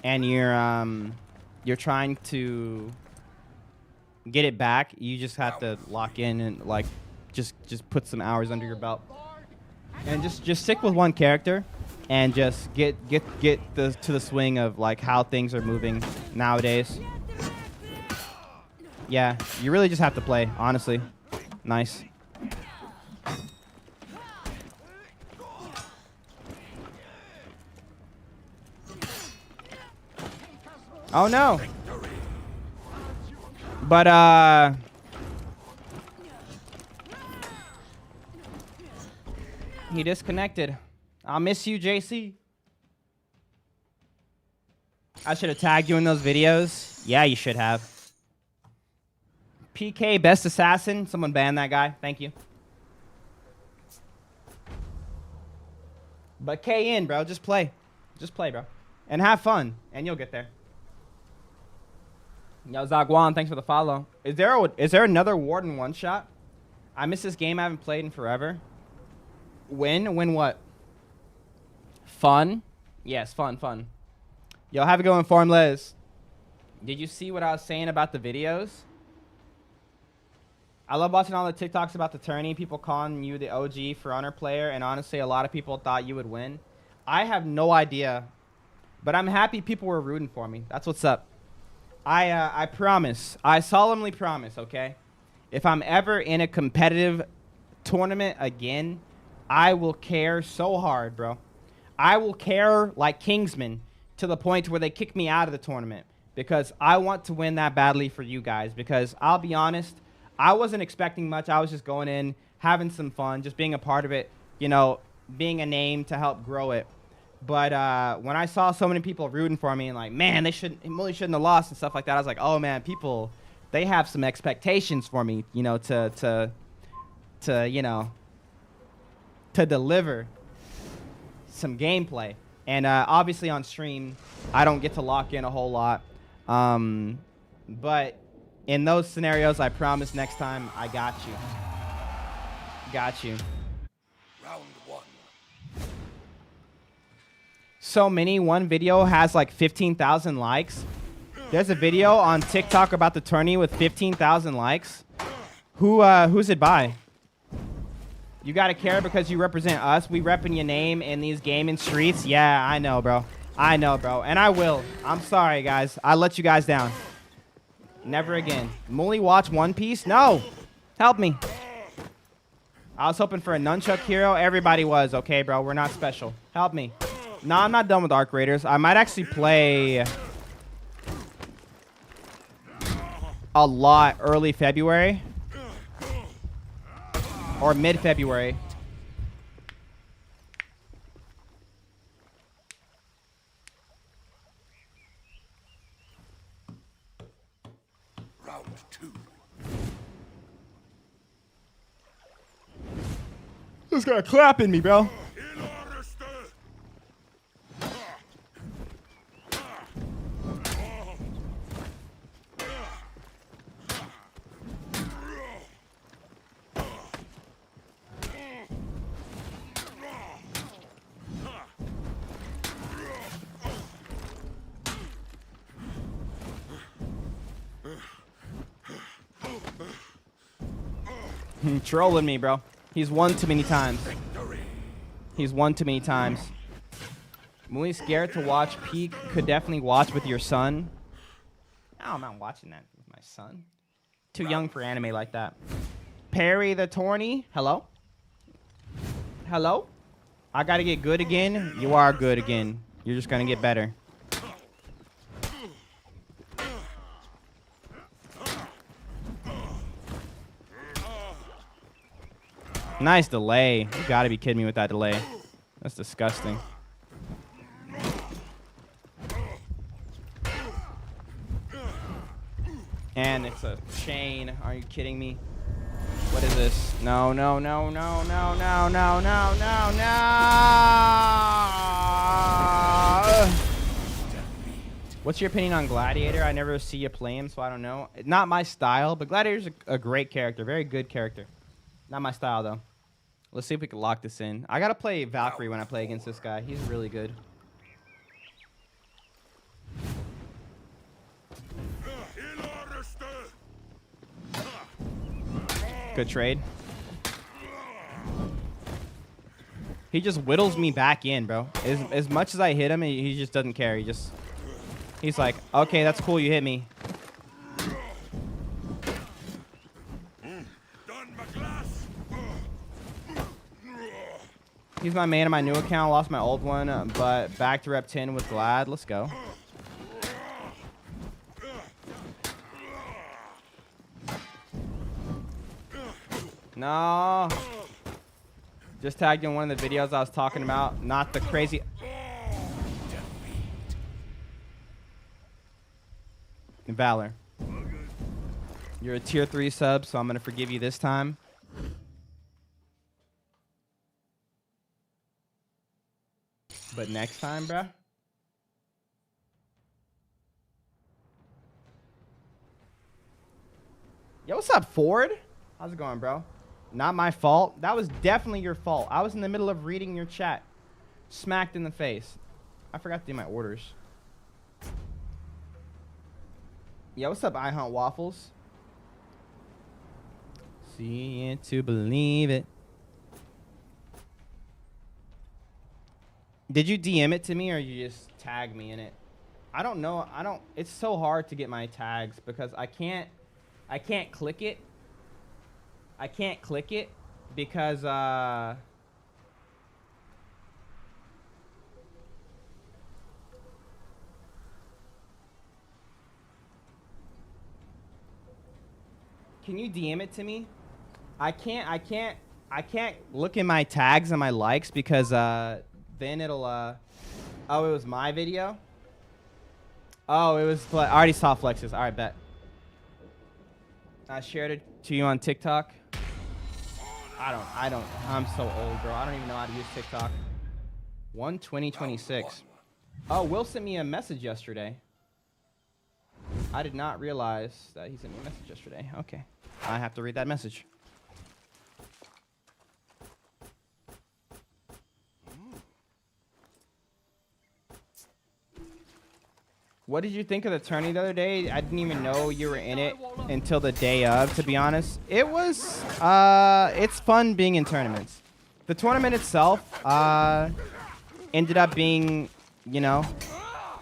and you're trying to get it back, you just have to lock in and like just put some hours under your belt, and just stick with one character, and just get to the swing of like how things are moving nowadays. Yeah, you really just have to play, honestly. Nice. Oh no. But he disconnected. I'll miss you, JC. I should have tagged you in those videos. Yeah, you should have. PK, best assassin. Someone ban that guy. Thank you. But K in, bro. Just play. Just play, bro. And have fun. And you'll get there. Yo, Zagwan, thanks for the follow. Is there another Warden one-shot? I miss this game. I haven't played in forever. Win? Win what? Fun? Yes, fun. Yo, have a go in Formless. Did you see what I was saying about the videos? I love watching all the TikToks about the tourney, people calling you the OG For Honor player, and honestly, a lot of people thought you would win. I have no idea, but I'm happy people were rooting for me. That's what's up. I promise, I solemnly promise, okay? If I'm ever in a competitive tournament again, I will care so hard, bro. I will care like Kingsman to the point where they kick me out of the tournament because I want to win that badly for you guys, because I'll be honest, I wasn't expecting much. I was just going in, having some fun, just being a part of it, you know, being a name to help grow it. But when I saw so many people rooting for me and like, man, he really shouldn't have lost and stuff like that, I was like, oh man, people, they have some expectations for me, you know, to deliver some gameplay. And obviously on stream, I don't get to lock in a whole lot. But in those scenarios, I promise next time I got you. Got you. Round one. So many. One video has like 15,000 likes. There's a video on TikTok about the tourney with 15,000 likes. Who's it by? You gotta care because you represent us. We repping your name in these gaming streets. Yeah, I know, bro. I know, bro. And I will. I'm sorry, guys. I let you guys down. Never again. Mully watch One Piece? No. Help me. I was hoping for a nunchuck hero. Everybody was. Okay, bro. We're not special. Help me. No, I'm not done with Arc Raiders. I might actually play a lot early February. Or mid-February. Round two. This guy clapping me, bro. Trolling me, bro. He's won too many times. He's won too many times. Muy scared to watch Peak. Could definitely watch with your son. No, I'm not watching that with my son. Too young for anime like that. Perry the Tourney. Hello? Hello? I gotta get good again. You are good again. You're just gonna get better. Nice delay. You gotta be kidding me with that delay. That's disgusting. And it's a chain. Are you kidding me? What is this? No, no, no, no, no, no, no, no, no, no. What's your opinion on Gladiator? I never see you play him, so I don't know. Not my style, but Gladiator's a great character. Very good character. Not my style, though. Let's see if we can lock this in. I gotta play Valkyrie when I play against this guy. He's really good. Good trade. He just whittles me back in, bro. As much as I hit him, he just doesn't care. He's like, okay, that's cool. You hit me. He's my man in my new account. Lost my old one, but back to rep 10 with Glad. Let's go. No. Just tagged in one of the videos I was talking about. Not the crazy. Valor. You're a tier 3 sub, so I'm going to forgive you this time. But next time, bruh. Yo, what's up, Ford? How's it going, bro? Not my fault. That was definitely your fault. I was in the middle of reading your chat. Smacked in the face. I forgot to do my orders. Yo, what's up, I Hunt Waffles? See it to believe it. Did you DM it to me or you just tag me in it? I don't know. It's so hard to get my tags because I can't click it. I can't click it because can you DM it to me? I can't look in my tags and my likes because then it'll oh, it was my video. Oh, it was I already saw Flex's. All right, bet. I shared it to you on TikTok. I'm so old, bro. I don't even know how to use TikTok. 1/20/26. Oh, Will sent me a message yesterday. I did not realize that he sent me a message yesterday. Okay. I have to read that message. What did you think of the tourney the other day? I didn't even know you were in it until the day of, to be honest. It was, it's fun being in tournaments. The tournament itself, ended up being, you know,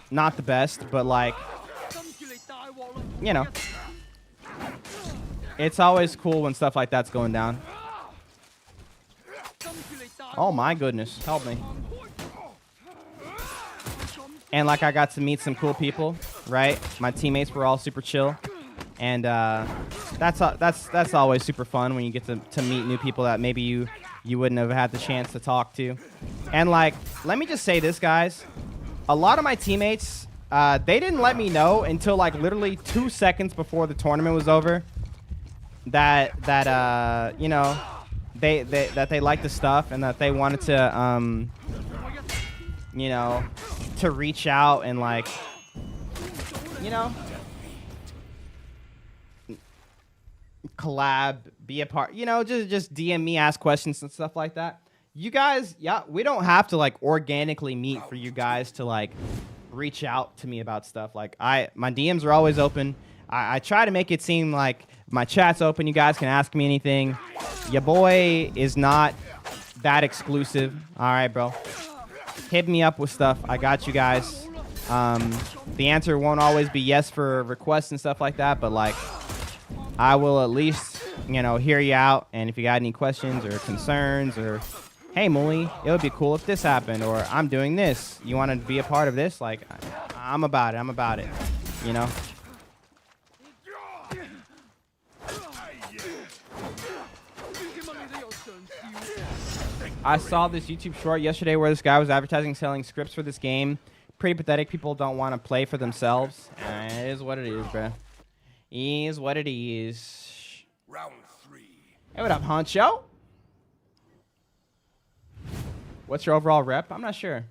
not the best, but like, you know, it's always cool when stuff like that's going down. Oh my goodness, help me. And like I got to meet some cool people, right? My teammates were all super chill, and that's always super fun when you get to meet new people that maybe you wouldn't have had the chance to talk to. And like, let me just say this, guys. A lot of my teammates, they didn't let me know until like literally 2 seconds before the tournament was over that you know, they liked the stuff and that they wanted to you know, to reach out and like, you know, collab, be a part, you know, just DM me, ask questions and stuff like that. You guys, yeah, we don't have to like organically meet for you guys to like reach out to me about stuff. Like my DMs are always open. I try to make it seem like my chat's open. You guys can ask me anything. Your boy is not that exclusive. All right, bro. hit me up with stuff. I got you guys. The answer won't always be yes for requests and stuff like that, but like I will at least, you know, hear you out. And if you got any questions or concerns or, hey, Muli, it would be cool if this happened, or I'm doing this. You want to be a part of this? Like, I'm about it. I'm about it. You know? I saw this YouTube short yesterday where this guy was advertising selling scripts for this game. Pretty pathetic. People don't want to play for themselves. It is what it is, bro. It is what it is. Round 3. Hey, what up, Honcho? What's your overall rep? I'm not sure.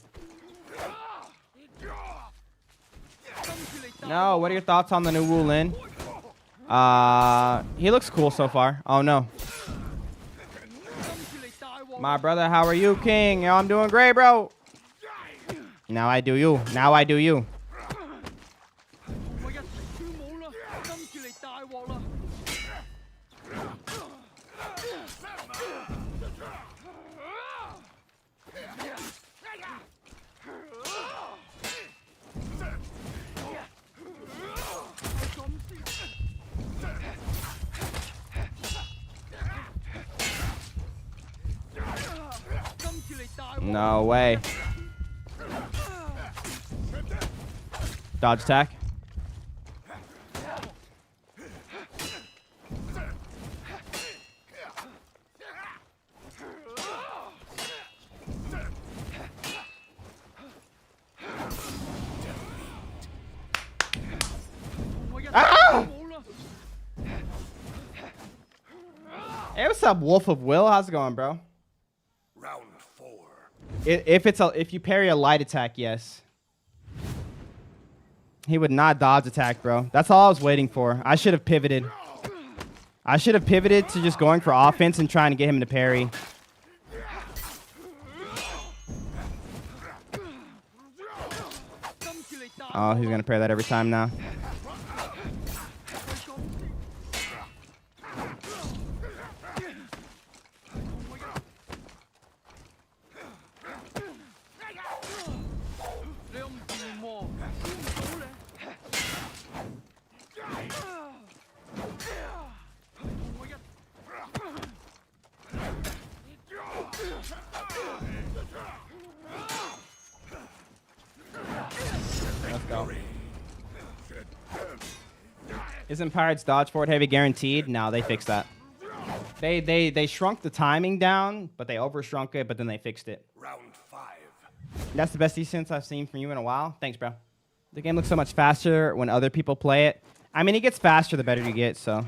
No, what are your thoughts on the new WU-LIN? He looks cool so far. Oh, no. My brother, how are you, King? Yo, I'm doing great, bro. Now I do you. Now I do you. No way. Dodge attack. Ah! Hey, what's up, Wolf of Will? How's it going, bro? Round 4. If you parry a light attack, yes. He would not dodge attack, bro. That's all I was waiting for. I should have pivoted. I should have pivoted to just going for offense and trying to get him to parry. Oh, he's gonna parry that every time now. Let's go. Isn't Pirates dodge forward heavy guaranteed? No, they fixed that. They shrunk the timing down, but they overshrunk it, but then they fixed it. Round 5. That's the best defense I've seen from you in a while. Thanks, bro. The game looks so much faster when other people play it. I mean, it gets faster the better you get, so.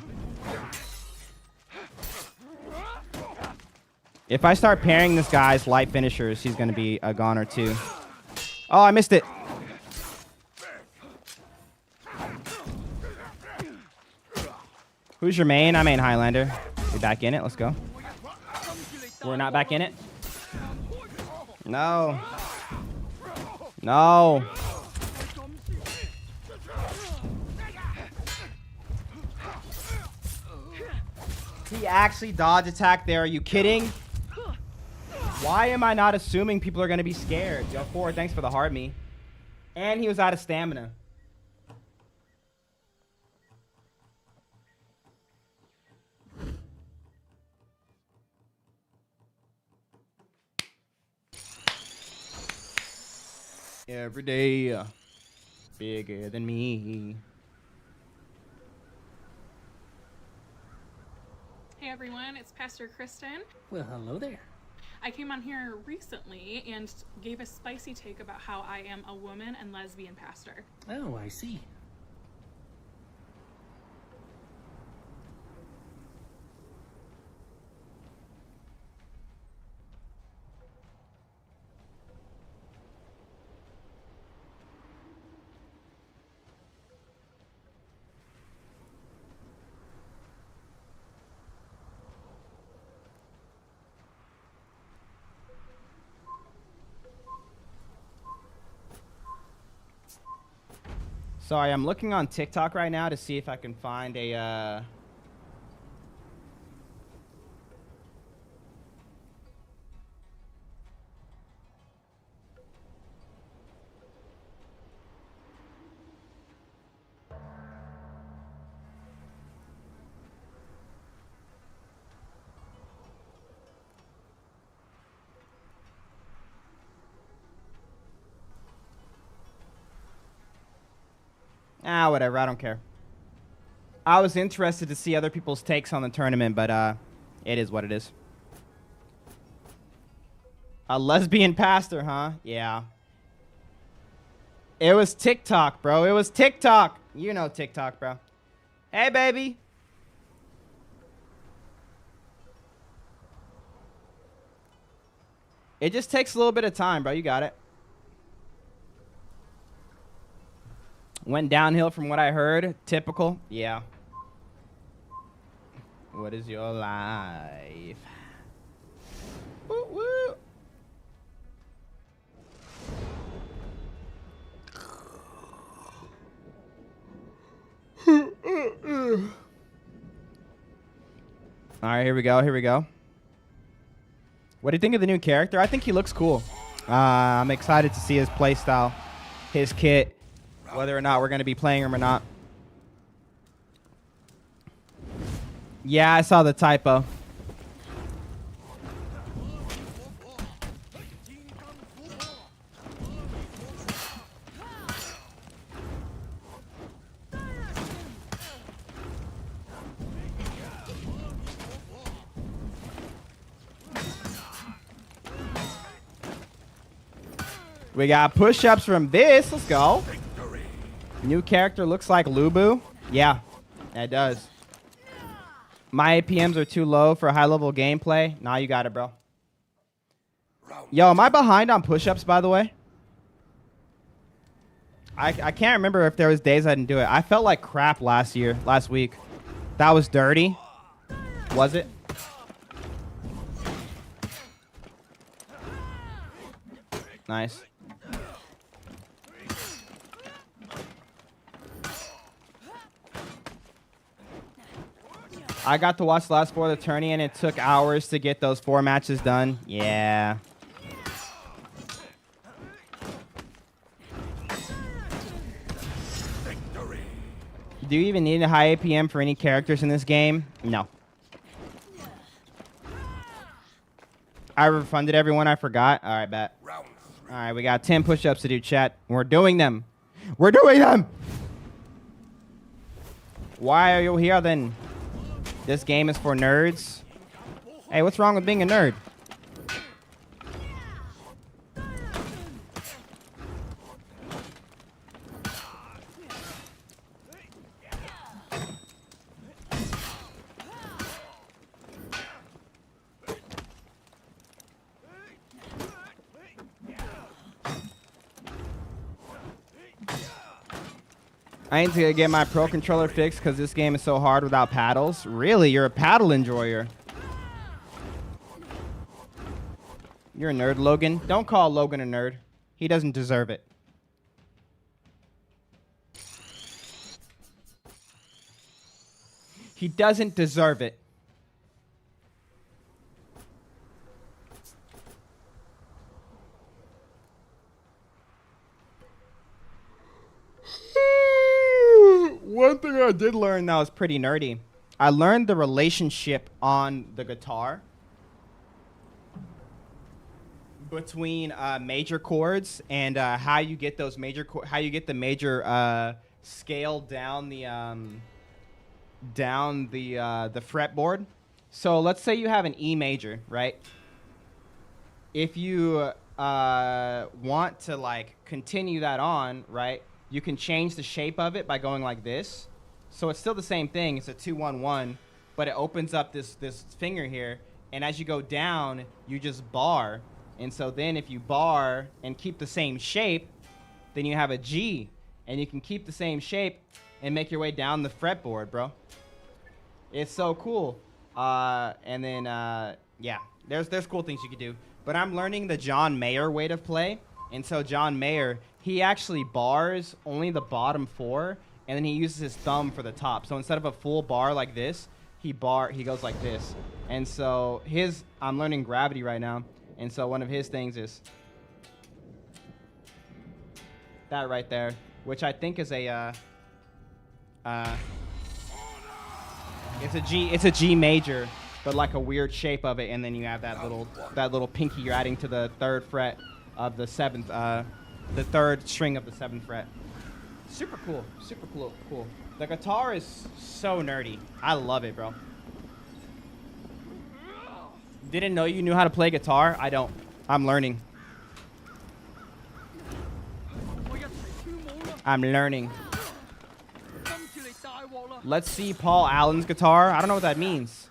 If I start pairing this guy's light finishers, he's going to be a goner too. Oh, I missed it. Who's your main? I main Highlander. We back in it. Let's go. We're not back in it. No. No. He actually dodge attack there. Are you kidding? Why am I not assuming people are going to be scared? Yo, Ford, thanks for the hard me. And he was out of stamina. Every day, bigger than me. Hey everyone, it's Pastor Kristen. Well, hello there. I came on here recently and gave a spicy take about how I am a woman and lesbian pastor. Oh, I see. Sorry, I'm looking on TikTok right now to see if I can find a Ah, whatever. I don't care. I was interested to see other people's takes on the tournament, but it is what it is. A lesbian pastor, huh? Yeah. It was TikTok, bro. It was TikTok. You know TikTok, bro. Hey, baby. It just takes a little bit of time, bro. You got it. Went downhill from what I heard. Typical. Yeah. What is your life? Woo woo. All right, here we go. Here we go. What do you think of the new character? I think he looks cool. I'm excited to see his playstyle, his kit, whether or not we're going to be playing him or not. Yeah, I saw the typo. We got push-ups from this. Let's go. New character looks like Lubu. Yeah, it does. My APMs are too low for high-level gameplay. Nah, you got it, bro. Yo, am I behind on push-ups, by the way? I can't remember if there was days I didn't do it. I felt like crap last week. That was dirty. Was it? Nice. I got to watch the last 4 of the tourney, and it took hours to get those 4 matches done. Yeah. Do you even need a high APM for any characters in this game? No. I refunded everyone I forgot. All right, bet. All right, we got 10 push-ups to do, chat. We're doing them. We're doing them! Why are you here, then? This game is for nerds. Hey, what's wrong with being a nerd? I need to get my Pro Controller fixed because this game is so hard without paddles. Really? You're a paddle enjoyer. You're a nerd, Logan. Don't call Logan a nerd. He doesn't deserve it. He doesn't deserve it. One thing I did learn that was pretty nerdy. I learned the relationship on the guitar between major chords and how you get those major the major scale down the fretboard. So let's say you have an E major, right? If you want to like continue that on, right? You can change the shape of it by going like this. So it's still the same thing. It's a 2-1-1, but it opens up this finger here. And as you go down, you just bar. And so then if you bar and keep the same shape, then you have a G. And you can keep the same shape and make your way down the fretboard, bro. It's so cool. And then, yeah, there's cool things you can do. But I'm learning the John Mayer way to play. And so John Mayer, he actually bars only the bottom 4, and then he uses his thumb for the top. So instead of a full bar like this, he goes like this. And so I'm learning gravity right now. And so one of his things is that right there, which I think is a it's a G major, but like a weird shape of it, and then you have that little pinky you're adding to the 3rd fret of the 7th, the 3rd string of the 7th fret. Super cool. Super cool. The guitar is so nerdy. I love it, bro. Didn't know you knew how to play guitar. I don't. I'm learning. I'm learning. Let's see Paul Allen's guitar. I don't know what that means.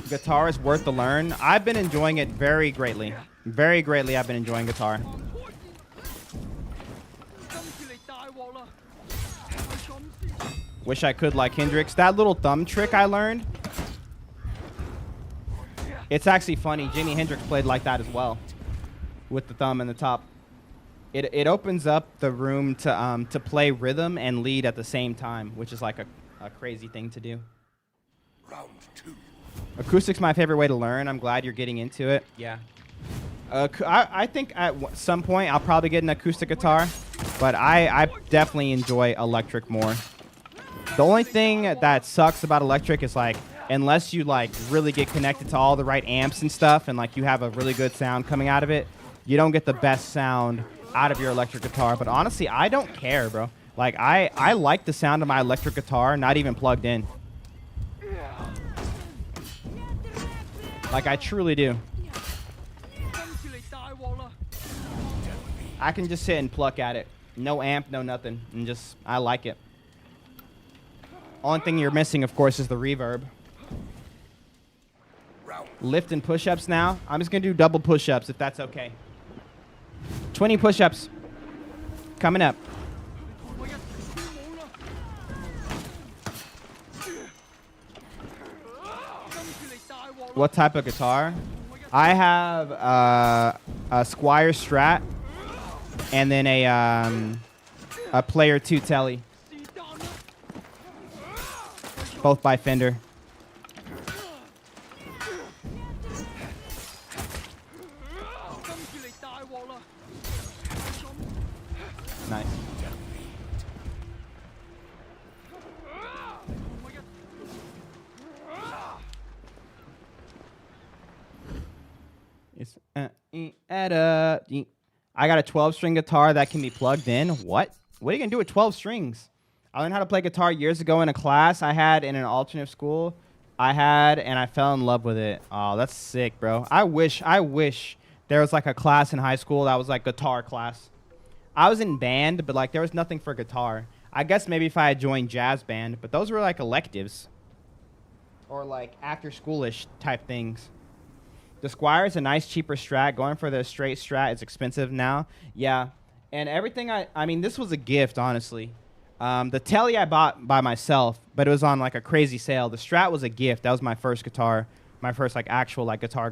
Guitar is worth the learn. I've been enjoying it very greatly. Very greatly, I've been enjoying guitar. Wish I could like Hendrix. That little thumb trick I learned, it's actually funny. Jimi Hendrix played like that as well, with the thumb and the top. It opens up the room to play rhythm and lead at the same time, which is like a crazy thing to do. Round 2. Acoustic's my favorite way to learn. I'm glad you're getting into it. Yeah. I think at some point I'll probably get an acoustic guitar, but I definitely enjoy electric more. The only thing that sucks about electric is like, unless you like really get connected to all the right amps and stuff and like you have a really good sound coming out of it, you don't get the best sound out of your electric guitar. But honestly, I don't care, bro. Like I like the sound of my electric guitar not even plugged in. Like I truly do. I can just sit and pluck at it. No amp, no nothing. And just, I like it. Only thing you're missing, of course, is the reverb. Lift and push-ups now. I'm just going to do double push-ups if that's okay. 20 push-ups. Coming up. What type of guitar? I have a Squier Strat and then a Player 2 Telly. Both by Fender. Nice. It's I got a 12-string guitar that can be plugged in. What? What are you gonna do with 12 strings? I learned how to play guitar years ago in a class I had in an alternative school. And I fell in love with it. Oh, that's sick, bro. I wish there was like a class in high school that was like guitar class. I was in band, but like there was nothing for guitar. I guess maybe if I had joined jazz band, but those were like electives. Or like after schoolish type things. The Squier is a nice cheaper Strat. Going for the straight Strat is expensive now. Yeah. And everything I mean, this was a gift, honestly. The Telly I bought by myself, but it was on like a crazy sale. The Strat was a gift. That was my first guitar, my first like actual like guitar.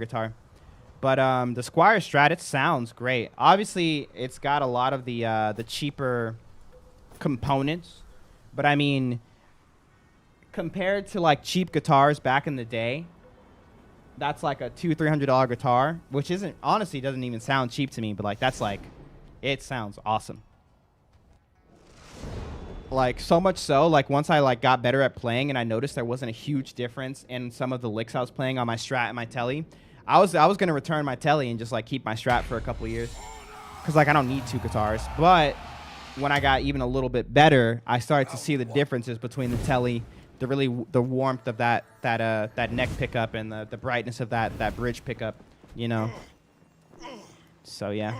But the Squier Strat, it sounds great. Obviously, it's got a lot of the cheaper components, but I mean, compared to like cheap guitars back in the day, that's like a $200-300 guitar, which isn't honestly doesn't even sound cheap to me. But like that's like, it sounds awesome. Like so much so, like once I like got better at playing and I noticed there wasn't a huge difference in some of the licks I was playing on my Strat and my Telly, I was gonna return my Telly and just like keep my Strat for a couple of years, cause like I don't need two guitars. But when I got even a little bit better, I started to see the differences between the Telly, the warmth of that neck pickup and the brightness of that bridge pickup, you know. So yeah.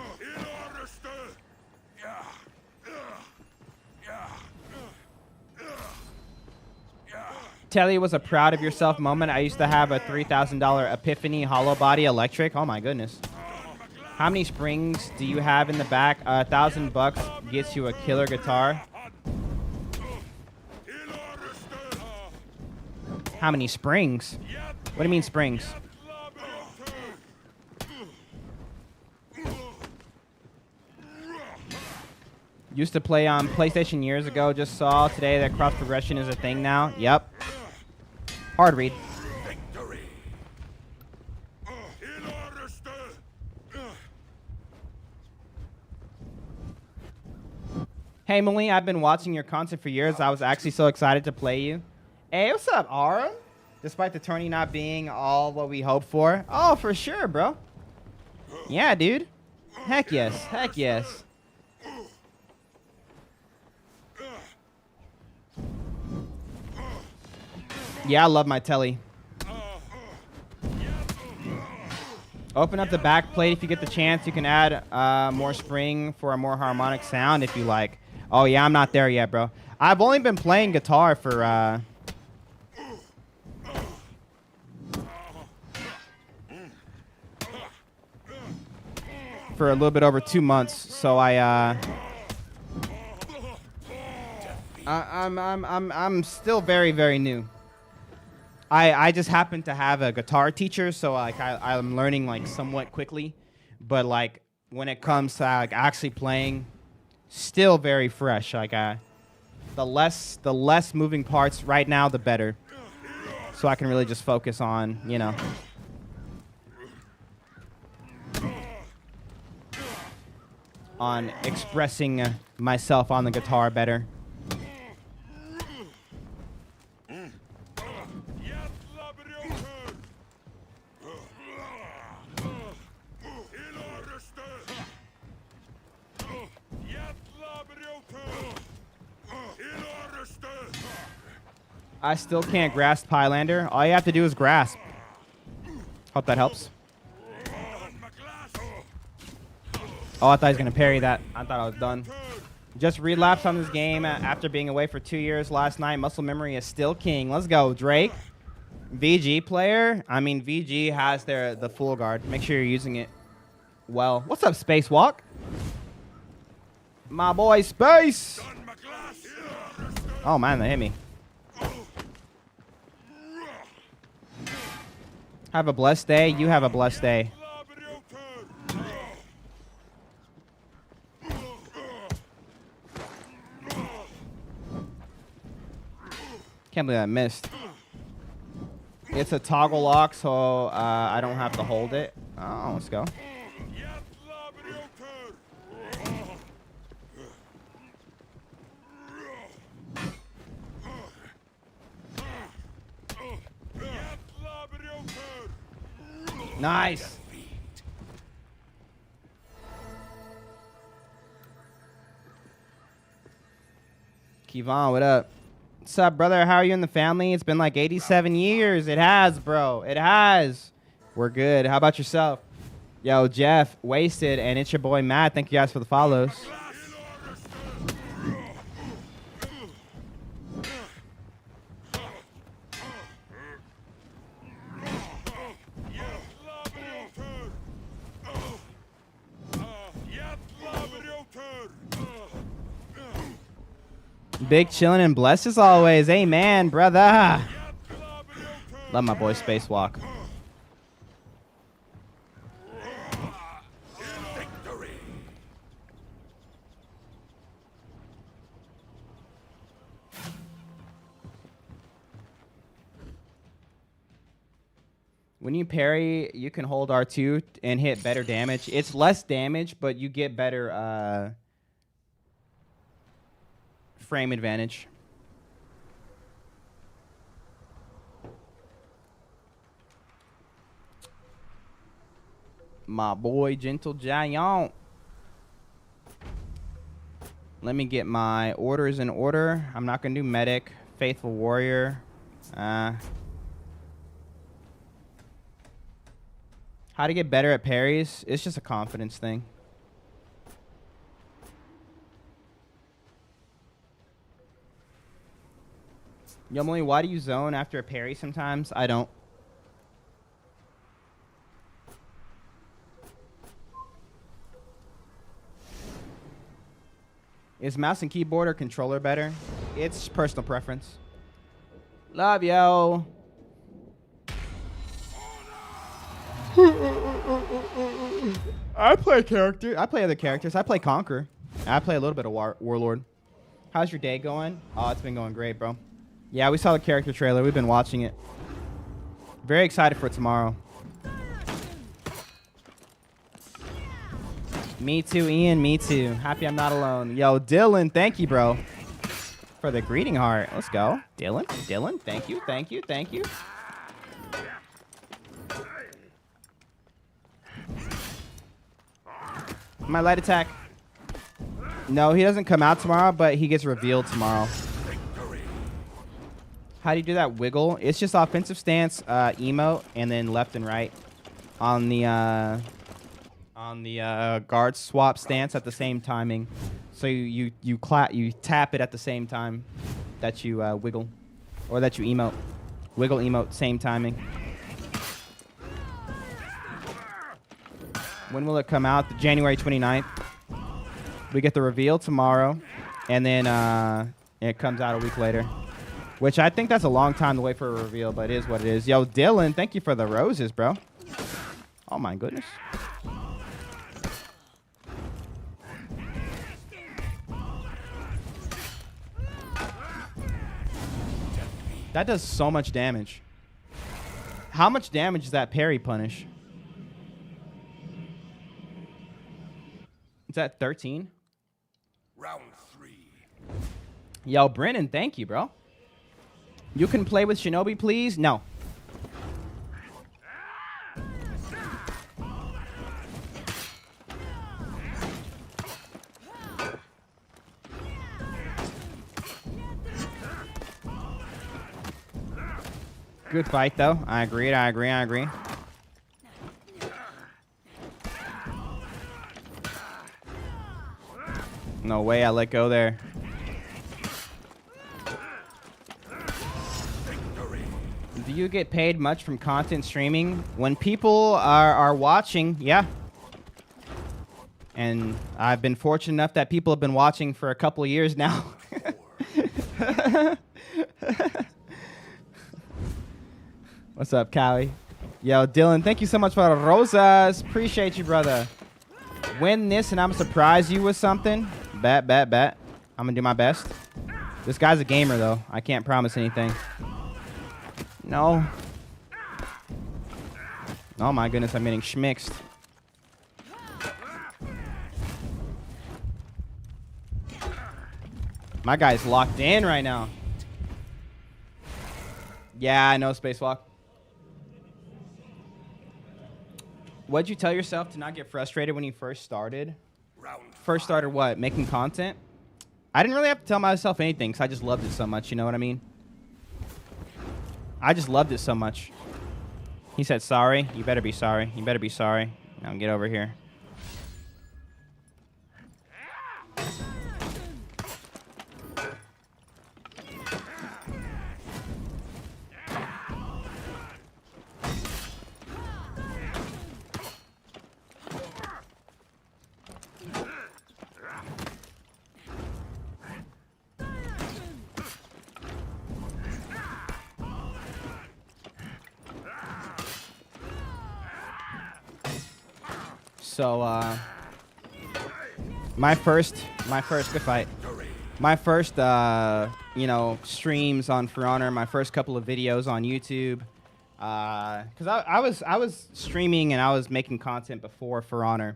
Telly was a proud of yourself moment. I used to have a $3,000 Epiphany hollow body electric. Oh my goodness. How many springs do you have in the back? $1,000 gets you a killer guitar. How many springs? What do you mean springs? Used to play on PlayStation years ago. Just saw today that cross progression is a thing now. Yep. Hard read. Hey, Mully, I've been watching your content for years. I was actually so excited to play you. Hey, what's up, Aram? Despite the tourney not being all what we hoped for. Oh, for sure, bro. Yeah, dude. Heck yes. Heck yes. Yeah, I love my telly. Open up the back plate if you get the chance. You can add more spring for a more harmonic sound if you like. Oh, yeah, I'm not there yet, bro. I've only been playing guitar for a little bit over 2 months, so I'm still very, very new. I just happen to have a guitar teacher, so like I'm learning like somewhat quickly, but like when it comes to like actually playing, still very fresh. Like the less moving parts right now, the better, so I can really just focus on, you know, on expressing myself on the guitar better. I still can't grasp Highlander. All you have to do is grasp. Hope that helps. Oh, I thought he was going to parry that. I thought I was done. Just relapsed on this game after being away for 2 years last night. Muscle memory is still king. Let's go, Drake. VG player. I mean, VG has the full guard. Make sure you're using it well. What's up, Spacewalk? My boy, Space. Oh, man, they hit me. Have a blessed day. You have a blessed day. Can't believe I missed. It's a toggle lock, so I don't have to hold it. Oh, let's go. Nice. Kevon, what up? What's up, brother? How are you and the family? It's been like 87 years. It has, bro. It has. We're good. How about yourself? Yo, Jeff, Wasted, and it's your boy, Matt. Thank you guys for the follows. Big chillin' and blessed as always. Amen, brother. Love my boy Spacewalk. Victory. When you parry, you can hold R2 and hit better damage. It's less damage, but you get better frame advantage. My boy, Gentle Giant. Let me get my orders in order. I'm not going to do Medic, Faithful Warrior. How to get better at parries? It's just a confidence thing. Yumly, why do you zone after a parry sometimes? I don't. Is mouse and keyboard or controller better? It's personal preference. Love yo. I play character. I play other characters. I play Conqueror. I play a little bit of Warlord. How's your day going? Oh, it's been going great, bro. Yeah, we saw the character trailer. We've been watching it. Very excited for tomorrow. Me too, Ian. Me too. Happy I'm not alone. Yo, Dylan, thank you, bro, for the greeting heart. Let's go. Dylan, thank you, thank you, thank you. My light attack. No, he doesn't come out tomorrow, but he gets revealed tomorrow. How do you do that wiggle? It's just offensive stance, emote, and then left and right on the guard swap stance at the same timing. So you tap it at the same time that you wiggle, or that you emote. Wiggle, emote, same timing. When will it come out? January 29th. We get the reveal tomorrow, and then it comes out a week later. Which I think that's a long time to wait for a reveal, but it is what it is. Yo, Dylan, thank you for the roses, bro. Oh, my goodness. That does so much damage. How much damage does that parry punish? Is that 13? Round 3. Yo, Brennan, thank you, bro. You can play with Shinobi, please? No. Good fight, though. I agree. No way I let go there. Do you get paid much from content streaming? When people are watching, yeah. And I've been fortunate enough that people have been watching for a couple of years now. What's up, Callie? Yo, Dylan, thank you so much for the rosas. Appreciate you, brother. Win this and I'm gonna surprise you with something. Bet. I'm gonna do my best. This guy's a gamer, though. I can't promise anything. No. Oh, my goodness, I'm getting schmixed. My guy's locked in right now. Yeah, I know, Spacewalk. What'd you tell yourself to not get frustrated when you first started? First started what? Making content? I didn't really have to tell myself anything because I just loved it so much, you know what I mean? I just loved it so much. He said, sorry. You better be sorry. You better be sorry. Now get over here. So, my first good fight. My first, you know, streams on For Honor. My first couple of videos on YouTube. Cause I was streaming and I was making content before For Honor.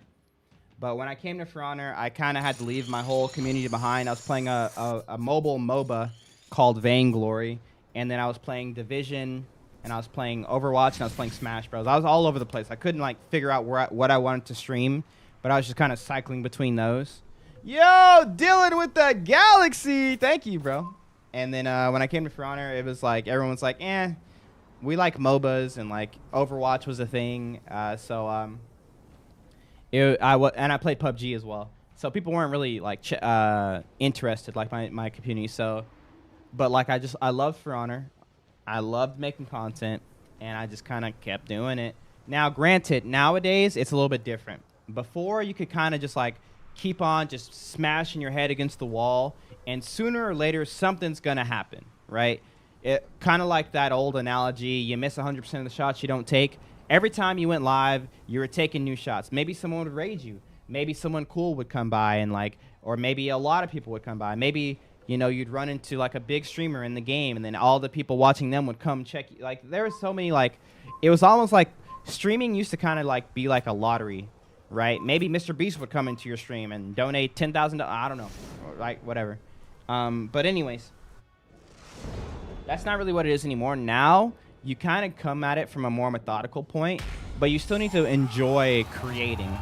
But when I came to For Honor, I kind of had to leave my whole community behind. I was playing a mobile MOBA called Vainglory, and then I was playing Division. And I was playing Overwatch, and I was playing Smash Bros. I was all over the place. I couldn't, like, figure out what I wanted to stream, but I was just kind of cycling between those. Yo, Dylan with the Galaxy! Thank you, bro. And then when I came to For Honor, it was like, everyone was like, we like MOBAs, and, like, Overwatch was a thing. And I played PUBG as well. So people weren't really, like, interested, like, my community. So, but, like, I loved For Honor. I loved making content, and I just kind of kept doing it. Now, granted, nowadays, it's a little bit different. Before, you could kind of just, like, keep on just smashing your head against the wall, and sooner or later, something's going to happen, right? It kind of like that old analogy, you miss 100% of the shots you don't take. Every time you went live, you were taking new shots. Maybe someone would raid you. Maybe someone cool would come by, and, like, or maybe a lot of people would come by. Maybe, you know, you'd run into, like, a big streamer in the game, and then all the people watching them would come check you. Like, there was so many, like, it was almost like streaming used to kind of, like, be like a lottery, right? Maybe Mr. Beast would come into your stream and donate $10,000. I don't know. Or, like, whatever. But anyways, that's not really what it is anymore. Now, you kind of come at it from a more methodical point, but you still need to enjoy creating.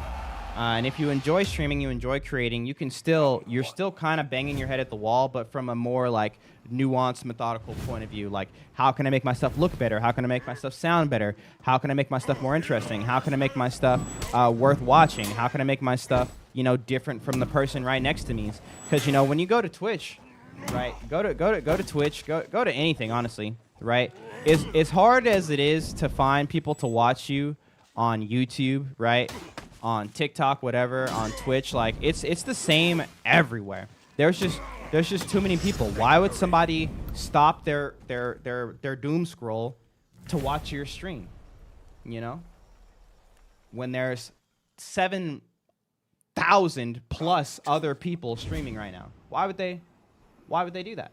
And if you enjoy streaming, you enjoy creating, you're still kind of banging your head at the wall, but from a more like nuanced, methodical point of view. Like, how can I make my stuff look better? How can I make my stuff sound better? How can I make my stuff more interesting? How can I make my stuff worth watching? How can I make my stuff, different from the person right next to me? Because, when you go to Twitch, right? Go to Twitch, go to anything, honestly, right? As hard as it is to find people to watch you on YouTube, right? On TikTok, whatever, on Twitch, like it's the same everywhere. There's just too many people. Why would somebody stop their doom scroll to watch your stream? When there's 7,000 plus other people streaming right now. Why would they do that?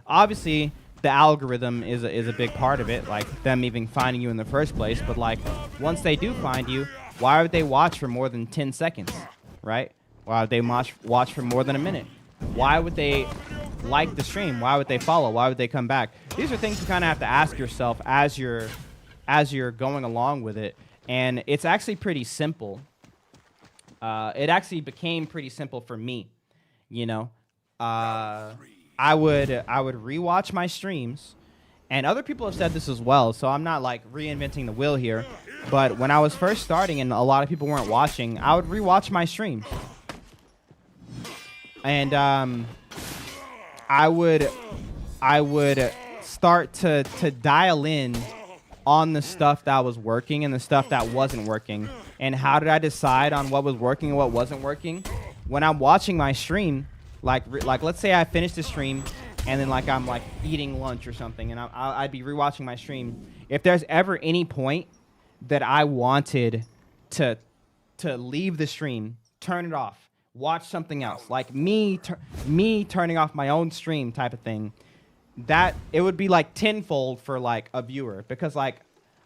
Obviously the algorithm is a big part of it, like them even finding you in the first place. But like once they do find you, why would they watch for more than 10 seconds, right? Why would they watch for more than a minute? Why would they like the stream? Why would they follow? Why would they come back? These are things you kind of have to ask yourself as you're going along with it. And it's actually pretty simple. It actually became pretty simple for me, I would rewatch my streams, and other people have said this as well, so I'm not like reinventing the wheel here. But when I was first starting and a lot of people weren't watching, I would rewatch my streams, and I would start to dial in on the stuff that was working and the stuff that wasn't working. And how did I decide on what was working and what wasn't working? When I'm watching my stream. Like let's say I finished the stream, and then like I'm like eating lunch or something, and I'd be rewatching my stream. If there's ever any point that I wanted to leave the stream, turn it off, watch something else, like me turning off my own stream type of thing, that it would be like tenfold for like a viewer, because like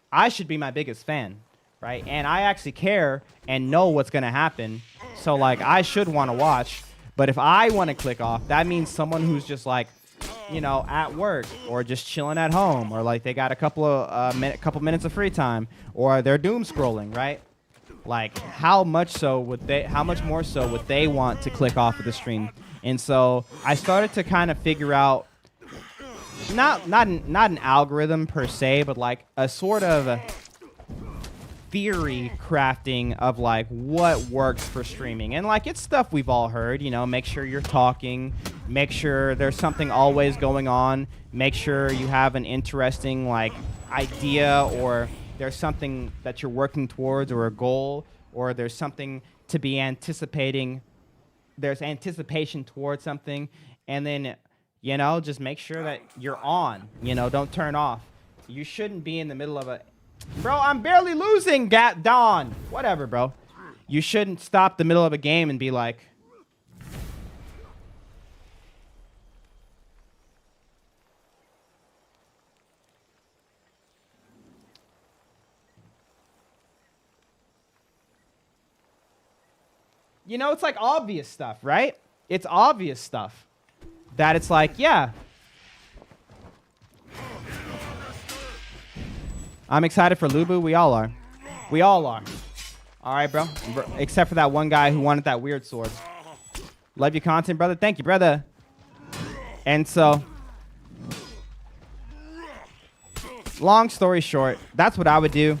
I should be my biggest fan, right? And I actually care and know what's gonna happen, so like I should want to watch. But if I want to click off, that means someone who's just like, at work or just chilling at home, or like they got a couple minutes of free time, or they're doom scrolling, right? Like how much more so would they want to click off of the stream? And so I started to kind of figure out not an algorithm per se, but like a sort of theory crafting of like what works for streaming. And like it's stuff we've all heard, make sure you're talking, make sure there's something always going on, make sure you have an interesting like idea, or there's something that you're working towards, or a goal, or there's something to be anticipating, there's anticipation towards something. And then just make sure that you're on, don't turn off. You shouldn't be in the middle of a bro, I'm barely losing, Dawn. Whatever, bro. You shouldn't stop the middle of a game and be like, it's like obvious stuff, right? It's obvious stuff that it's like, yeah. I'm excited for Lubu. We all are. We all are. All right, bro. Except for that one guy who wanted that weird sword. Love your content, brother. Thank you, brother. And so, long story short, that's what I would do.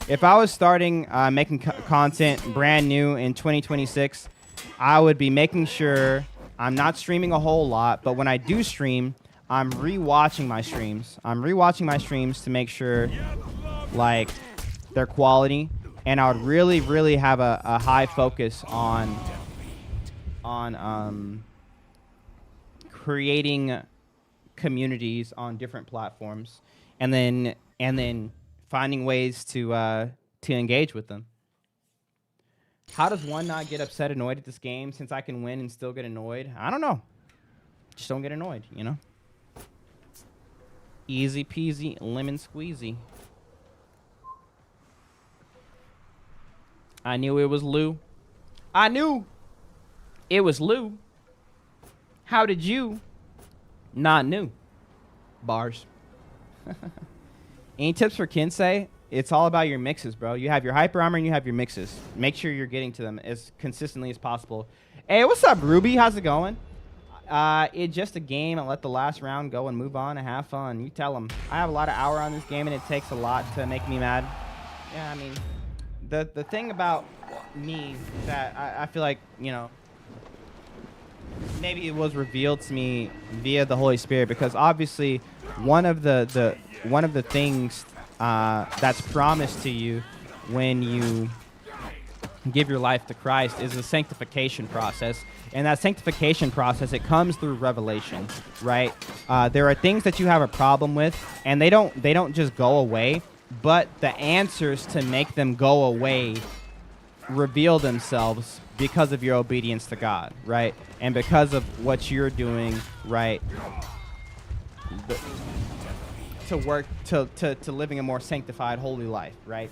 If I was starting making content brand new in 2026, I would be making sure I'm not streaming a whole lot, but when I do stream, I'm rewatching my streams. I'm rewatching my streams to make sure like their quality, and I would really, really have a high focus on creating communities on different platforms, and then finding ways to engage with them. How does one not get upset, annoyed at this game since I can win and still get annoyed? I don't know. Just don't get annoyed, Easy peasy, lemon squeezy. I knew it was Lou. I knew it was Lou. How did you not knew? Bars. Any tips for Kinsei? it's all about your mixes, bro. You have your hyper armor and you have your mixes. Make sure you're getting to them as consistently as possible. Hey, what's up, Ruby? How's it going? It's just a game, and let the last round go and move on and have fun. You tell them. I have a lot of hour on this game, and it takes a lot to make me mad. Yeah, I mean, the thing about me that I feel like, you know, maybe it was revealed to me via the Holy Spirit, because obviously one of the things that's promised to you when you give your life to Christ is the sanctification process. And that sanctification process, it comes through revelation, right? There are things that you have a problem with, and they don't just go away, but the answers to make them go away reveal themselves because of your obedience to God, right? And because of what you're doing, right? To work to living a more sanctified, holy life, right?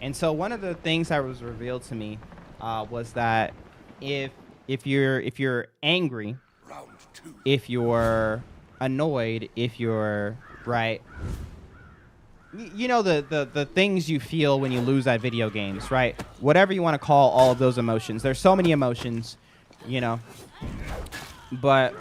And so one of the things that was revealed to me was that if you're angry, if you're annoyed, if you're right, you know the things you feel when you lose at video games, right? Whatever you want to call all of those emotions. There's so many emotions, you know. But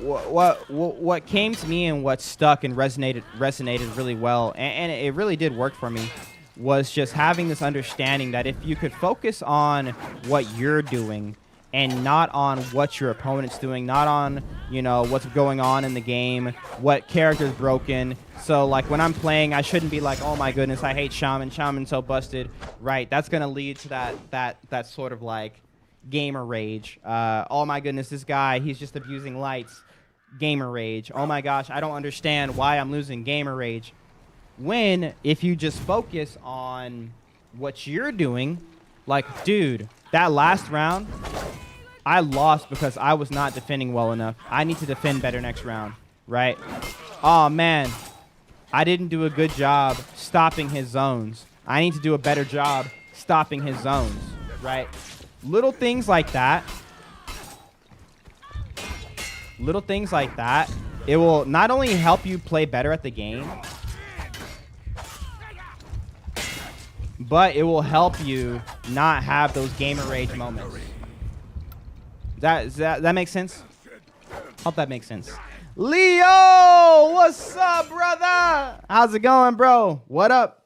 what came to me and what stuck and resonated really well, and it really did work for me, was just having this understanding that if you could focus on what you're doing and not on what your opponent's doing, not on, you know, what's going on in the game, what character's broken. So, like, when I'm playing, I shouldn't be like, oh my goodness, I hate Shaman. Shaman's so busted. Right, that's going to lead to that sort of, like, gamer rage. Oh my goodness, this guy, he's just abusing lights. Gamer rage. Oh my gosh, I don't understand why I'm losing. Gamer rage. When, if you just focus on what you're doing, like, dude, that last round, I lost because I was not defending well enough. I need to defend better next round, right? Oh, man, I didn't do a good job stopping his zones. I need to do a better job stopping his zones, right? Little things like that. Little things like that. It will not only help you play better at the game, but it will help you not have those gamer rage moments. That makes sense? Hope that makes sense. Leo, what's up, brother? How's it going, bro? What up?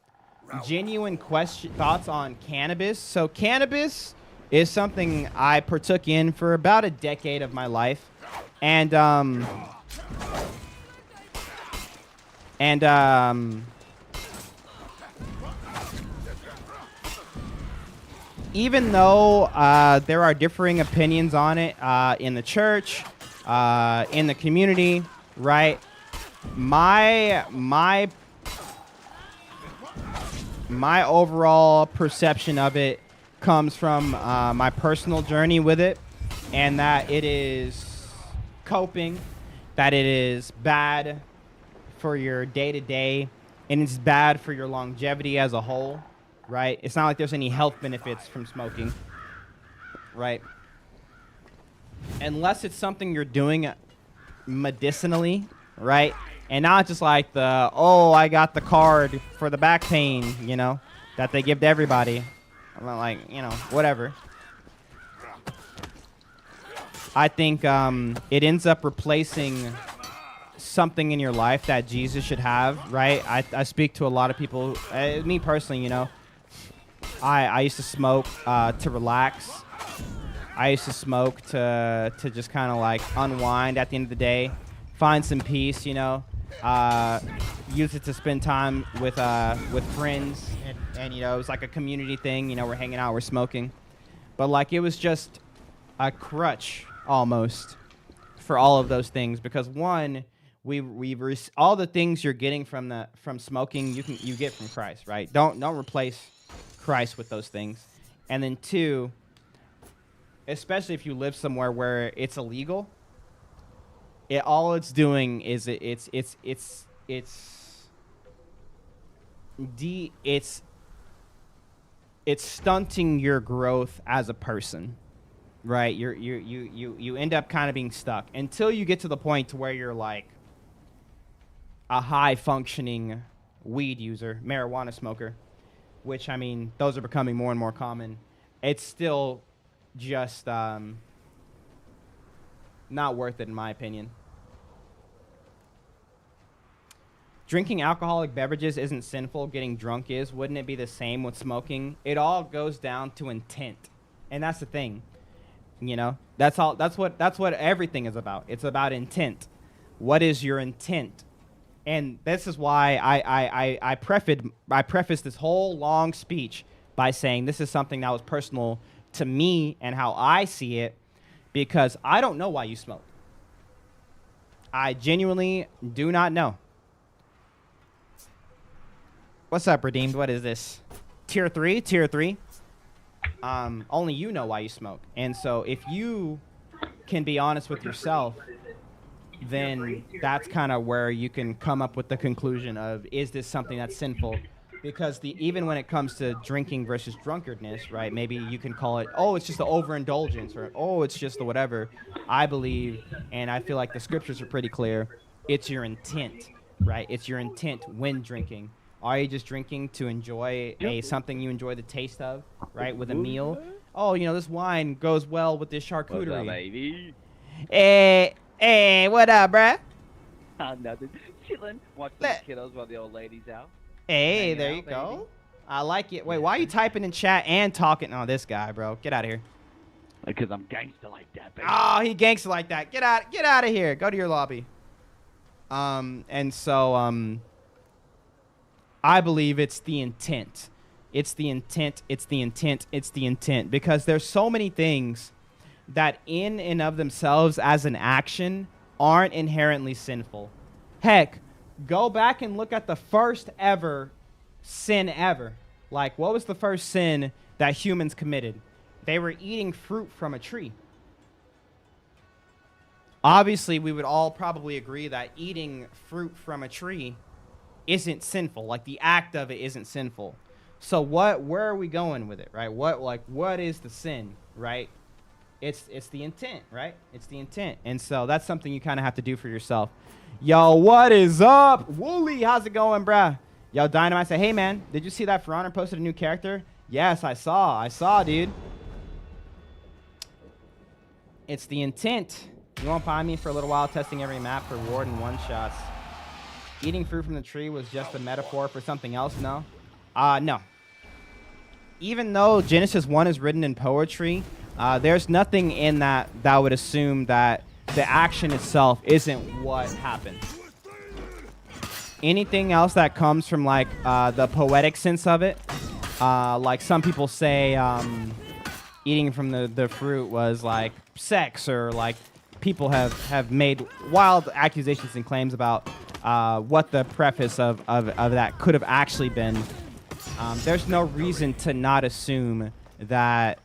Genuine thoughts on cannabis. So cannabis is something I partook in for about a decade of my life. And even though there are differing opinions on it in the church, in the community, right? My overall perception of it comes from my personal journey with it, and that it is coping, that it is bad for your day-to-day, and it's bad for your longevity as a whole, right? It's not like there's any health benefits from smoking, right? Unless it's something you're doing medicinally, right? And not just like the, oh, I got the card for the back pain, you know, that they give to everybody. I'm not like, you know, whatever. I think it ends up replacing something in your life that Jesus should have, right? I speak to a lot of people, me personally, you know. I used to smoke to relax. I used to smoke to just kind of like unwind at the end of the day, find some peace, you know. Use it to spend time with friends, and you know, it was like a community thing. You know, we're hanging out, we're smoking, but like it was just a crutch almost for all of those things, because one, all the things you're getting from smoking, you get from Christ, right? Don't replace Christ with those things. And then two, especially if you live somewhere where it's illegal, all it's doing is it's stunting your growth as a person, right? You end up kind of being stuck until you get to the point to where you're like a high functioning weed user, marijuana smoker. which, I mean, those are becoming more and more common, it's still just not worth it, in my opinion. Drinking alcoholic beverages isn't sinful. Getting drunk is. Wouldn't it be the same with smoking? It all goes down to intent. And that's the thing. You know, that's what everything is about. It's about intent. What is your intent? And this is why I prefaced this whole long speech by saying this is something that was personal to me and how I see it, because I don't know why you smoke. I genuinely do not know. What's up, Redeemed? What is this? Tier 3? Tier 3. Only you know why you smoke. And so if you can be honest with yourself, then that's kind of where you can come up with the conclusion of, is this something that's sinful? Because even when it comes to drinking versus drunkardness, right, maybe you can call it, oh, it's just the overindulgence, or, oh, it's just the whatever. I believe, and I feel like the scriptures are pretty clear, it's your intent, right? It's your intent when drinking. Are you just drinking to enjoy something you enjoy the taste of, right, with a meal? Oh, you know, this wine goes well with this charcuterie. What's up, baby? Hey, what up, bruh? Nothing. Chillin'. Watch the kiddos while the old lady's out. Hey, Hanging there out, you baby. go. I like it. Wait, why are you typing in chat and talking? Oh, this guy, bro. Get out of here. Because I'm gangster like that, baby. Oh, he gangster like that. Get out of here. Go to your lobby. And so, I believe it's the intent. It's the intent. It's the intent. It's the intent. Because there's so many things that in and of themselves as an action aren't inherently sinful. Heck, go back and look at the first ever sin ever. Like, what was the first sin that humans committed? They were eating fruit from a tree. Obviously, we would all probably agree that eating fruit from a tree isn't sinful. Like, the act of it isn't sinful. So where are we going with it, right? What is the sin, right? It's the intent, right? It's the intent. And so that's something you kind of have to do for yourself. Yo, what is up? Wooly, how's it going, bruh? Yo, Dynamite said, hey, man, did you see that For Honor posted a new character? Yes, I saw, dude. It's the intent. You won't find me for a little while testing every map for ward and one-shots. Eating fruit from the tree was just a metaphor for something else, no? No. Even though Genesis 1 is written in poetry, there's nothing in that would assume that the action itself isn't what happened. Anything else that comes from, like, the poetic sense of it, like some people say eating from the fruit was, like, sex, or, like, people have made wild accusations and claims about what the preface of that could have actually been. There's no reason to not assume that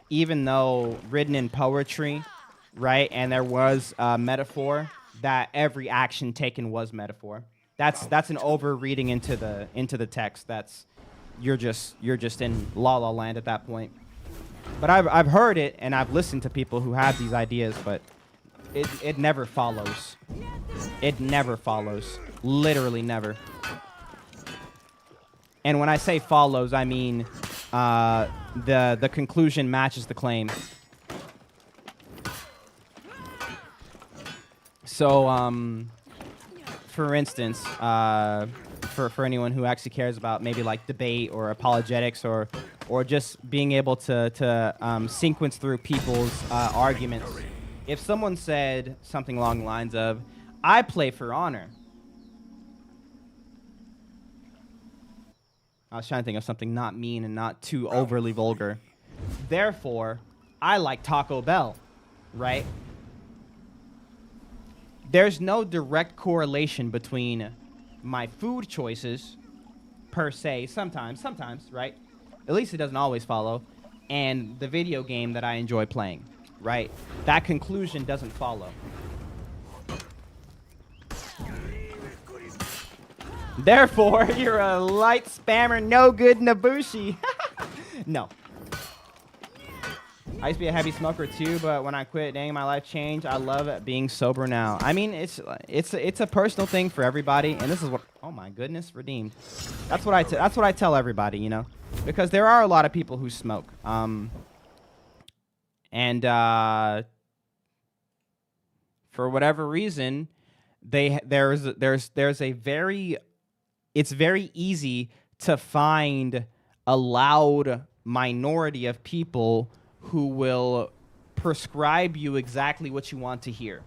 even though written in poetry, right, and there was a metaphor, that every action taken was metaphor. That's an over reading into the text. You're just in La La Land at that point. But I've heard it and I've listened to people who have these ideas, but it never follows. It never follows. Literally never. And when I say follows, I mean the conclusion matches the claim. So, for instance, for anyone who actually cares about maybe like debate or apologetics or just being able to sequence through people's arguments, if someone said something along the lines of, I play for honor. I was trying to think of something not mean and not too overly vulgar. Therefore, I like Taco Bell, right? There's no direct correlation between my food choices, per se, sometimes, right? At least it doesn't always follow, and the video game that I enjoy playing, right? That conclusion doesn't follow. Therefore, you're a light spammer, no good Nabushi. No. I used to be a heavy smoker too, but when I quit, dang, my life changed. I love it being sober now. I mean, it's a personal thing for everybody, and this is what. Oh my goodness, redeemed. That's what I tell everybody, you know, because there are a lot of people who smoke. And for whatever reason, there's a very, it's very easy to find a loud minority of people who will prescribe you exactly what you want to hear,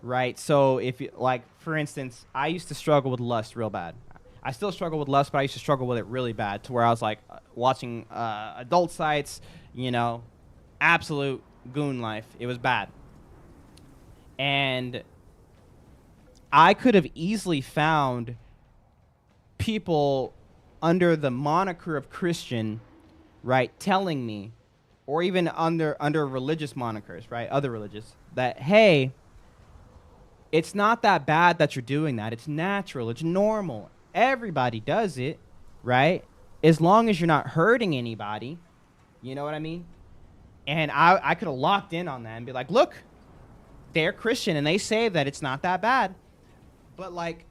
right? So if you, like, for instance, I used to struggle with lust real bad. I still struggle with lust, but I used to struggle with it really bad to where I was like watching adult sites, you know, absolute goon life. It was bad. And I could have easily found people under the moniker of Christian, right, telling me, or even under religious monikers, right, other religious, that, hey, it's not that bad that you're doing that. It's natural. It's normal. Everybody does it, right? As long as you're not hurting anybody. You know what I mean? And I could have locked in on that and be like, look, they're Christian and they say that it's not that bad. But, like,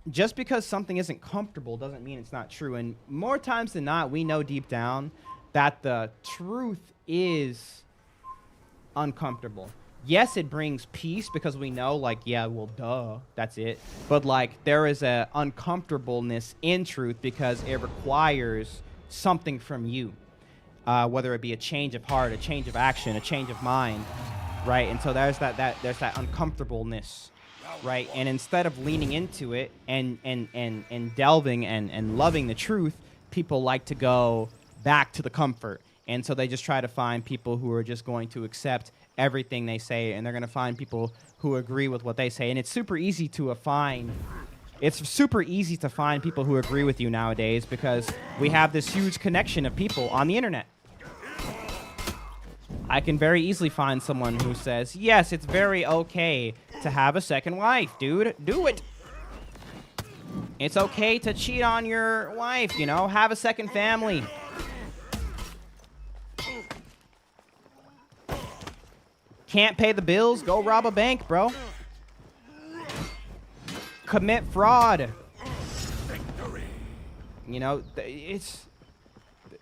just because something isn't comfortable doesn't mean it's not true. And more times than not, we know deep down that the truth is uncomfortable. Yes, it brings peace because we know, like, yeah, well, duh, that's it. But, like, there is a uncomfortableness in truth because it requires something from you, whether it be a change of heart, a change of action, a change of mind, right? And so there's that uncomfortableness, right? And instead of leaning into it and delving and loving the truth, people like to go back to the comfort. And so they just try to find people who are just going to accept everything they say, and they're going to find people who agree with what they say. And it's super easy to find people who agree with you nowadays because we have this huge connection of people on the internet. I can very easily find someone who says, yes, it's very okay to have a second wife, dude. Do it. It's okay to cheat on your wife, you know, have a second family. Can't pay the bills? Go rob a bank, bro. Commit fraud. You know, it's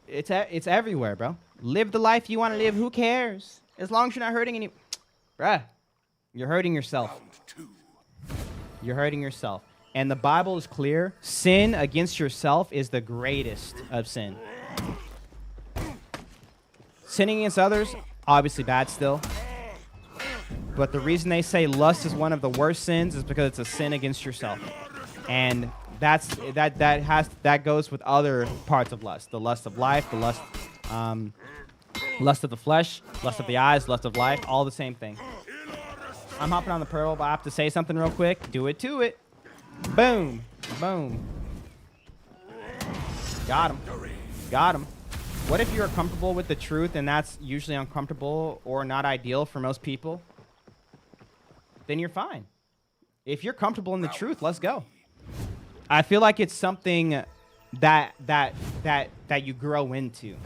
everywhere, bro. Live the life you want to live. Who cares? As long as you're not hurting any... Bruh, you're hurting yourself. You're hurting yourself. And the Bible is clear. Sin against yourself is the greatest of sin. Sinning against others, obviously bad still. But the reason they say lust is one of the worst sins is because it's a sin against yourself. And that goes with other parts of lust. The lust of life, the lust of the flesh, lust of the eyes, lust of life, all the same thing. I'm hopping on the pearl, but I have to say something real quick. Do it to it. Boom. Boom. Got him. Got him. What if you're comfortable with the truth and that's usually uncomfortable or not ideal for most people? Then you're fine. If you're comfortable in the truth, let's go. I feel like it's something that you grow into,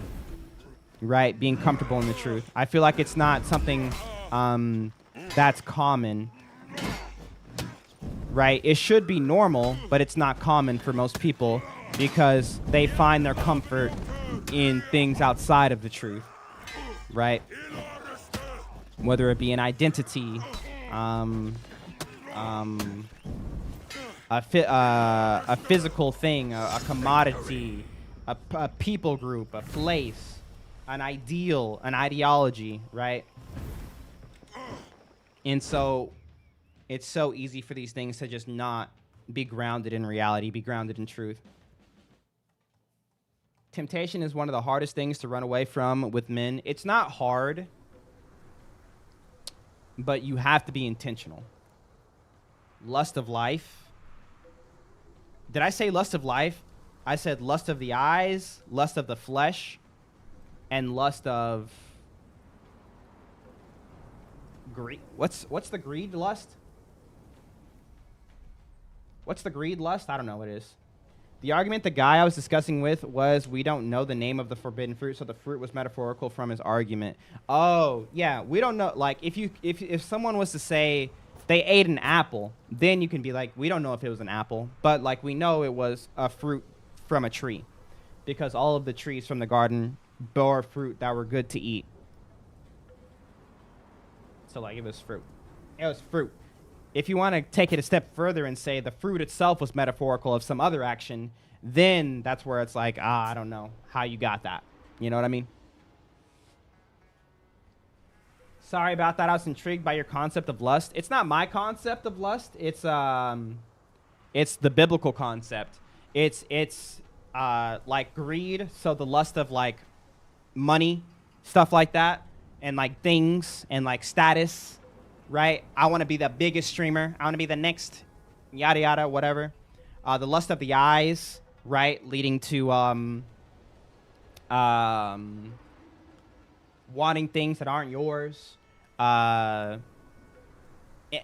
right? Being comfortable in the truth. I feel like it's not something that's common, right? It should be normal, but it's not common for most people because they find their comfort in things outside of the truth, right? Whether it be an identity, a physical thing, a commodity, a people group, a place, an ideal, an ideology, right? And so it's so easy for these things to just not be grounded in reality, be grounded in truth. Temptation is one of the hardest things to run away from with men. It's not hard, but you have to be intentional. Lust of life. Did I say lust of life? I said lust of the eyes, lust of the flesh, and lust of greed. What's the greed lust? What's the greed lust? I don't know what it is. The argument the guy I was discussing with was we don't know the name of the forbidden fruit, so the fruit was metaphorical from his argument. Oh, yeah, we don't know. Like, if someone was to say they ate an apple, then you can be like, we don't know if it was an apple, but like we know it was a fruit from a tree, because all of the trees from the garden bore fruit that were good to eat. So like it was fruit. It was fruit. If you want to take it a step further and say the fruit itself was metaphorical of some other action, then that's where it's like, I don't know how you got that. You know what I mean? Sorry about that. I was intrigued by your concept of lust. It's not my concept of lust. It's the biblical concept. It's like greed, so the lust of like money, stuff like that, and like things and like status. Right? I want to be the biggest streamer. I want to be the next yada yada, whatever. The lust of the eyes, right? Leading to wanting things that aren't yours.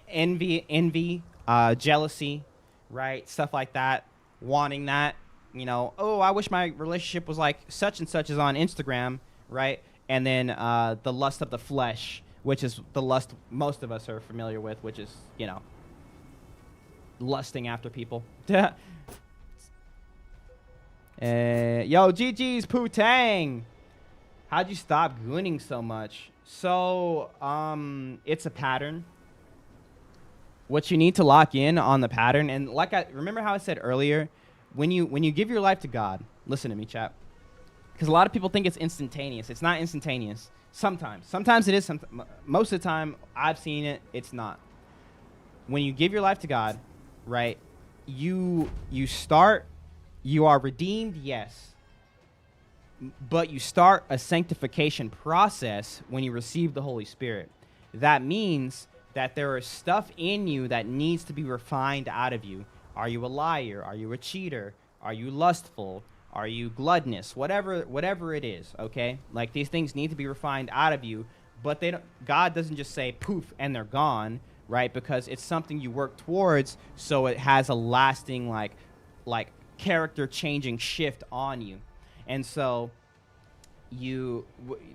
Envy, jealousy, right? Stuff like that. Wanting that, you know, oh, I wish my relationship was like such and such is on Instagram, right? And then the lust of the flesh, which is the lust most of us are familiar with, which is, you know, lusting after people. Yo, GG's Poo-Tang. How'd you stop gooning so much? So, it's a pattern. What you need to lock in on the pattern, and like remember how I said earlier, when you give your life to God, listen to me, chat, because a lot of people think it's instantaneous. It's not instantaneous. Sometimes it is. Most of the time, I've seen it. It's not. When you give your life to God, right? You are redeemed, yes. But you start a sanctification process when you receive the Holy Spirit. That means that there is stuff in you that needs to be refined out of you. Are you a liar? Are you a cheater? Are you lustful? Are you gluttonous? Whatever it is, okay? Like, these things need to be refined out of you, but God doesn't just say poof and they're gone, right? Because it's something you work towards, so it has a lasting like character changing shift on you. And so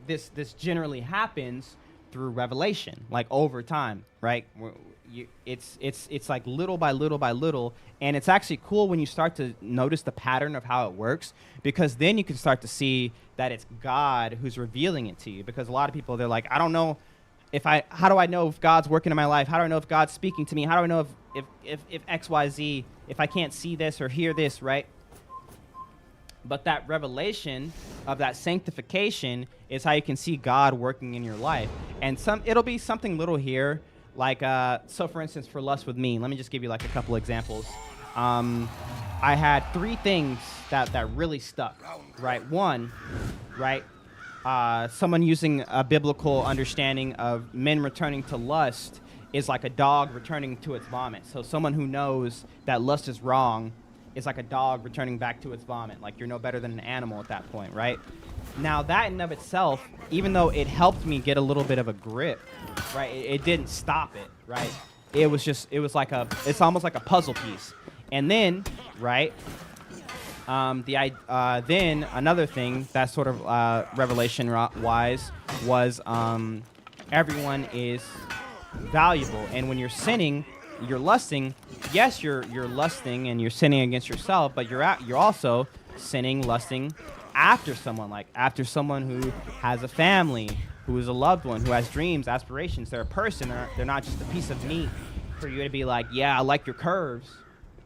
this generally happens through revelation, like over time, right? It's like little by little by little, and it's actually cool when you start to notice the pattern of how it works, because then you can start to see that it's God who's revealing it to you. Because a lot of people, they're like, I don't know how do I know if God's working in my life? How do I know if God's speaking to me? How do I know if X, Y, Z, if I can't see this or hear this, right? But that revelation of that sanctification is how you can see God working in your life. And it'll be something little here, like, so for instance, for lust with me, let me just give you like a couple examples. I had 3 things that really stuck, right? One, right? Someone using a biblical understanding of men returning to lust is like a dog returning to its vomit. So someone who knows that lust is wrong is like a dog returning back to its vomit. Like, you're no better than an animal at that point, right? Now, that in and of itself, even though it helped me get a little bit of a grip, right, it didn't stop it, right? It's almost like a puzzle piece. And then, right, then another thing that sort of revelation-wise was everyone is valuable. And when you're sinning, you're lusting, yes, you're lusting and you're sinning against yourself, but you're also sinning, lusting after someone who has a family, who is a loved one, who has dreams, aspirations. They're a person. They're not just a piece of meat for you to be like, yeah, I like your curves.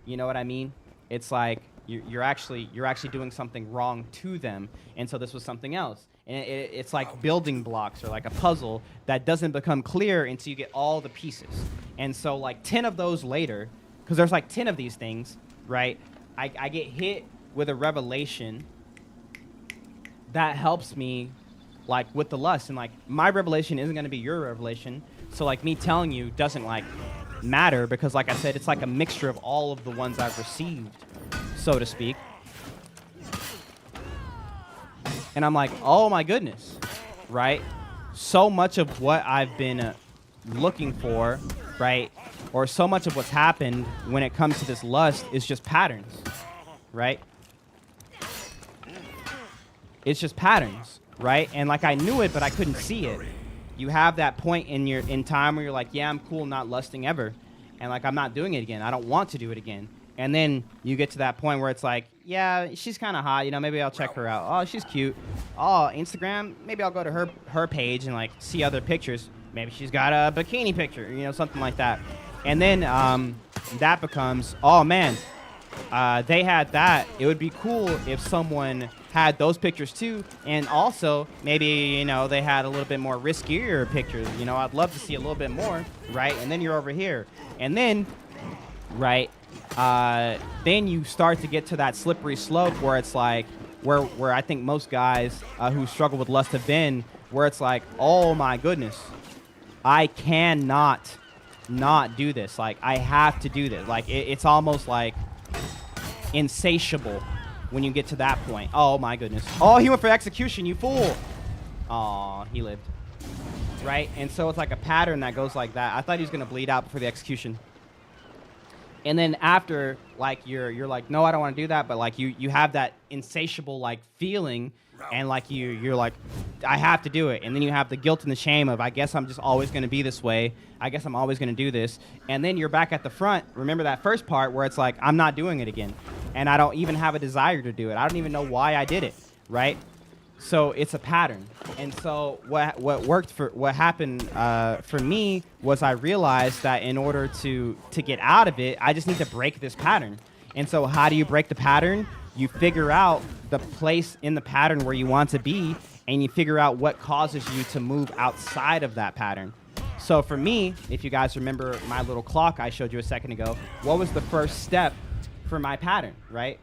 You know what I mean? It's like you're actually doing something wrong to them, and so this was something else. And it's like building blocks or like a puzzle that doesn't become clear until you get all the pieces. And so like 10 of those later, because there's like 10 of these things, right? I get hit with a revelation that helps me like with the lust. And like my revelation isn't going to be your revelation. So like me telling you doesn't like matter, because like I said, it's like a mixture of all of the ones I've received, so to speak. And I'm like, oh my goodness, right? So much of what I've been looking for, right? Or so much of what's happened when it comes to this lust is just patterns, right? It's just patterns, right? And like I knew it, but I couldn't see it. You have that point in time where you're like, yeah, I'm cool not lusting ever. And like, I'm not doing it again. I don't want to do it again. And then you get to that point where it's like, yeah, she's kind of hot. You know, maybe I'll check her out. Oh, she's cute. Oh, Instagram, maybe I'll go to her page and like see other pictures. Maybe she's got a bikini picture, you know, something like that. And then that becomes, oh man, they had that. It would be cool if someone had those pictures too, and also maybe, you know, they had a little bit more riskier pictures. You know, I'd love to see a little bit more, right? And then you're over here, and then, right, then you start to get to that slippery slope where it's like, where I think most guys who struggle with lust have been, where it's like, oh my goodness, I cannot not do this. Like, I have to do this. Like, it's almost like insatiable when you get to that point. Oh my goodness. Oh, he went for execution, you fool. Aw, he lived. Right? And so it's like a pattern that goes like that. I thought he was going to bleed out before the execution. And then after, like, you're like, no, I don't want to do that. But like you have that insatiable like feeling, and like you're like, I have to do it. And then you have the guilt and the shame of, I guess I'm just always going to be this way. I guess I'm always going to do this. And then you're back at the front. Remember that first part where it's like, I'm not doing it again. And I don't even have a desire to do it. I don't even know why I did it, right? So it's a pattern. And so what happened for me was I realized that in order to get out of it, I just need to break this pattern. And so how do you break the pattern? You figure out the place in the pattern where you want to be, and you figure out what causes you to move outside of that pattern. So for me, if you guys remember my little clock I showed you a second ago, what was the first step for my pattern, right?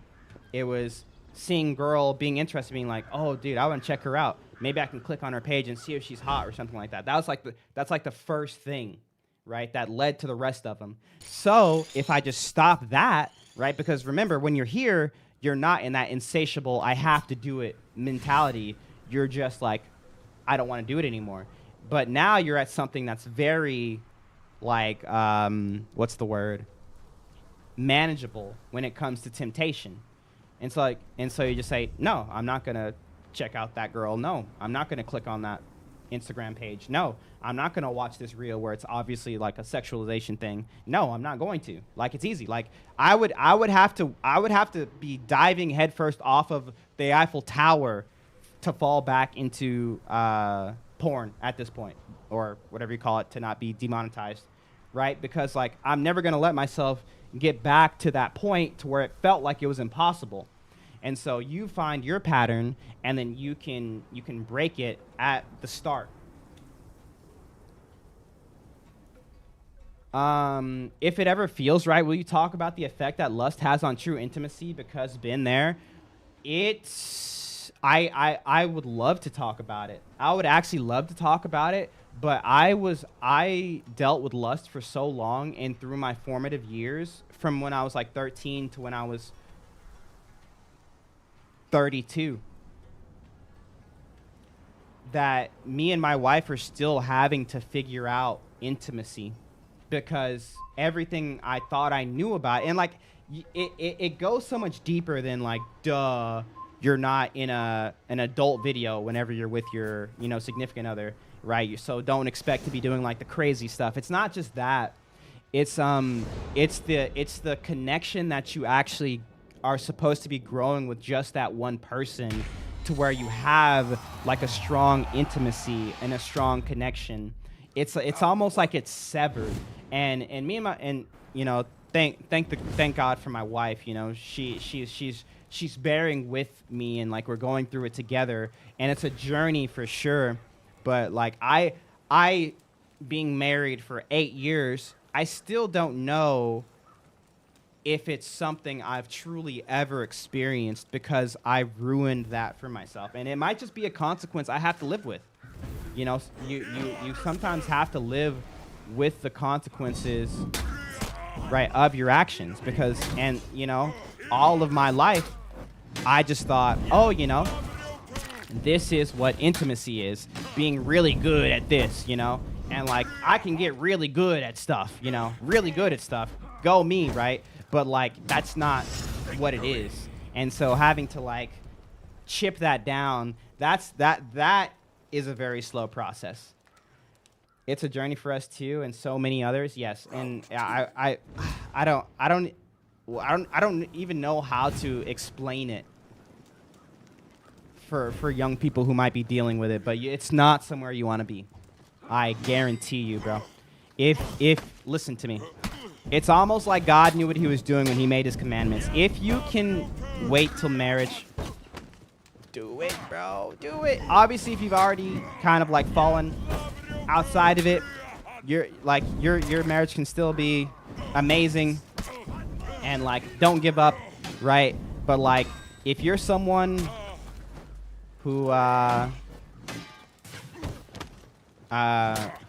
It was seeing girl, being interested, being like, oh, dude, I want to check her out. Maybe I can click on her page and see if she's hot or something like that. That's like the first thing, right? That led to the rest of them. So if I just stop that, right? Because remember, when you're here, you're not in that insatiable, I have to do it mentality. You're just like, I don't want to do it anymore. But now you're at something that's very, like, what's the word? Manageable when it comes to temptation. And so you just say, no, I'm not going to check out that girl. No, I'm not going to click on that Instagram page. No, I'm not going to watch this reel where it's obviously like a sexualization thing. No, I'm not going to. Like, it's easy. Like, I would have to be diving headfirst off of the Eiffel Tower to fall back into porn at this point, or whatever you call it, to not be demonetized, right? Because like, I'm never going to let myself get back to that point to where it felt like it was impossible. And so you find your pattern, and then you can break it at the start. If it ever feels right, will you talk about the effect that lust has on true intimacy? Because been there. I would love to talk about it. I would actually love to talk about it, but I dealt with lust for so long, and through my formative years, from when I was like 13 to when I was 32, that me and my wife are still having to figure out intimacy, because everything I thought I knew about, and like it goes so much deeper than like, duh, you're not in an adult video whenever you're with your, you know, significant other, right? So don't expect to be doing like the crazy stuff. It's not just that. It's the connection that you actually are supposed to be growing with just that one person, to where you have like a strong intimacy and a strong connection. It's almost like it's severed. And me and my, and you know, thank God for my wife. You know, she's bearing with me, and like we're going through it together, and it's a journey for sure. But like I being married for 8 years, I still don't know if it's something I've truly ever experienced, because I ruined that for myself. And it might just be a consequence I have to live with. You know, you sometimes have to live with the consequences, right, of your actions. Because, and you know, all of my life, I just thought, oh, you know, this is what intimacy is, being really good at this, you know, and like I can get really good at stuff, you know, really good at stuff. Go me, right? But like that's not what it is. And so having to like chip that down, that is a very slow process. It's a journey for us too, and so many others. Yes, and I don't even know how to explain it for young people who might be dealing with it. But it's not somewhere you want to be. I guarantee you, bro. If listen to me, it's almost like God knew what He was doing when He made His commandments. If you can wait till marriage, do it, bro. Do it. Obviously, if you've already kind of like fallen outside of it, your marriage can still be amazing, and like don't give up, right? But like if you're someone who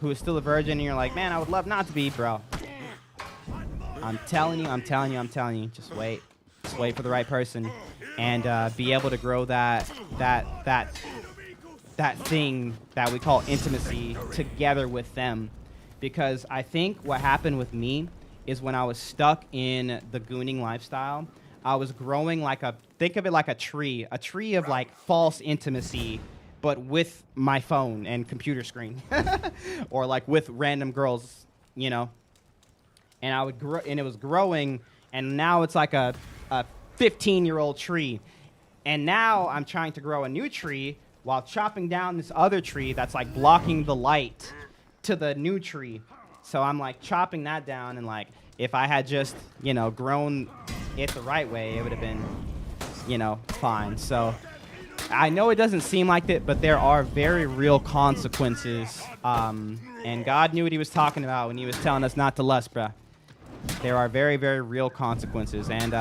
is still a virgin and you're like, man, I would love not to be, bro. I'm telling you, just wait for the right person, and be able to grow that thing that we call intimacy together with them. Because I think what happened with me is when I was stuck in the gooning lifestyle, I was growing think of it like a tree of like false intimacy, but with my phone and computer screen, or like with random girls, you know. And I would grow, and it was growing, and now it's like a 15-year-old tree. And now I'm trying to grow a new tree while chopping down this other tree that's like blocking the light to the new tree. So I'm like chopping that down, and like if I had just, you know, grown it the right way, it would have been, you know, fine. So I know it doesn't seem like it, but there are very real consequences. And God knew what He was talking about when He was telling us not to lust, bruh. There are very, very real consequences. And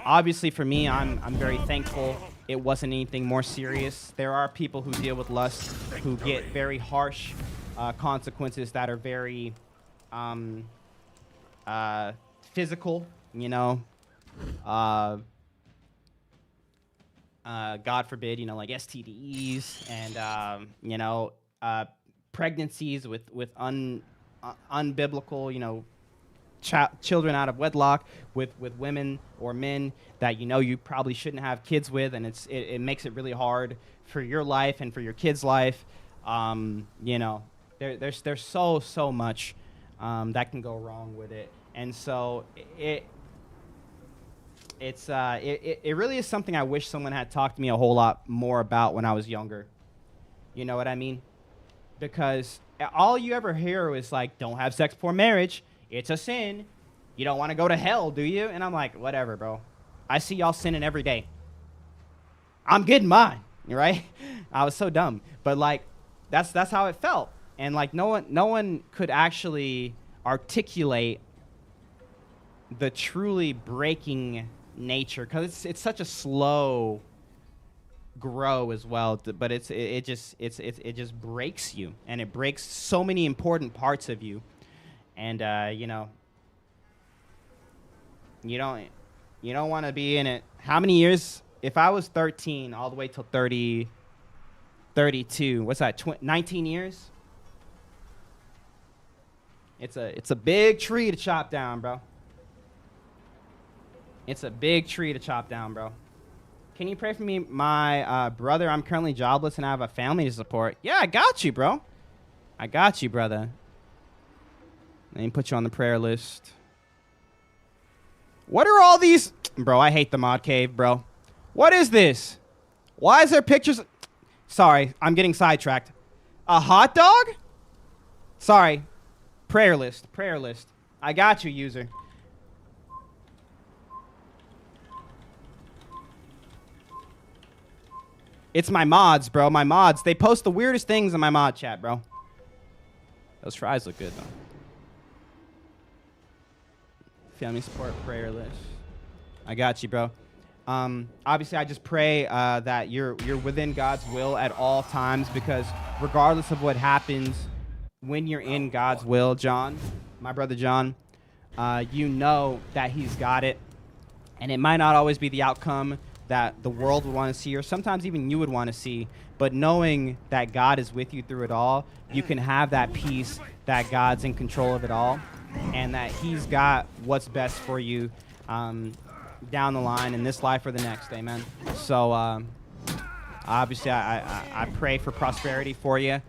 obviously for me, I'm very thankful it wasn't anything more serious. There are people who deal with lust who get very harsh consequences that are very physical, you know. God forbid, you know, like STDs and, you know, pregnancies with unbiblical, you know, children out of wedlock with women or men that, you know, you probably shouldn't have kids with, and it makes it really hard for your life and for your kid's life. You know, there's so much that can go wrong with it, and so it really is something I wish someone had talked to me a whole lot more about when I was younger. You know what I mean? Because all you ever hear is like, don't have sex before marriage. It's a sin. You don't want to go to hell, do you? And I'm like, whatever, bro. I see y'all sinning every day. I'm getting mine, right? I was so dumb. But like, that's how it felt. And like, no one could actually articulate the truly breaking nature, because it's such a slow grow as well, but it just breaks you, and it breaks so many important parts of you. And you know, you don't want to be in it. How many years? If I was 13 all the way till 30, 32, what's that? 19 years? It's a big tree to chop down, bro. It's a big tree to chop down, bro. Can you pray for me, my brother? I'm currently jobless and I have a family to support. Yeah, I got you, bro. I got you, brother. Let me put you on the prayer list. What are all these? Bro, I hate the mod cave, bro. What is this? Why is there pictures? Sorry, I'm getting sidetracked. A hot dog? Sorry. Prayer list. I got you, user. It's my mods, bro. My mods. They post the weirdest things in my mod chat, bro. Those fries look good, though. Family support prayer list. I got you, bro. Obviously, I just pray that you're within God's will at all times, because regardless of what happens, when you're in God's will, John, my brother John, you know that He's got it. And it might not always be the outcome that the world would want to see, or sometimes even you would want to see. But knowing that God is with you through it all, you can have that peace that God's in control of it all, and that He's got what's best for you down the line in this life or the next. Amen. So Obviously, I pray for prosperity for you.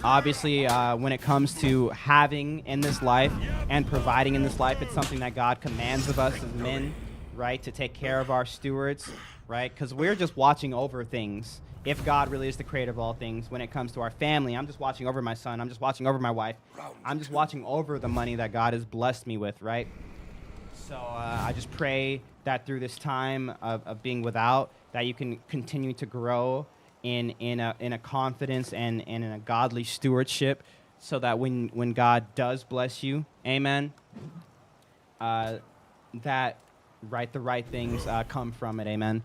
Obviously, when it comes to having in this life and providing in this life, it's something that God commands of us as men, right, to take care of our stewards, right, because we're just watching over things. If God really is the creator of all things, when it comes to our family, I'm just watching over my son. I'm just watching over my wife. I'm just watching over the money that God has blessed me with, right? So I just pray that through this time of being without, that you can continue to grow in a confidence and in a godly stewardship, so that when God does bless you, amen, that the right things come from it, amen.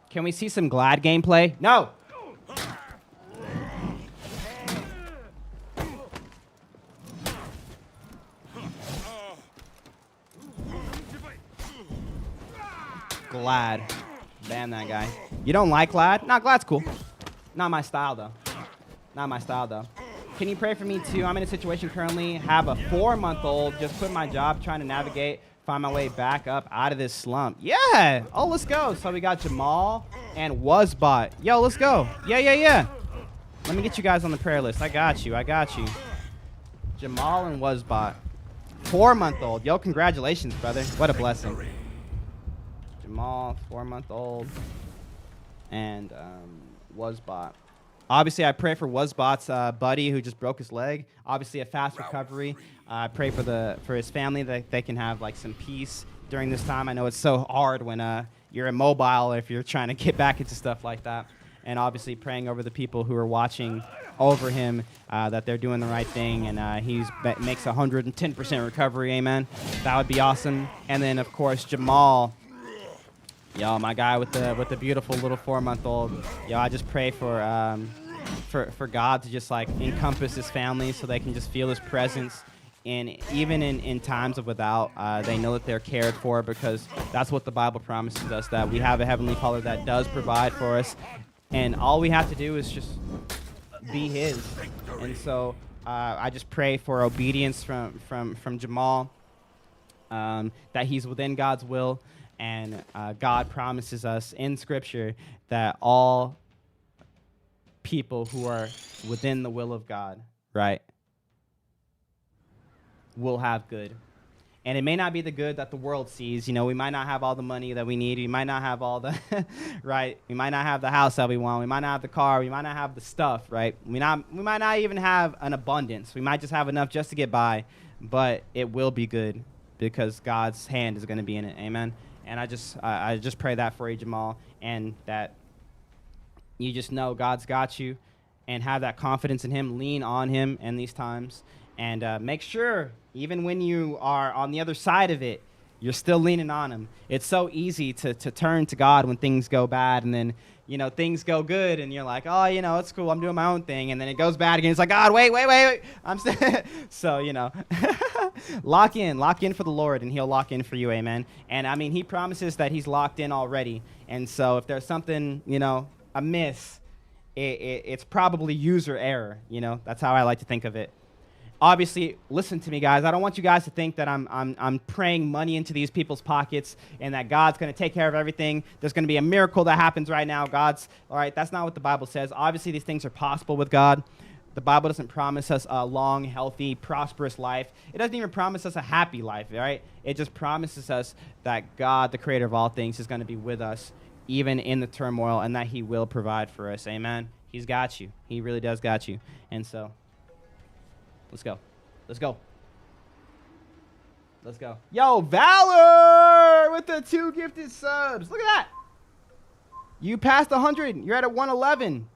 Can we see some Glad gameplay? No! Glad. Ban that guy. You don't like Glad? Nah, Glad's cool. Not my style, though. Not my style, though. Can you pray for me, too? I'm in a situation currently, have a 4-month-old, just quit my job, trying to navigate, find my way back up out of this slump. Yeah! Oh, let's go. So we got Jamal and Wasbot. Yo, let's go. Yeah. Let me get you guys on the prayer list. I got you. Jamal and Wasbot. 4-month-old. Yo, congratulations, brother. What a blessing. Jamal, 4-month-old, and Wasbot. Obviously, I pray for Wasbot's buddy who just broke his leg. Obviously, a fast recovery. I pray for his family, that they can have like some peace during this time. I know it's so hard when you're immobile, if you're trying to get back into stuff like that. And obviously, praying over the people who are watching over him, that they're doing the right thing, and makes 110% recovery. Amen. That would be awesome. And then, of course, Jamal. Yo, my guy with the beautiful little 4-month-old. Yo, I just pray for God to just like encompass his family, so they can just feel his presence, and even in times of without, they know that they're cared for, because that's what the Bible promises us, that we have a Heavenly Father that does provide for us, and all we have to do is just be his. And so I just pray for obedience from Jamal, that he's within God's will. And God promises us in Scripture that all people who are within the will of God, right, will have good. And it may not be the good that the world sees. You know, we might not have all the money that we need. We might not have all the, right? We might not have the house that we want. We might not have the car. We might not have the stuff, right? We might not even have an abundance. We might just have enough just to get by. But it will be good, because God's hand is going to be in it. Amen. And I just pray that for you, Jamal, and that you just know God's got you, and have that confidence in him. Lean on him in these times, and make sure, even when you are on the other side of it, you're still leaning on him. It's so easy to turn to God when things go bad, and then, you know, things go good, and you're like, oh, you know, it's cool, I'm doing my own thing, and then it goes bad again. It's like, God, wait, I'm still. So, you know, lock in for the Lord, and he'll lock in for you, amen. And I mean, he promises that he's locked in already, and so if there's something, you know, amiss, it's probably user error. You know, that's how I like to think of it. Obviously, listen to me, guys. I don't want you guys to think that I'm praying money into these people's pockets, and that God's going to take care of everything. There's going to be a miracle that happens right now. All right, that's not what the Bible says. Obviously, these things are possible with God. The Bible doesn't promise us a long, healthy, prosperous life. It doesn't even promise us a happy life, right? It just promises us that God, the creator of all things, is going to be with us, even in the turmoil, and that he will provide for us. Amen? He's got you. He really does got you. And so, let's go. Yo, Valor with the 2 gifted subs. Look at that. You passed 100. You're at a 111.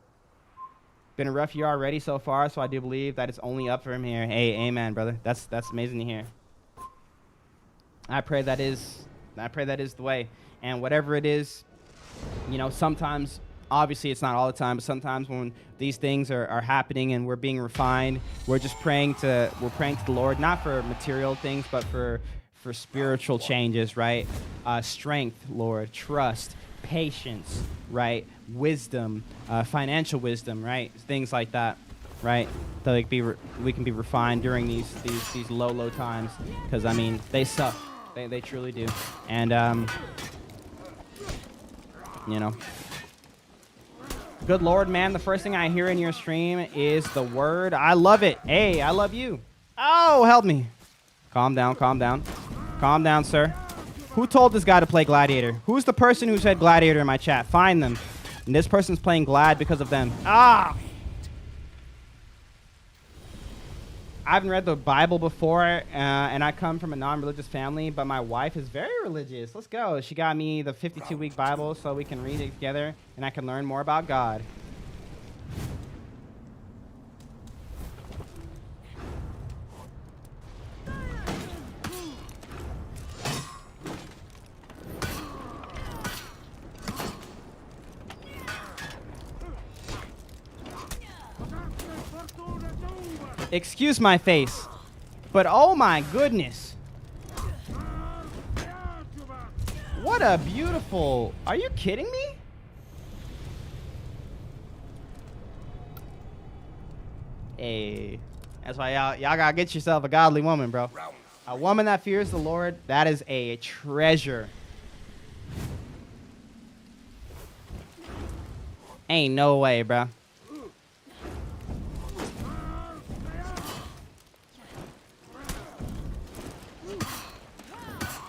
Been a rough year already so far, so I do believe that it's only up from here. Hey, amen, brother. That's amazing to hear. I pray that is the way. And whatever it is, you know, sometimes, obviously it's not all the time, but sometimes when these things are happening and we're being refined, we're praying to the Lord, not for material things, but for spiritual changes, right? Strength, Lord, trust, patience, right? Wisdom, financial wisdom, right? Things like that, right? So we can be refined during these low times, because I mean, they suck. They truly do. And you know. Good Lord, man, the first thing I hear in your stream is the word. I love it. Hey, I love you. Oh, help me. Calm down, calm down. Calm down, sir. Who told this guy to play Gladiator? Who's the person who said Gladiator in my chat? Find them. And this person's playing Glad because of them. Ah! I haven't read the Bible before, and I come from a non-religious family, but my wife is very religious. Let's go. She got me the 52-week Bible so we can read it together, and I can learn more about God. Excuse my face, but oh my goodness. What a beautiful... Are you kidding me? Hey, that's why y'all gotta get yourself a godly woman, bro. A woman that fears the Lord, that is a treasure. Ain't no way, bro.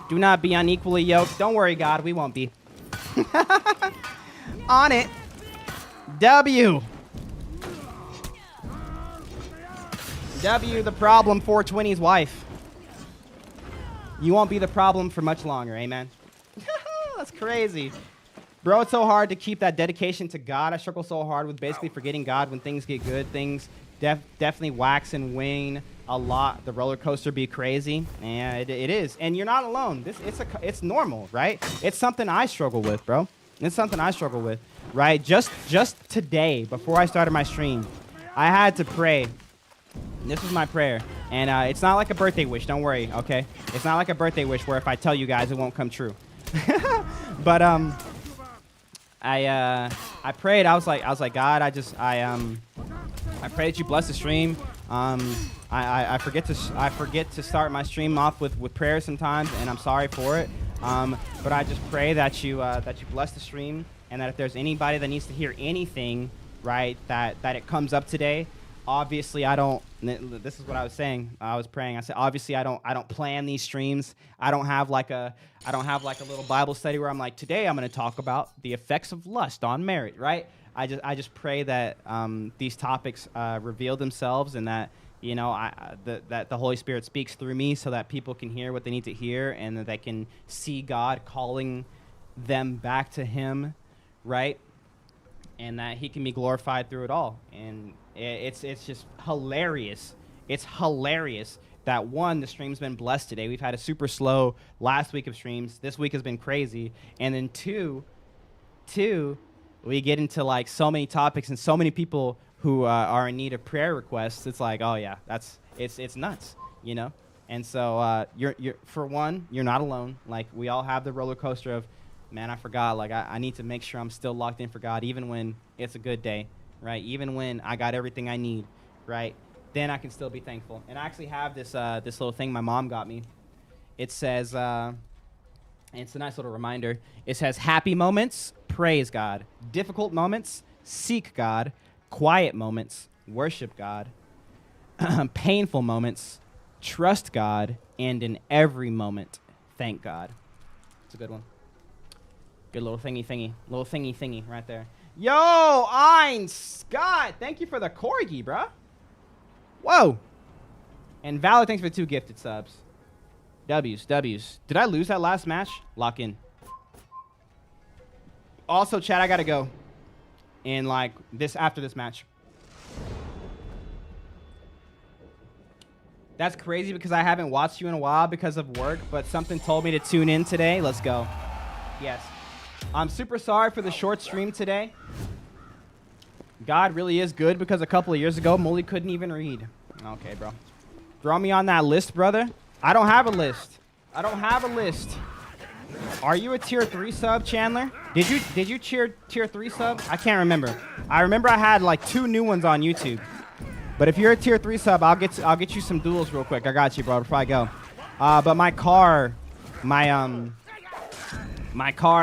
Do not be unequally yoked. Don't worry, God, we won't be. On it. W. W, the problem, 420's wife. You won't be the problem for much longer, amen. That's crazy. Bro, it's so hard to keep that dedication to God. I struggle so hard with basically forgetting God when things get good. Things definitely wax and wane a lot. The roller coaster be crazy, and it is. And you're not alone. It's normal, right? It's something I struggle with, bro. It's something I struggle with, right? Just today, before I started my stream, I had to pray. This was my prayer, and it's not like a birthday wish. Don't worry, okay? It's not like a birthday wish where if I tell you guys, it won't come true. But I prayed. I was like, God, I pray that you bless the stream. I forget to start my stream off with prayer sometimes, and I'm sorry for it. But I just pray that you bless the stream, and that if there's anybody that needs to hear anything, right, that it comes up today. Obviously, I don't. This is what I was saying. I was praying. I said, obviously, I don't plan these streams. I don't have like a little Bible study where I'm like, today I'm going to talk about the effects of lust on marriage, right? I just pray that these topics reveal themselves, and that that the Holy Spirit speaks through me, so that people can hear what they need to hear, and that they can see God calling them back to Him, right? And that He can be glorified through it all. And it's just hilarious. It's hilarious that, one, the stream's been blessed today. We've had a super slow last week of streams. This week has been crazy. And then two, we get into like so many topics and so many people who are in need of prayer requests. It's like, oh yeah, it's nuts, you know? And so you're for one, you're not alone. Like, we all have the roller coaster of, man, I forgot. Like, I need to make sure I'm still locked in for God, even when it's a good day, right? Even when I got everything I need, right? Then I can still be thankful. And I actually have this this little thing my mom got me. It says, and it's a nice little reminder. It says, happy moments, praise God. Difficult moments, seek God. Quiet moments, worship God. Painful moments, trust God. And in every moment, thank God. It's a good one. Good little thingy. Little thingy right there. Yo, Ein Scott, thank you for the corgi, bruh. Whoa. And Valor, thanks for the 2 gifted subs. W's. Did I lose that last match? Lock in. Also, chat, I gotta go. In like after this match. That's crazy because I haven't watched you in a while because of work, but something told me to tune in today. Let's go. Yes. I'm super sorry for the short stream today. God really is good, because a couple of years ago, Mully couldn't even read. Okay, bro. Throw me on that list, brother. I don't have a list. Are you a tier 3 sub, Chandler? Did you tier 3 sub? I can't remember. I remember I had like 2 new ones on YouTube. But if you're a tier 3 sub, I'll get you some duels real quick. I got you, bro, before I go. But my car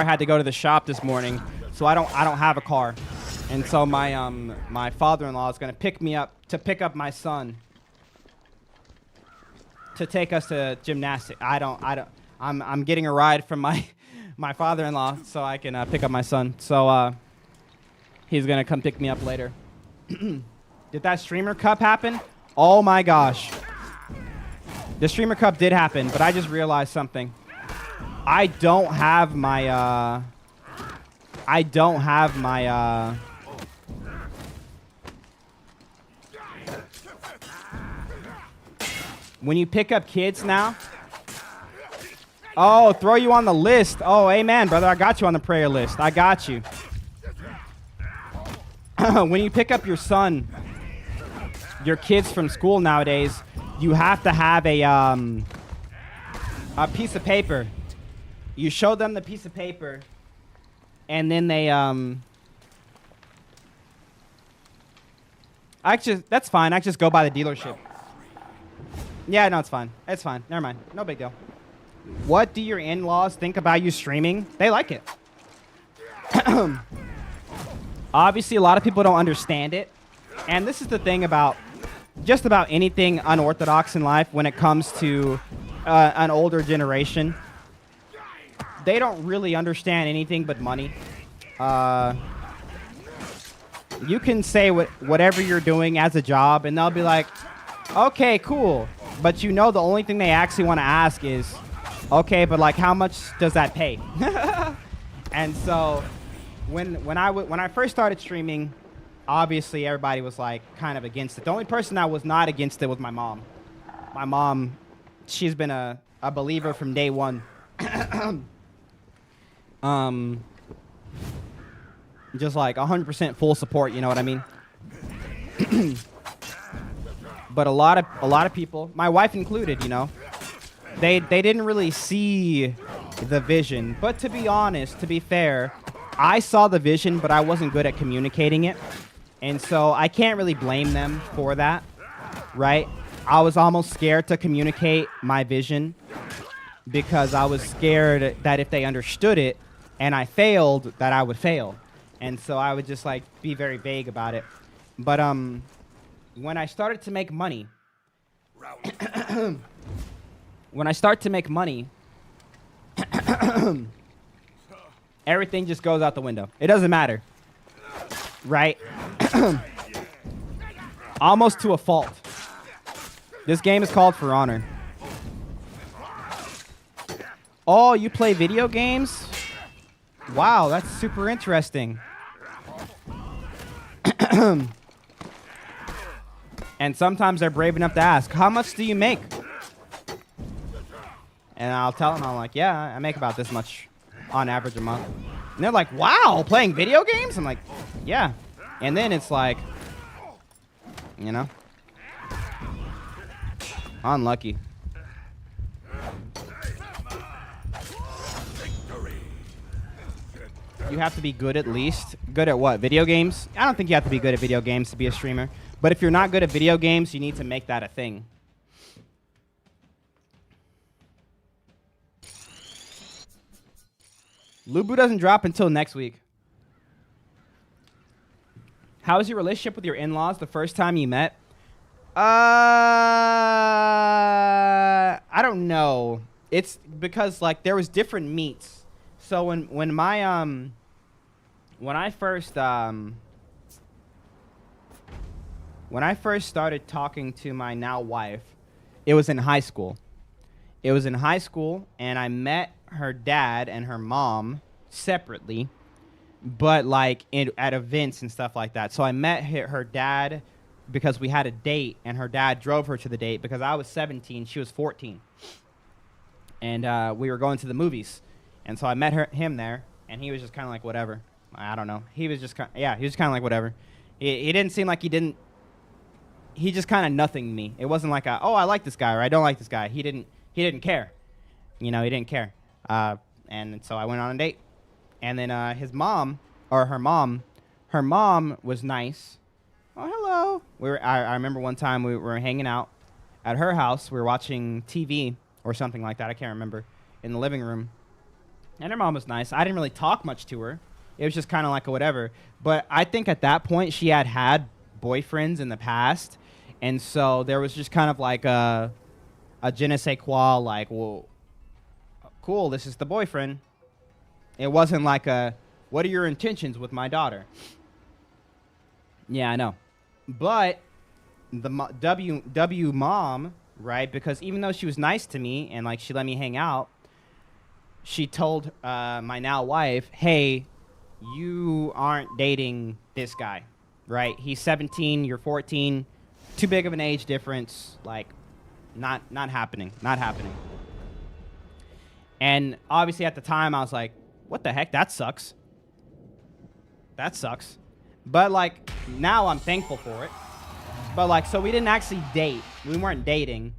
had to go to the shop this morning so I don't have a car, and so my my father-in-law is gonna pick me up to pick up my son to take us to gymnastics. I'm getting a ride from my my father-in-law so I can pick up my son. So he's gonna come pick me up later. Did that streamer cup happen? Oh my gosh. The streamer cup did happen, but I just realized something. I don't have my when you pick up kids now. Oh, throw you on the list. Oh, amen, brother. I got you on the prayer list. I got you. When you pick up your son, your kids from school nowadays, you have to have a piece of paper. You show them the piece of paper, and then they that's fine. I just go by the dealership. Yeah, no, it's fine. It's fine. Never mind. No big deal. What do your in-laws think about you streaming? They like it. Obviously, a lot of people don't understand it. And this is the thing about just about anything unorthodox in life when it comes to an older generation. They don't really understand anything but money. You can say whatever you're doing as a job, and they'll be like, okay, cool. But you know the only thing they actually want to ask is, okay, but like how much does that pay? And so when I first started streaming, obviously everybody was like kind of against it. The only person that was not against it was my mom. My mom, she's been a believer from day one. Just like 100% full support, you know what I mean? But a lot of people, my wife included, you know, they didn't really see the vision. But to be honest, to be fair, I saw the vision, but I wasn't good at communicating it. And so I can't really blame them for that, right? I was almost scared to communicate my vision because I was scared that if they understood it and I failed, that I would fail. And so I would just like be very vague about it. But when I started to make money, everything just goes out the window. It doesn't matter, right? Almost to a fault. This game is called For Honor. Oh, you play video games? Wow, that's super interesting. And sometimes they're brave enough to ask, how much do you make? And I'll tell them, I'm like, yeah, I make about this much on average a month. And they're like, wow, playing video games? I'm like, yeah. And then it's like, you know, unlucky. You have to be good at least. Good at what? Video games? I don't think you have to be good at video games to be a streamer. But if you're not good at video games, you need to make that a thing. Lubu doesn't drop until next week. How was your relationship with your in-laws the first time you met? I don't know. It's because like there was different meets. So when I first started talking to my now wife, it was in high school. And I met her dad and her mom separately, but like at events and stuff like that. So I met her dad because we had a date, and her dad drove her to the date because I was 17, she was 14. And we were going to the movies. And so I met him there, and he was just kind of like, whatever. I don't know. He was just kind of like, whatever. He didn't seem like he just kind of nothinged me. It wasn't like, oh, I like this guy, or I don't like this guy. He didn't care. You know, he didn't care. And so I went on a date. And then her mom was nice. Oh, hello. I remember one time we were hanging out at her house. We were watching TV or something like that. I can't remember. In the living room. And her mom was nice. I didn't really talk much to her. It was just kind of like a whatever. But I think at that point she had boyfriends in the past, and so there was just kind of like a je ne sais quoi, like, well, cool, this is the boyfriend. It wasn't like a, what are your intentions with my daughter? Yeah, I know. But the W mom, right? Because even though she was nice to me and like she let me hang out, she told my now wife, hey, you aren't dating this guy, right? He's 17, you're 14, too big of an age difference, like not happening. And obviously at the time I was like, what the heck? That sucks. But like now I'm thankful for it. But like, so we didn't actually date. We weren't dating.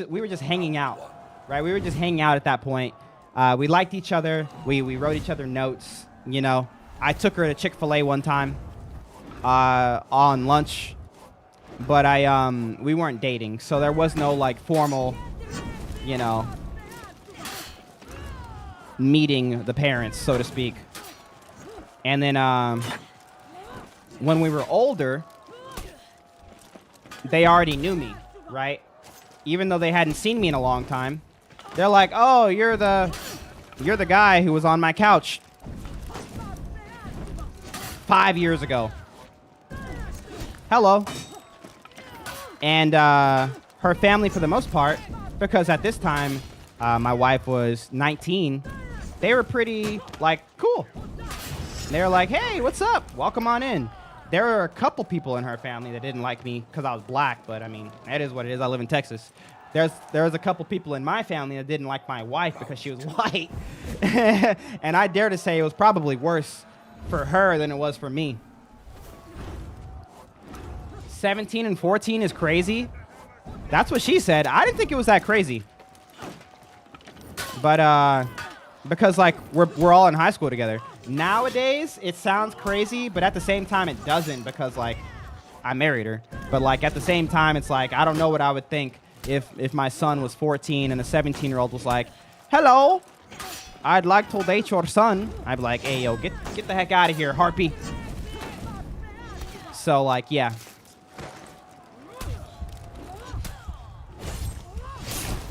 We were just hanging out, right? We were just hanging out at that point. We liked each other. We wrote each other notes, you know. I took her to Chick-fil-A one time on lunch, but we weren't dating. So there was no like formal, you know, meeting the parents, so to speak. And then when we were older, they already knew me, right? Even though they hadn't seen me in a long time. They're like, oh, you're the guy who was on my couch 5 years ago. Hello. And her family, for the most part, because at this time my wife was 19, they were pretty, like, cool. They were like, hey, what's up? Welcome on in. There were a couple people in her family that didn't like me because I was black, but I mean, that is what it is. I live in Texas. There was a couple people in my family that didn't like my wife because she was white. And I dare to say it was probably worse for her than it was for me. 17 and 14 is crazy. That's what she said. I didn't think it was that crazy. But because like we're all in high school together. Nowadays, it sounds crazy, but at the same time, it doesn't because, like, I married her. But, like, at the same time, it's like, I don't know what I would think if my son was 14 and a 17-year-old was like, hello, I'd like to date your son. I'd be like, hey, yo, get the heck out of here, harpy. So, like, yeah.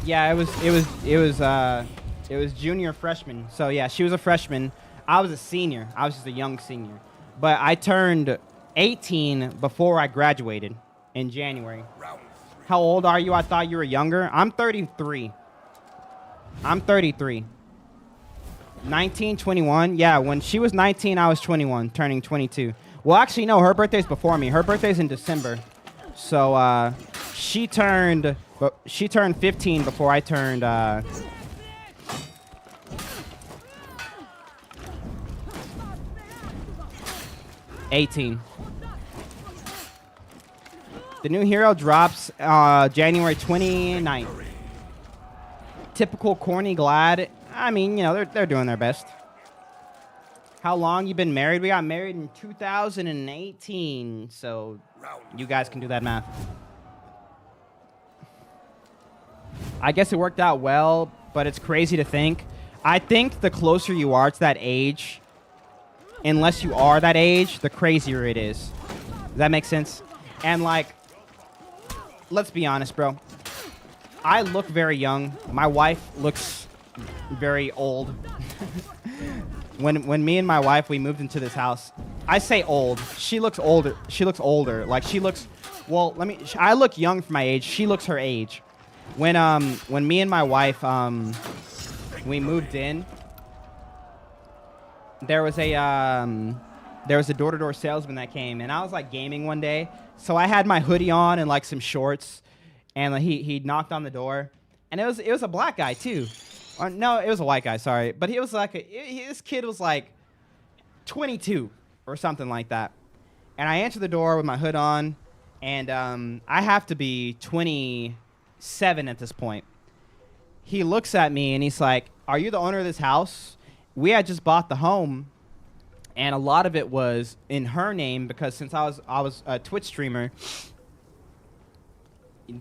Yeah, it was junior freshman. So, yeah, she was a freshman. I was a senior. I was just a young senior. But I turned 18 before I graduated in January. How old are you? I thought you were younger. I'm 33. 19, 21. Yeah, when she was 19, I was 21, turning 22. Well, actually, no, her birthday's before me. Her birthday's in December. So she turned 15 before I turned 18. The new hero drops January 29th. Typical corny glad. I mean, you know, they're doing their best. How long you been married? We got married in 2018, so you guys can do that math. I guess it worked out well, but it's crazy to think. I think the closer you are to that age, unless you are that age, the crazier it is. Does that make sense? And like, let's be honest, bro. I look very young. My wife looks very old. When me and my wife, we moved into this house, I say old. She looks older. She looks older. Like she looks, well, I look young for my age. She looks her age. When me and my wife, we moved in, there was a door-to-door salesman that came, and I was like gaming one day, so I had my hoodie on and like some shorts, and he knocked on the door, and it was a black guy too, or no, it was a white guy, sorry, but he was like this kid was like 22 or something like that, and I answered the door with my hood on, and I have to be 27 at this point. He looks at me and he's like, "Are you the owner of this house?" We had just bought the home, and a lot of it was in her name because since I was a Twitch streamer,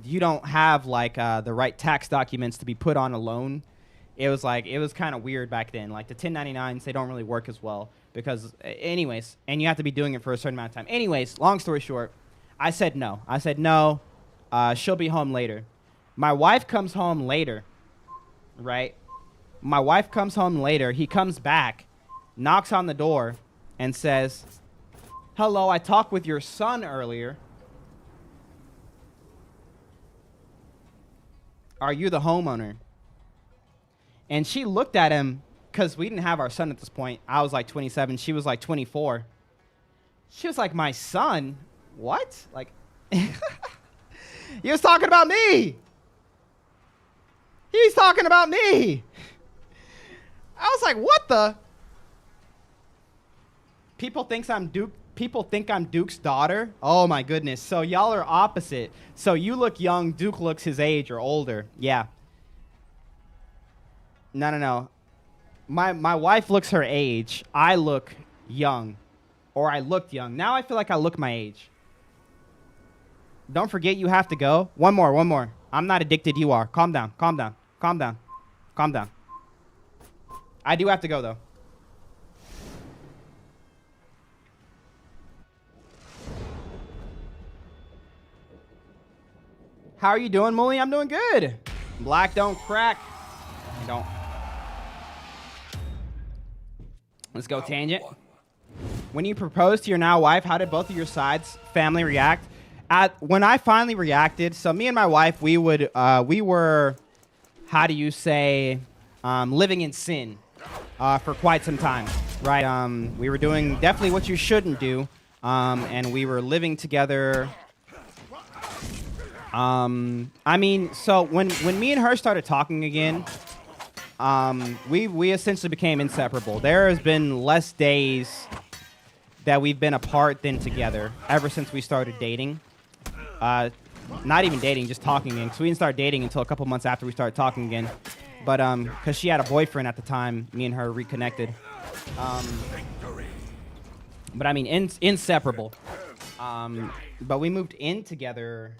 you don't have like the right tax documents to be put on a loan, it was like, it was kind of weird back then. Like the 1099s, they don't really work as well because anyways, and you have to be doing it for a certain amount of time. Anyways, long story short, I said no. She'll be home later. My wife comes home later, right? My wife comes home later. He comes back, knocks on the door, and says, "Hello, I talked with your son earlier. Are you the homeowner?" And she looked at him, because we didn't have our son at this point. I was like 27. She was like 24. She was like, "My son? What?" Like, he was talking about me. He's talking about me. I was like, what the? People think I'm Duke's daughter. Oh my goodness. So y'all are opposite. So you look young, Duke looks his age or older. Yeah. No. My wife looks her age. I look young. Or I looked young. Now I feel like I look my age. Don't forget you have to go. One more. I'm not addicted, you are. Calm down. I do have to go, though. How are you doing, Mully? I'm doing good. Black don't crack. Don't. Let's go, tangent. When you proposed to your now wife, how did both of your sides' family react? When I finally reacted, so me and my wife, we were, how do you say, living in sin for quite some time, right? We were doing definitely what you shouldn't do, and we were living together. I mean, so when me and her started talking again, we essentially became inseparable. There has been less days that we've been apart than together ever since we started dating. Not even dating, just talking again. So we didn't start dating until a couple months after we started talking again. But because she had a boyfriend at the time, me and her reconnected. But I mean, inseparable. But we moved in together.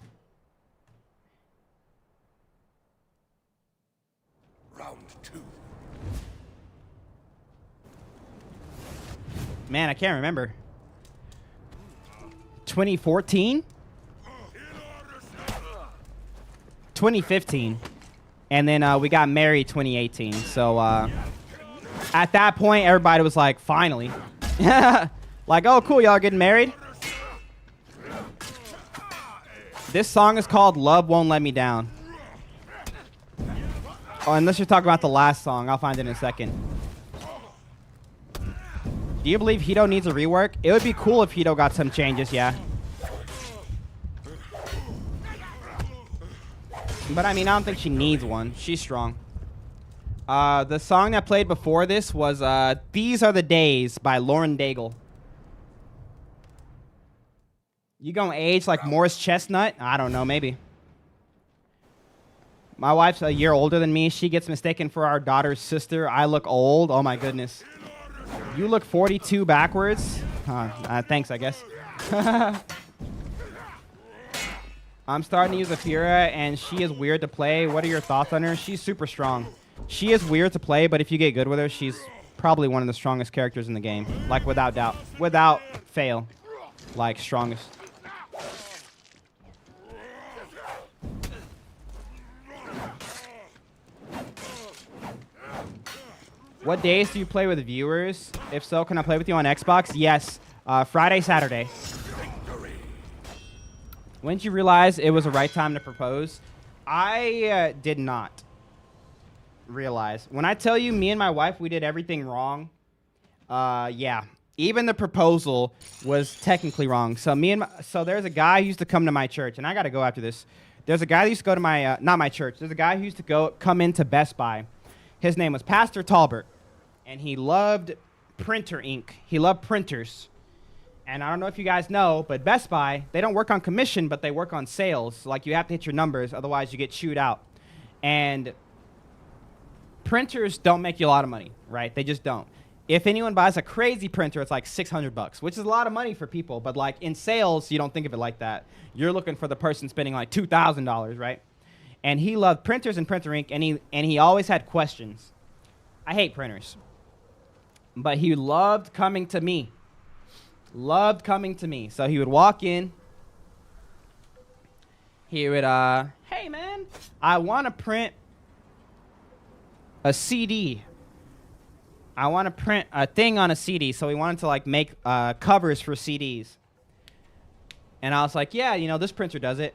Round 2. Man, I can't remember. 2014? 2015. And then we got married 2018. So at that point, everybody was like, finally. Like, oh, cool, y'all are getting married? This song is called Love Won't Let Me Down. Oh, unless you're talking about the last song. I'll find it in a second. Do you believe Hito needs a rework? It would be cool if Hito got some changes, yeah. But I mean, I don't think she needs one. She's strong. The song that played before this was These Are the Days by Lauren Daigle. You gonna age like Morris Chestnut? I don't know, maybe. My wife's a year older than me. She gets mistaken for our daughter's sister. I look old. Oh my goodness. You look 42 backwards. Thanks, I guess. I'm starting to use Afira, and she is weird to play. What are your thoughts on her? She's super strong. She is weird to play, but if you get good with her, she's probably one of the strongest characters in the game. Like, without doubt. Without fail. Like, strongest. What days do you play with viewers? If so, can I play with you on Xbox? Yes. Friday, Saturday. When did you realize it was the right time to propose? I did not realize. When I tell you, me and my wife, we did everything wrong. Yeah. Even the proposal was technically wrong. So there's a guy who used to come to my church, and I got to go after this. There's a guy who used to go to my, not my church. There's a guy who used to come into Best Buy. His name was Pastor Talbert, and he loved printer ink. He loved printers. And I don't know if you guys know, but Best Buy, they don't work on commission, but they work on sales. Like, you have to hit your numbers, otherwise you get chewed out. And printers don't make you a lot of money, right? They just don't. If anyone buys a crazy printer, it's like $600, which is a lot of money for people. But like in sales, you don't think of it like that. You're looking for the person spending like $2,000, right? And he loved printers and printer ink, and he always had questions. I hate printers. But he loved coming to me. Loved coming to me. So he would walk in. He would, hey man, I want to print a CD. I want to print a thing on a CD. So he wanted to like make covers for CDs. And I was like, yeah, you know, this printer does it.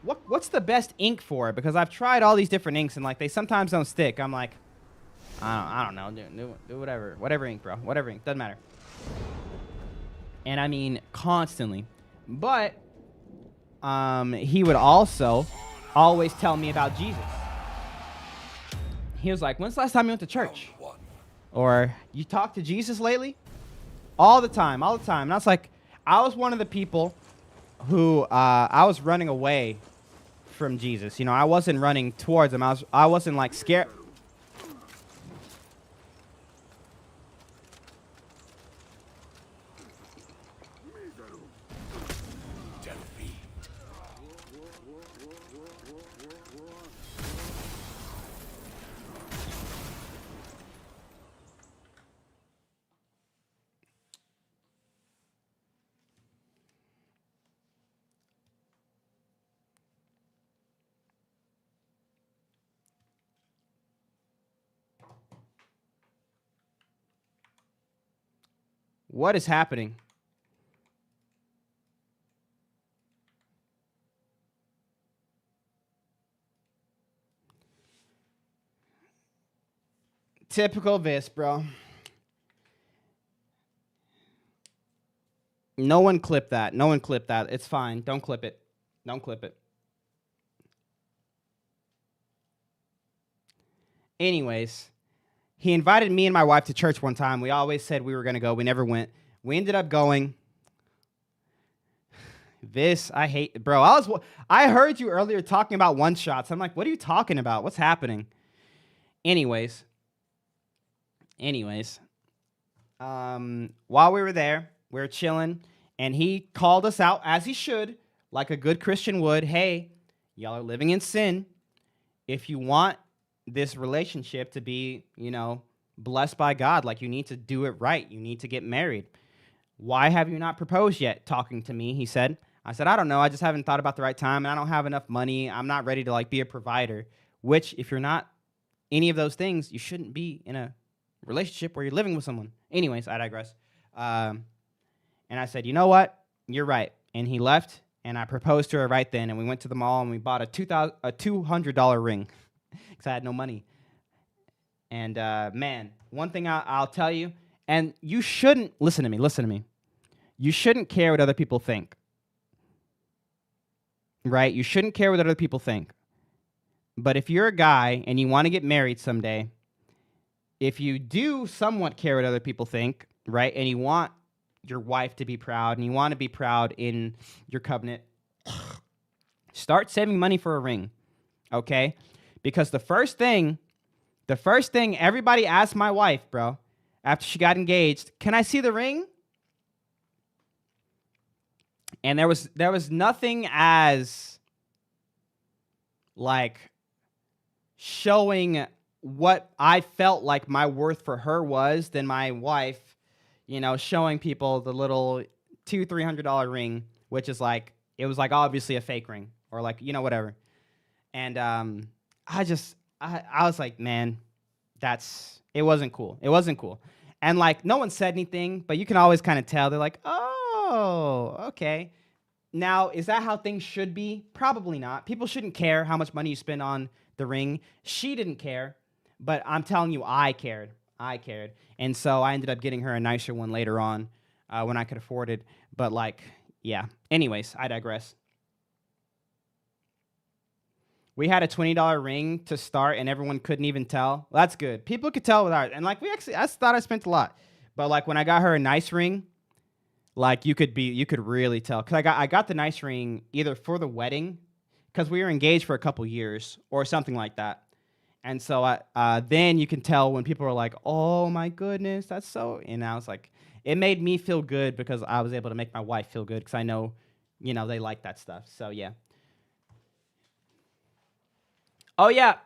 What's the best ink for it? Because I've tried all these different inks and like they sometimes don't stick. I'm like, I don't know. Do whatever ink, bro. Whatever ink, doesn't matter. And I mean constantly. But he would also always tell me about Jesus. He was like, when's the last time you went to church? Or you talked to Jesus lately? All the time. And I was like, I was one of the people who I was running away from Jesus. You know, I wasn't running towards him. I wasn't like scared. What is happening? Typical Vis, bro. No one clip that. It's fine. Don't clip it. Anyways, he invited me and my wife to church one time. We always said we were going to go. We never went. We ended up going. This, I hate, bro. I heard you earlier talking about one shots. I'm like, what are you talking about? What's happening? Anyways, while we were there, we were chilling, and he called us out, as he should, like a good Christian would. Hey, y'all are living in sin. If you want this relationship to be, you know, blessed by God, like you need to do it right. You need to get married. Why have you not proposed yet? Talking to me, he said. I said, I don't know. I just haven't thought about the right time, and I don't have enough money. I'm not ready to like be a provider, which if you're not any of those things, you shouldn't be in a relationship where you're living with someone. Anyways, I digress. And I said, you know what? You're right. And he left, and I proposed to her right then, and we went to the mall, and we bought a $200 ring because I had no money. And, man, one thing I'll tell you, and you shouldn't, listen to me. You shouldn't care what other people think, right? You shouldn't care what other people think. But if you're a guy and you want to get married someday, if you do somewhat care what other people think, right, and you want your wife to be proud and you want to be proud in your covenant, start saving money for a ring, okay? Because the first thing everybody asked my wife, bro, after she got engaged, can I see the ring? And there was nothing as like showing what I felt like my worth for her was than my wife, you know, showing people the little $200-$300 ring, which is like, it was like obviously a fake ring or like, you know, whatever. And I was like, man, it wasn't cool. It wasn't cool. And like, no one said anything, but you can always kind of tell. They're like, oh, okay. Now, is that how things should be? Probably not. People shouldn't care how much money you spend on the ring. She didn't care, but I'm telling you, I cared. And so I ended up getting her a nicer one later on when I could afford it. But like, yeah. Anyways, I digress. We had a $20 ring to start, and everyone couldn't even tell. Well, that's good. People could tell with ours. And like, I thought I spent a lot. But like, when I got her a nice ring, like you could really tell. Because I got the nice ring either for the wedding, because we were engaged for a couple years, or something like that. And so then you can tell when people are like, oh my goodness, that's so, and I was like, it made me feel good because I was able to make my wife feel good because I know, you know, they like that stuff. So yeah. Oh, yeah.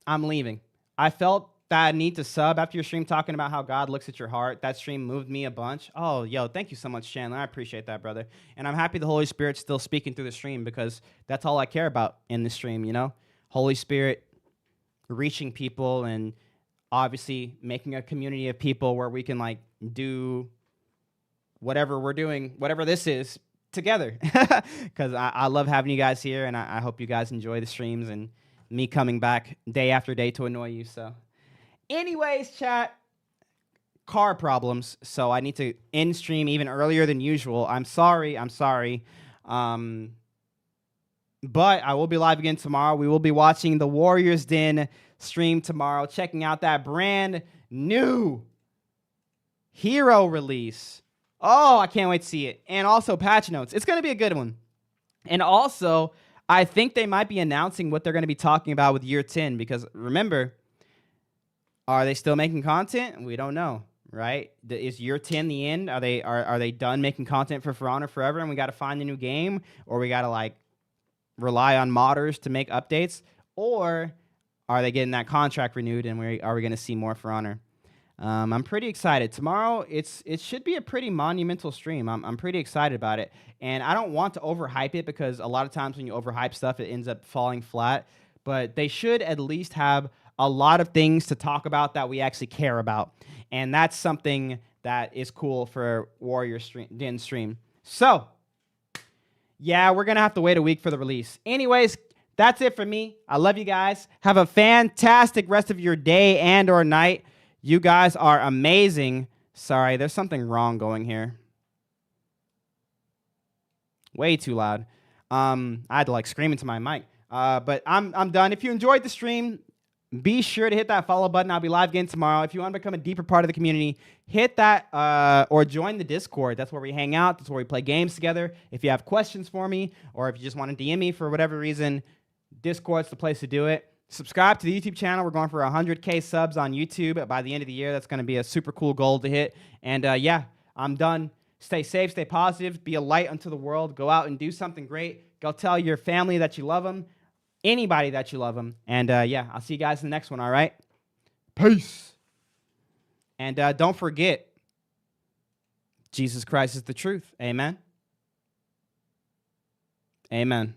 I'm leaving. I felt that need to sub after your stream talking about how God looks at your heart. That stream moved me a bunch. Oh, yo, thank you so much, Chandler. I appreciate that, brother. And I'm happy the Holy Spirit's still speaking through the stream because that's all I care about in the stream, you know? Holy Spirit reaching people and obviously making a community of people where we can, like, do whatever we're doing, whatever this is, together. Because I love having you guys here, and I hope you guys enjoy the streams and me coming back day after day to annoy you, so... Anyways, chat, car problems, so I need to end stream even earlier than usual. I'm sorry. But I will be live again tomorrow. We will be watching the Warriors Den stream tomorrow, checking out that brand new hero release. Oh, I can't wait to see it. And also patch notes. It's going to be a good one. And also, I think they might be announcing what they're going to be talking about with year 10, because remember... Are they still making content? We don't know, right? Is year 10 the end? Are they done making content for Honor forever and we got to find a new game? Or we got to, like, rely on modders to make updates? Or are they getting that contract renewed and are we going to see more For Honor? I'm pretty excited. Tomorrow, it should be a pretty monumental stream. I'm pretty excited about it. And I don't want to overhype it because a lot of times when you overhype stuff, it ends up falling flat. But they should at least have a lot of things to talk about that we actually care about. And that's something that is cool for Warrior Den stream. So, yeah, we're going to have to wait a week for the release. Anyways, that's it for me. I love you guys. Have a fantastic rest of your day and or night. You guys are amazing. Sorry, there's something wrong going here. Way too loud. I had to, like, scream into my mic. But I'm done. If you enjoyed the stream, be sure to hit that follow button. I'll be live again tomorrow. If you want to become a deeper part of the community, hit that or join the Discord. That's where we hang out. That's where we play games together. If you have questions for me or if you just want to DM me for whatever reason, Discord's the place to do it. Subscribe to the YouTube channel. We're going for 100K subs on YouTube by the end of the year. That's going to be a super cool goal to hit. And yeah, I'm done. Stay safe, stay positive, be a light unto the world. Go out and do something great. Go tell your family that you love them. Anybody that you love them. And yeah, I'll see you guys in the next one, all right? Peace. And don't forget, Jesus Christ is the truth. Amen. Amen.